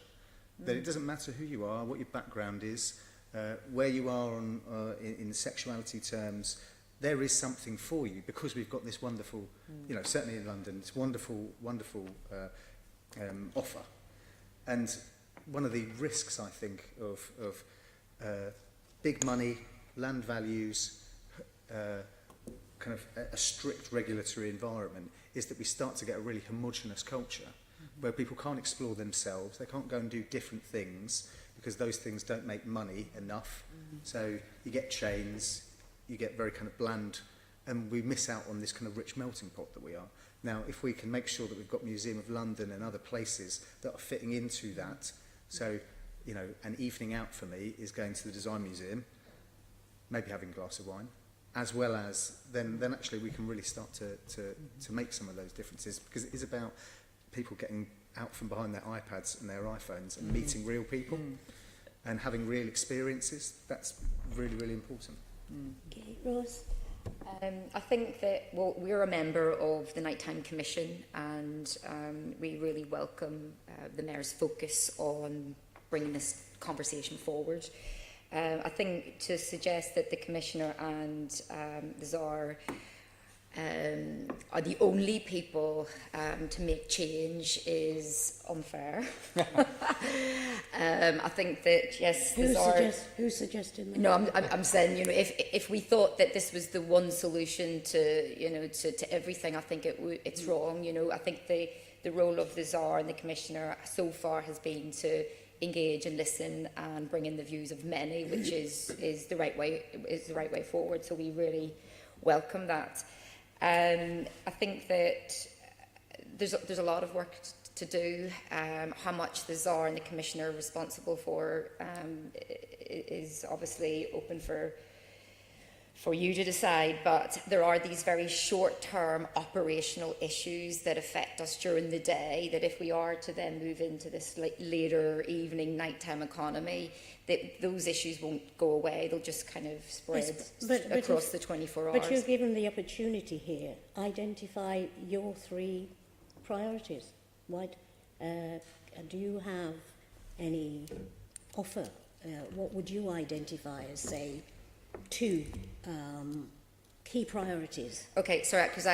That it doesn't matter who you are, what your background is, where you are in sexuality terms, there is something for you, because we've got this wonderful, you know, certainly in London, this wonderful offer. And one of the risks, I think, of big money, land values, kind of a strict regulatory environment is that we start to get a really homogenous culture where people can't explore themselves, they can't go and do different things because those things don't make money enough. So you get chains, you get very kind of bland, and we miss out on this kind of rich melting pot that we are. Now, if we can make sure that we've got Museum of London and other places that are fitting into that, so, you know, an evening out for me is going to the Design Museum, maybe having a glass of wine, as well as then actually we can really start to make some of those differences, because it is about people getting out from behind their iPads and their iPhones and meeting real people and having real experiences. That's really, really important. Okay, Rose? I think that, well, we're a member of the Nighttime Commission, and we really welcome the Mayor's focus on bringing this conversation forward. I think to suggest that the Commissioner and the Tsar are the only people to make change is unfair. I think that, yes, the Tsar... Who suggested that? No, I'm saying, you know, if we thought that this was the one solution to, you know, to everything, I think it's wrong. You know, I think the role of the Tsar and the Commissioner so far has been to engage and listen and bring in the views of many, which is the right way forward. So we really welcome that. I think that there's a lot of work to do. How much the Tsar and the Commissioner are responsible for is obviously open for you to decide, but there are these very short-term operational issues that affect us during the day, that if we are to then move into this later evening nighttime economy, that those issues won't go away, they'll just kind of spread across the 24 hours. But you're given the opportunity here. Identify your 3 priorities. What do you have any offer? What would you identify as, say, 2 key priorities? Okay, sorry, because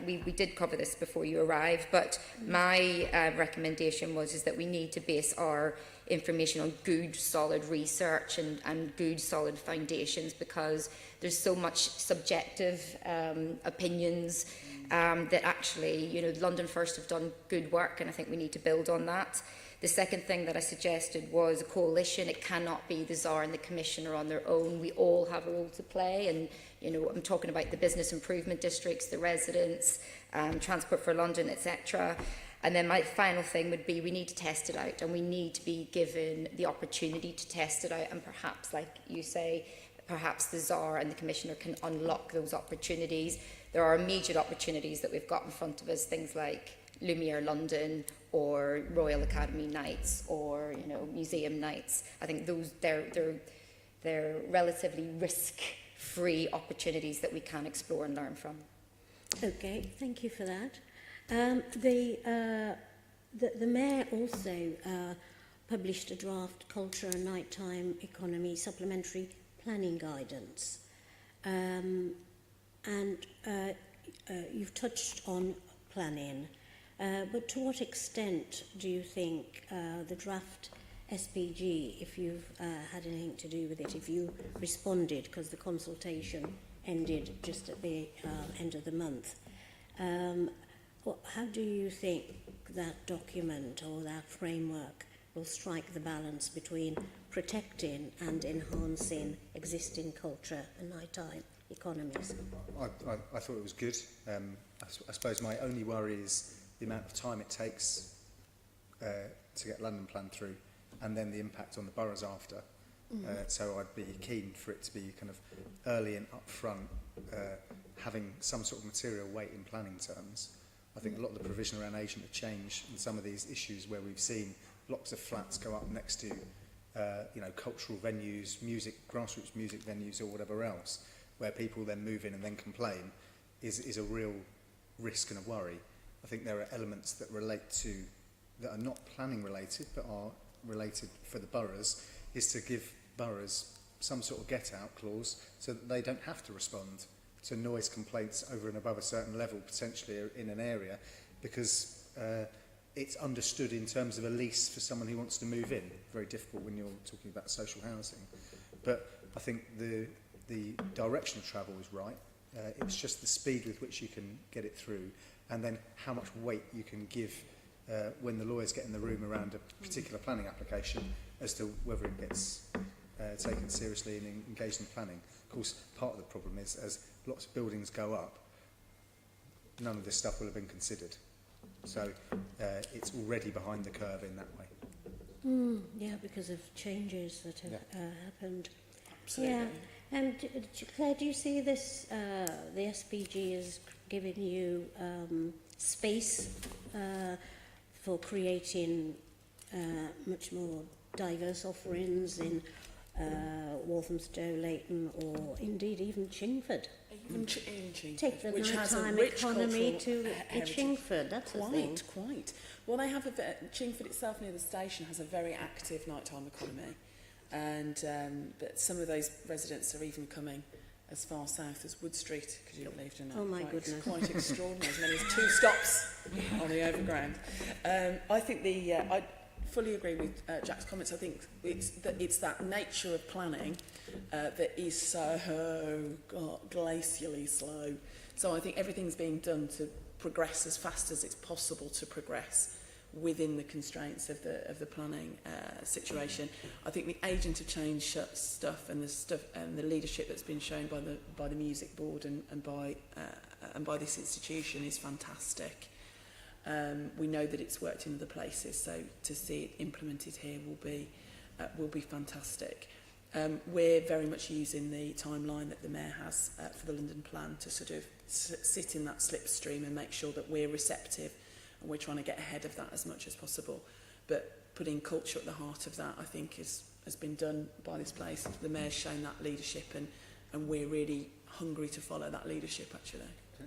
we did cover this before you arrived, but my recommendation is that we need to base our information on good, solid research and good, solid foundations, because there's so much subjective opinions that actually, you know, London First have done good work, and I think we need to build on that. The second thing that I suggested was a coalition. It cannot be the Tsar and the Commissioner on their own. We all have a role to play, and, you know, I'm talking about the business improvement districts, the residents, Transport for London, etc. And then my final thing would be we need to test it out, and we need to be given the opportunity to test it out, and perhaps, like you say, perhaps the Tsar and the Commissioner can unlock those opportunities. There are immediate opportunities that we've got in front of us, things like Lumiere London or Royal Academy nights or, you know, museum nights. I think those they're relatively risk-free opportunities that we can explore and learn from. Okay, thank you for that. The Mayor also published a draft Culture and Nighttime Economy Supplementary Planning Guidance. And you've touched on planning, but to what extent do you think the draft SPG, if you've had anything to do with it, if you responded, because the consultation ended just at the end of the month, how do you think that document or that framework will strike the balance between protecting and enhancing existing culture and nighttime economies? I thought it was good. I suppose my only worry is the amount of time it takes to get London Plan through, and then the impact on the boroughs after. So I'd be keen for it to be kind of early and upfront, having some sort of material weight in planning terms. I think a lot of the provision around agent of change and some of these issues where we've seen blocks of flats go up next to you know, cultural venues, music, grassroots music venues or whatever else, where people then move in and then complain, is a real risk and a worry. I think there are elements that relate to, that are not planning related, but are related for the boroughs, is to give boroughs some sort of get-out clause so that they don't have to respond to noise complaints over and above a certain level, potentially in an area, because it's understood in terms of a lease for someone who wants to move in. Very difficult when you're talking about social housing. But I think the direction of travel is right. It's just the speed with which you can get it through, and then how much weight you can give when the lawyers get in the room around a particular planning application as to whether it gets taken seriously and engaged in planning. Of course, part of the problem is as lots of buildings go up, none of this stuff will have been considered. So it's already behind the curve in that way. Yeah, because of changes that have happened. Absolutely. Yeah. And Claire, do you see this, the SPG is giving you space for creating much more diverse offerings in Walthamstow, Leighton, or indeed even Chingford? Even Chingford, Take the which has a nighttime rich economy cultural to heritage. Chingford, that's the thing. Quite. Well, they have Chingford itself near the station has a very active nighttime economy, and but some of those residents are even coming as far south as Wood Street, could you believe it or not? Oh my Quite goodness. Quite extraordinary, as many as 2 stops on the overground. I think I fully agree with Jack's comments. I think it's that nature of planning that is so glacially slow. So I think everything's being done to progress as fast as it's possible to progress within the constraints of the planning situation. I think the agent of change stuff and the leadership that's been shown by the music board and by this institution is fantastic. We know that it's worked in other places, so to see it implemented here will be fantastic. We're very much using the timeline that the Mayor has for the London plan to sort of sit in that slipstream and make sure that we're receptive, and we're trying to get ahead of that as much as possible. But putting culture at the heart of that, I think, has been done by this place. The Mayor's shown that leadership, and we're really hungry to follow that leadership, actually.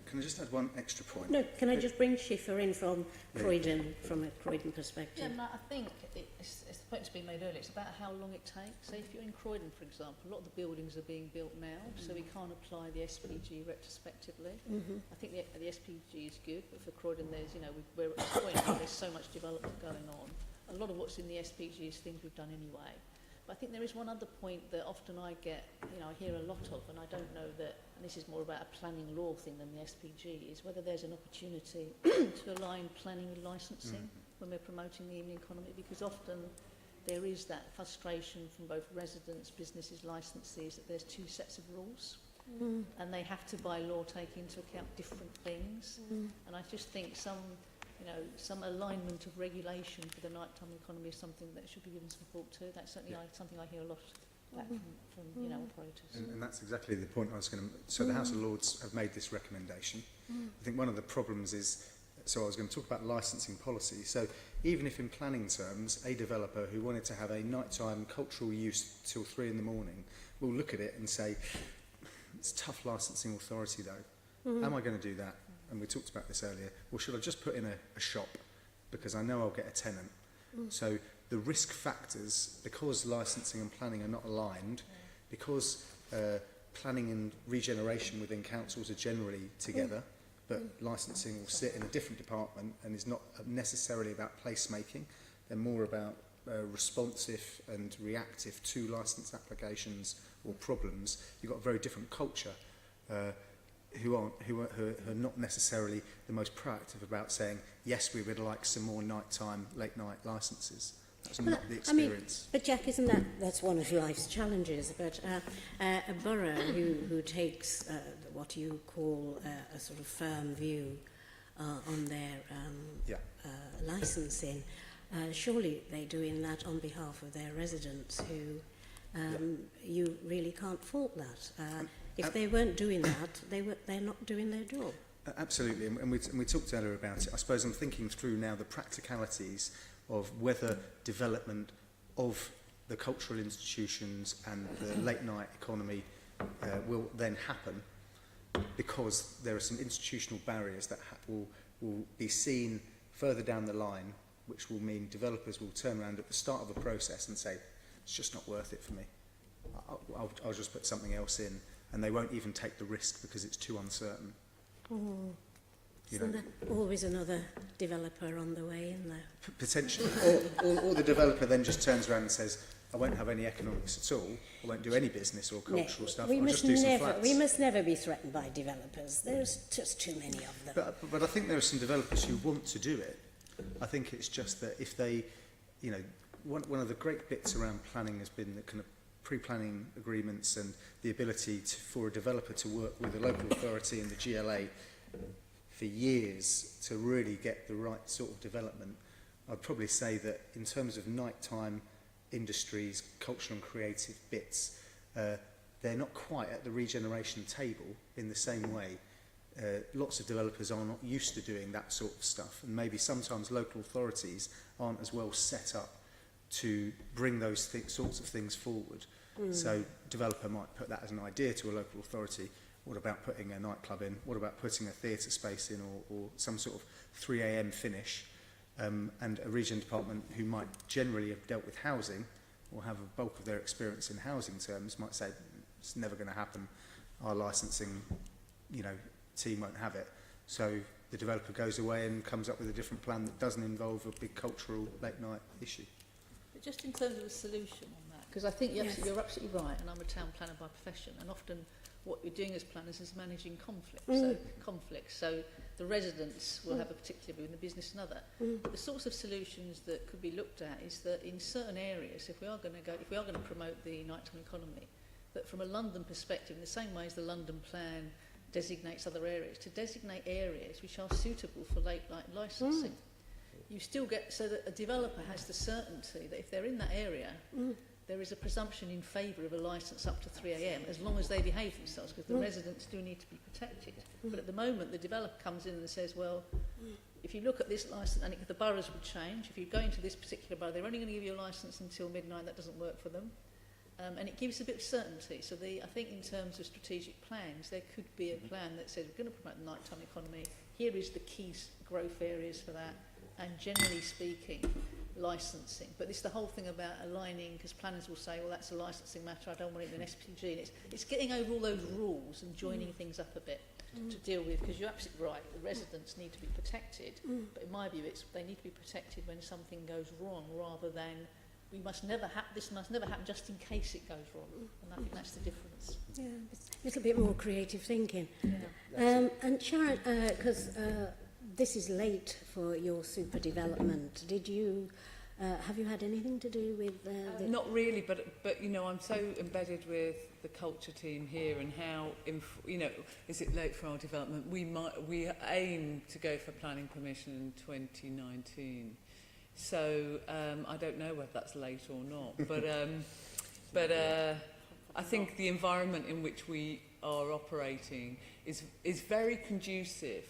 Can I just add one extra point? No, can I just bring Schiffer in from Croydon, from a Croydon perspective? Yeah, Matt, I think it's the point that's been made earlier. It's about how long it takes. So if you're in Croydon, for example, a lot of the buildings are being built now, so we can't apply the SPG retrospectively. I think the SPG is good, but for Croydon, we're at this point where there's so much development going on. A lot of what's in the SPG is things we've done anyway. But I think there is one other point that often I hear a lot of, and I don't know that, and this is more about a planning law thing than the SPG, is whether there's an opportunity to align planning with licensing when we're promoting the evening economy, because often there is that frustration from both residents, businesses, licensees, that there's 2 sets of rules, and they have to, by law, take into account different things. And I just think some alignment of regulation for the nighttime economy is something that should be given some thought to. That's certainly something I hear a lot back from operators. And that's exactly the point I was going to... So the House of Lords have made this recommendation. I think one of the problems is... So I was going to talk about licensing policy. So even if in planning terms, a developer who wanted to have a nighttime cultural use till 3 in the morning will look at it and say, it's a tough licensing authority though. Am I going to do that? And we talked about this earlier. Well, should I just put in a shop because I know I'll get a tenant? So the risk factors, because licensing and planning are not aligned, because planning and regeneration within councils are generally together, but licensing will sit in a different department and is not necessarily about placemaking. They're more about responsive and reactive to licence applications or problems. You've got a very different culture who are not necessarily the most proactive about saying, yes, we would like some more nighttime, late night licences. That's not the experience. But Jack, that's one of life's challenges. But a borough who takes what you call a sort of firm view on their licensing, surely they're doing that on behalf of their residents who you really can't fault that. If they weren't doing that, they're not doing their job. Absolutely, and we talked earlier about it. I suppose I'm thinking through now the practicalities of whether development of the cultural institutions and the late night economy will then happen, because there are some institutional barriers that will be seen further down the line, which will mean developers will turn around at the start of a process and say, it's just not worth it for me. I'll just put something else in, and they won't even take the risk because it's too uncertain. you know, Isn't there always another developer on the way in there? potentially, or the developer then just turns around and says, I won't have any economics at all, I won't do any business or cultural stuff, I'll just do some flats. We must never be threatened by developers. There's just too many of them. But I think there are some developers who want to do it. I think it's just that if they, you know, one of the great bits around planning has been the kind of pre-planning agreements and the ability for a developer to work with a local authority and the GLA for years to really get the right sort of development. I'd probably say that in terms of nighttime industries, cultural and creative bits, they're not quite at the regeneration table in the same way. Lots of developers are not used to doing that sort of stuff, and maybe sometimes local authorities aren't as well set up to bring those sorts of things forward. So developer might put that as an idea to a local authority. What about putting a nightclub in? What about putting a theatre space in, or some sort of 3 a.m. finish? And a region department who might generally have dealt with housing or have a bulk of their experience in housing terms might say, it's never going to happen. Our licensing, you know, team won't have it. So the developer goes away and comes up with a different plan that doesn't involve a big cultural late night issue. But just in terms of a solution on that, because I think you're absolutely right, and I'm a town planner by profession, and often what you're doing as planners is managing conflicts. So the residents will have a particular view and the business another. But the sorts of solutions that could be looked at is that in certain areas, if we are going to promote the nighttime economy, that from a London perspective, in the same way as the London plan designates other areas, to designate areas which are suitable for late night licensing. You still get, so that a developer has the certainty that if they're in that area, there is a presumption in favour of a licence up to 3 a.m. as long as they behave themselves, because the residents do need to be protected. But at the moment, the developer comes in and says, well, if you look at this licence, and the boroughs would change, if you go into this particular borough, they're only going to give you a licence until midnight, that doesn't work for them. And it gives a bit of certainty. So I think in terms of strategic plans, there could be a plan that says we're going to promote the nighttime economy, here is the key growth areas for that, and generally speaking, licensing. But it's the whole thing about aligning, because planners will say, well, that's a licensing matter, I don't want it in an SPG. And it's getting over all those rules and joining things up a bit to deal with, because you're absolutely right, the residents need to be protected, but in my view, they need to be protected when something goes wrong, rather than this must never happen just in case it goes wrong. And I think that's the difference. Yeah, a little bit more creative thinking. Yeah. And Sharon, because this is late for your super development, did you have you had anything to do with Not really, but you know, I'm so embedded with the culture team here, and how you know, is it late for our development? We aim to go for planning permission in 2019. So I don't know whether that's late or not, but I think the environment in which we are operating is very conducive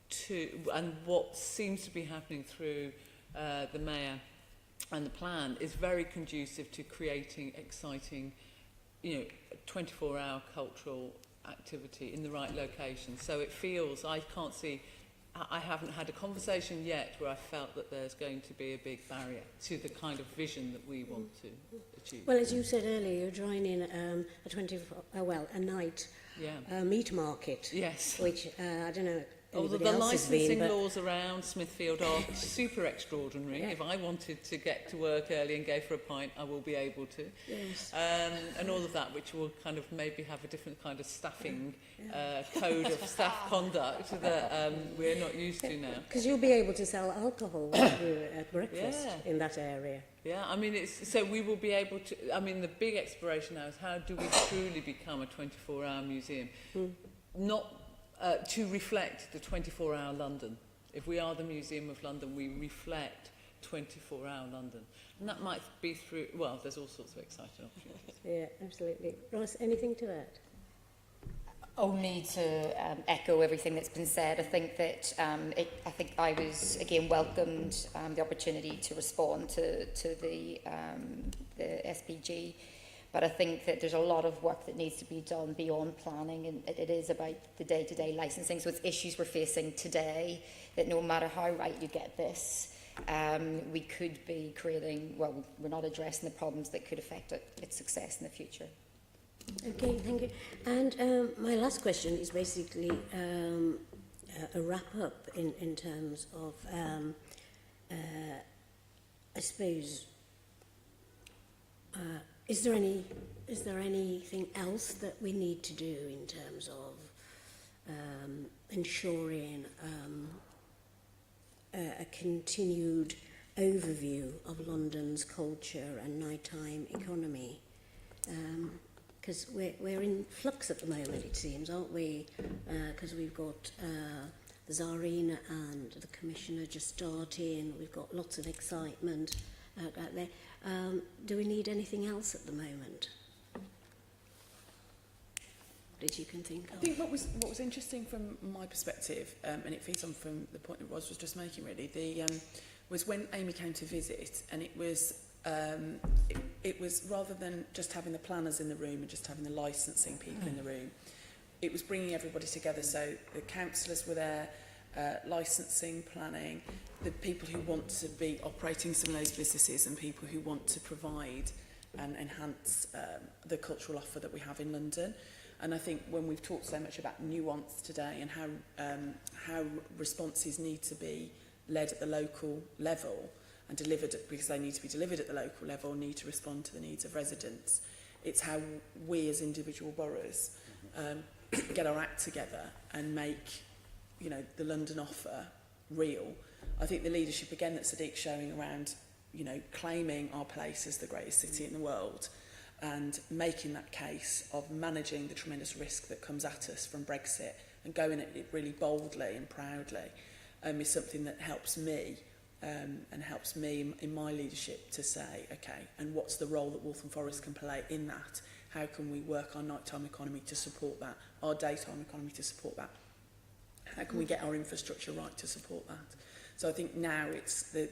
to, and what seems to be happening through the mayor and the plan is very conducive to creating exciting, you know, 24-hour cultural activity in the right location. So it feels, I haven't had a conversation yet where I felt that there's going to be a big barrier to the kind of vision that we want to achieve. Well, as you said earlier, you're joining a night meat market. Yes. Which I don't know. Although the licensing laws around Smithfield are super extraordinary. Yeah. If I wanted to get to work early and go for a pint, I will be able to. Yes. And all of that, which will kind of maybe have a different kind of staffing code of staff conduct that we're not used to now. Because you'll be able to sell alcohol at breakfast in that area. Yeah, I mean, so we will be able to, I mean, the big exploration now is how do we truly become a 24-hour museum? Not to reflect the 24-hour London. If we are the Museum of London, we reflect 24-hour London. And that might be through, well, there's all sorts of exciting opportunities. Yeah, absolutely. Ross, anything to add? Only to echo everything that's been said. I think that I think I was again welcomed the opportunity to respond to the SPG, but I think that there's a lot of work that needs to be done beyond planning, and it is about the day-to-day licensing. So it's issues we're facing today that no matter how right you get this, we could be creating, well, we're not addressing the problems that could affect its success in the future. Okay, thank you. And my last question is basically, a wrap-up in terms of, I suppose, is there anything else that we need to do in terms of ensuring a continued overview of London's culture and nighttime economy? Because we're in flux at the moment, it seems, aren't we? Because we've got the Tsarina and the Commissioner just starting. We've got lots of excitement out there. Do we need anything else at the moment that you can think of? I think what was interesting from my perspective, and it feeds on from the point that Ros was just making really, was when Amy came to visit, and it was rather than just having the planners in the room and just having the licensing people in the room, it was bringing everybody together. So the councillors were there, licensing, planning, the people who want to be operating some of those businesses, and people who want to provide and enhance the cultural offer that we have in London. And I think when we've talked so much about nuance today and how responses need to be led at the local level and delivered, because they need to be delivered at the local level, need to respond to the needs of residents, it's how we as individual boroughs get our act together and make, you know, the London offer real. I think the leadership again that Sadiq's showing around, you know, claiming our place as the greatest city in the world and making that case of managing the tremendous risk that comes at us from Brexit and going at it really boldly and proudly is something that helps me and helps me in my leadership to say, okay, and what's the role that Waltham Forest can play in that? How can we work our nighttime economy to support that, our daytime economy to support that? How can we get our infrastructure right to support that? So I think now it's the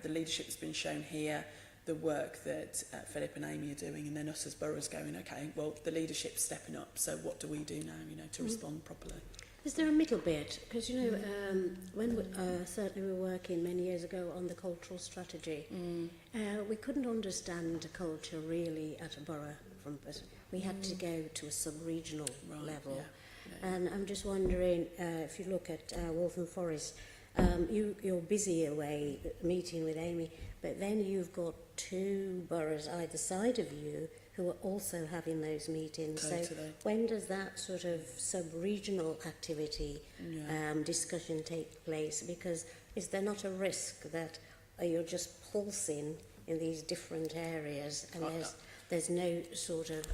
leadership that's been shown here, the work that Philip and Amy are doing, and then us as boroughs going, okay, well, the leadership's stepping up, so what do we do now, you know, to respond properly? Is there a middle bit? Because, you know, when certainly we were working many years ago on the cultural strategy, we couldn't understand the culture really at a borough. We had to go to a sub-regional level. Yeah. And I'm just wondering, if you look at Waltham Forest, you're busy away meeting with Amy, but then you've got two boroughs either side of you who are also having those meetings. Totally. So when does that sort of sub-regional activity discussion take place? Because is there not a risk that you're just pulsing in these different areas and there's no sort of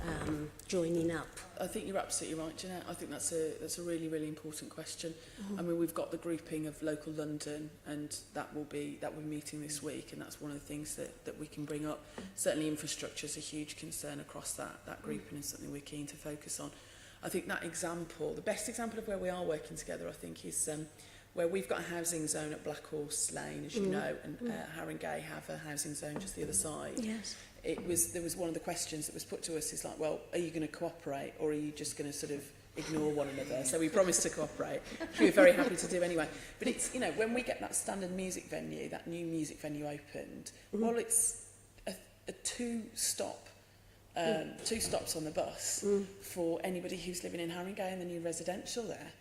joining up? I think you're absolutely right, Jeanette. I think that's a really, really important question. I mean, we've got the grouping of local London, and that will be meeting this week, and that's one of the things that we can bring up. Certainly infrastructure is a huge concern across that grouping, and something we're keen to focus on. I think that example, the best example of where we are working together, I think, is where we've got a housing zone at Black Horse Lane, as you know, and Haringey have a housing zone just the other side. Yes. There was one of the questions that was put to us is like, well, are you going to cooperate, or are you just going to sort of ignore one another? So we promised to cooperate, which we were very happy to do anyway. But it's, you know, when we get that standard music venue, that new music venue opened, well, it's a two-stops on the bus for anybody who's living in Haringey and the new residential there.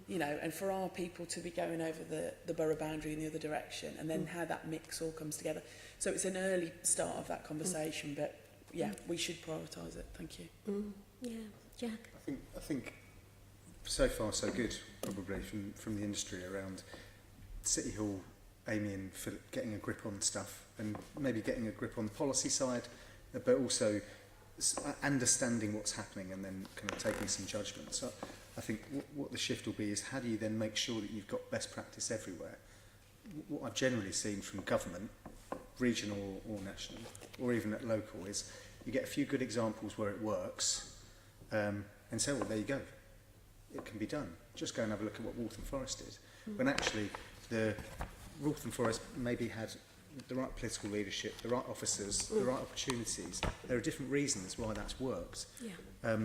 You know, and for our people to be going over the borough boundary in the other direction, and then how that mix all comes together. So it's an early start of that conversation, but yeah, we should prioritise it. Thank you. Yeah, Jack. I think so far so good, probably from the industry around City Hall, Amy and Philip getting a grip on stuff, and maybe getting a grip on the policy side, but also understanding what's happening and then kind of taking some judgment. So I think what the shift will be is, how do you then make sure that you've got best practice everywhere? What I've generally seen from government, regional or national, or even at local, is you get a few good examples where it works, and say, well, there you go, it can be done. Just go and have a look at what Waltham Forest did. When actually the Waltham Forest maybe had the right political leadership, the right officers, the right opportunities. There are different reasons why that's worked. Yeah.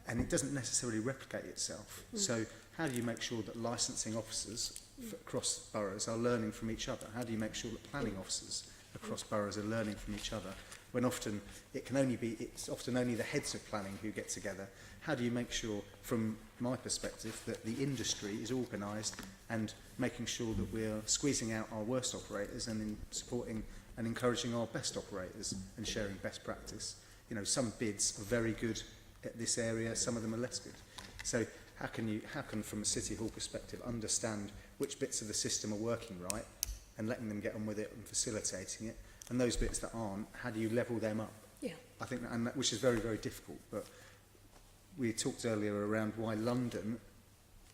And it doesn't necessarily replicate itself. So how do you make sure that licensing officers across boroughs are learning from each other? How do you make sure that planning officers across boroughs are learning from each other? when often it's often only the heads of planning who get together. How do you make sure, from my perspective, that the industry is organised and making sure that we're squeezing out our worst operators and in supporting and encouraging our best operators and sharing best practice? You know, some bids are very good at this area, some of them are less good. So how can from a City Hall perspective understand which bits of the system are working right and letting them get on with it and facilitating it, and those bits that aren't, how do you level them up? Yeah. I think which is very, very difficult, but we talked earlier around why London,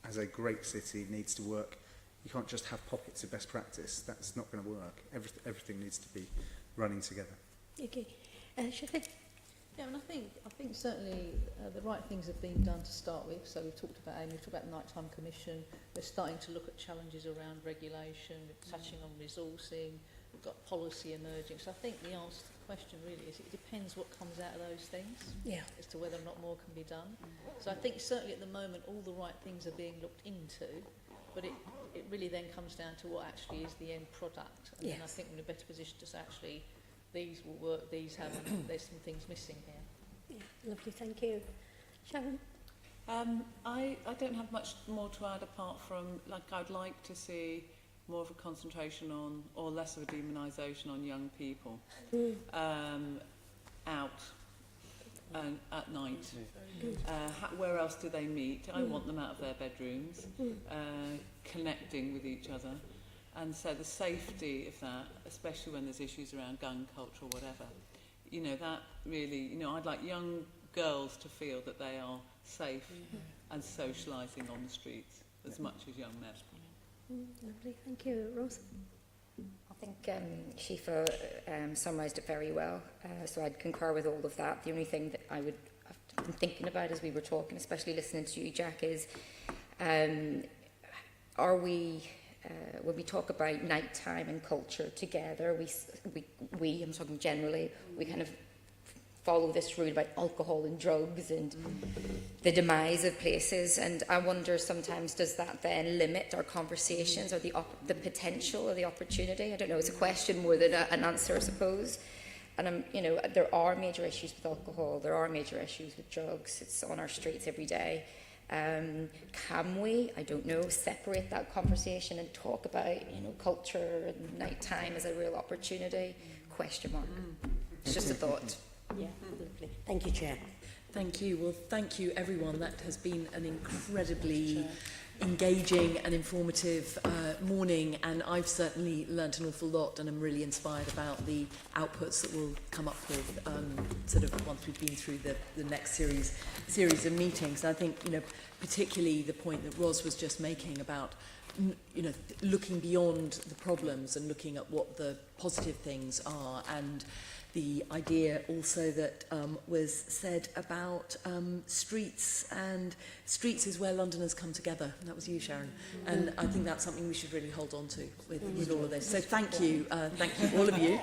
as a great city, needs to work. You can't just have pockets of best practice. That's not going to work. Everything needs to be running together. Okay. Shafik? Yeah, and I think certainly the right things have been done to start with. So we've talked about Amy, we've talked about the Nighttime Commission. We're starting to look at challenges around regulation. We're touching on resourcing. We've got policy emerging. So I think the answer to the question really is it depends what comes out of those things as to whether or not more can be done. So I think certainly at the moment all the right things are being looked into, but it really then comes down to what actually is the end product. And then I think we're in a better position to say actually these will work, these haven't, there's some things missing here. Yeah, lovely, thank you. Sharon? I don't have much more to add apart from, like, I'd like to see more of a concentration on, or less of a demonisation on young people out at night. Where else do they meet? I want them out of their bedrooms, connecting with each other. And so the safety of that, especially when there's issues around gun culture or whatever, you know, that really, you know, I'd like young girls to feel that they are safe and socialising on the streets as much as young men. Lovely, thank you. Rose? I think Shifa summarised it very well, so I'd concur with all of that. The only thing that I've been thinking about as we were talking, especially listening to you, Jack, is are we, when we talk about nighttime and culture together, we, I'm talking generally, we kind of follow this route about alcohol and drugs and the demise of places, and I wonder sometimes, does that then limit our conversations or the potential or the opportunity? I don't know, it's a question more than an answer, I suppose. And you know, there are major issues with alcohol, there are major issues with drugs, it's on our streets every day. Can we, I don't know, separate that conversation and talk about, you know, culture and nighttime as a real opportunity? Question mark. It's just a thought. Yeah, lovely. Thank you, Chair. Thank you. Well, thank you, everyone. That has been an incredibly engaging and informative morning, and I've certainly learnt an awful lot, and I'm really inspired about the outputs that we'll come up with sort of once we've been through the next series of meetings. And I think, you know, particularly the point that Ros was just making about, you know, looking beyond the problems and looking at what the positive things are, and the idea also that was said about streets, and streets is where Londoners come together. And that was you, Sharon. And I think that's something we should really hold on to with all of this. So thank you, all of you.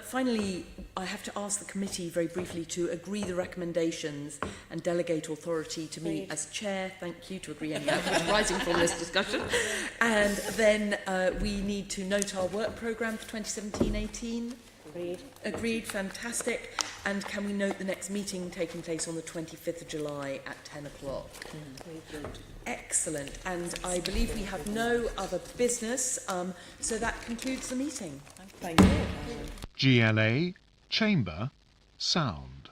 Finally, I have to ask the committee very briefly to agree the recommendations and delegate authority to me as chair. Thank you, to agree any outputs rising from this discussion. And then we need to note our work programme for 2017-18. Agreed, fantastic. And can we note the next meeting taking place on the 25th of July at 10 o'clock? Excellent. And I believe we have no other business, so that concludes the meeting. Thank you. GLA Chamber Sound.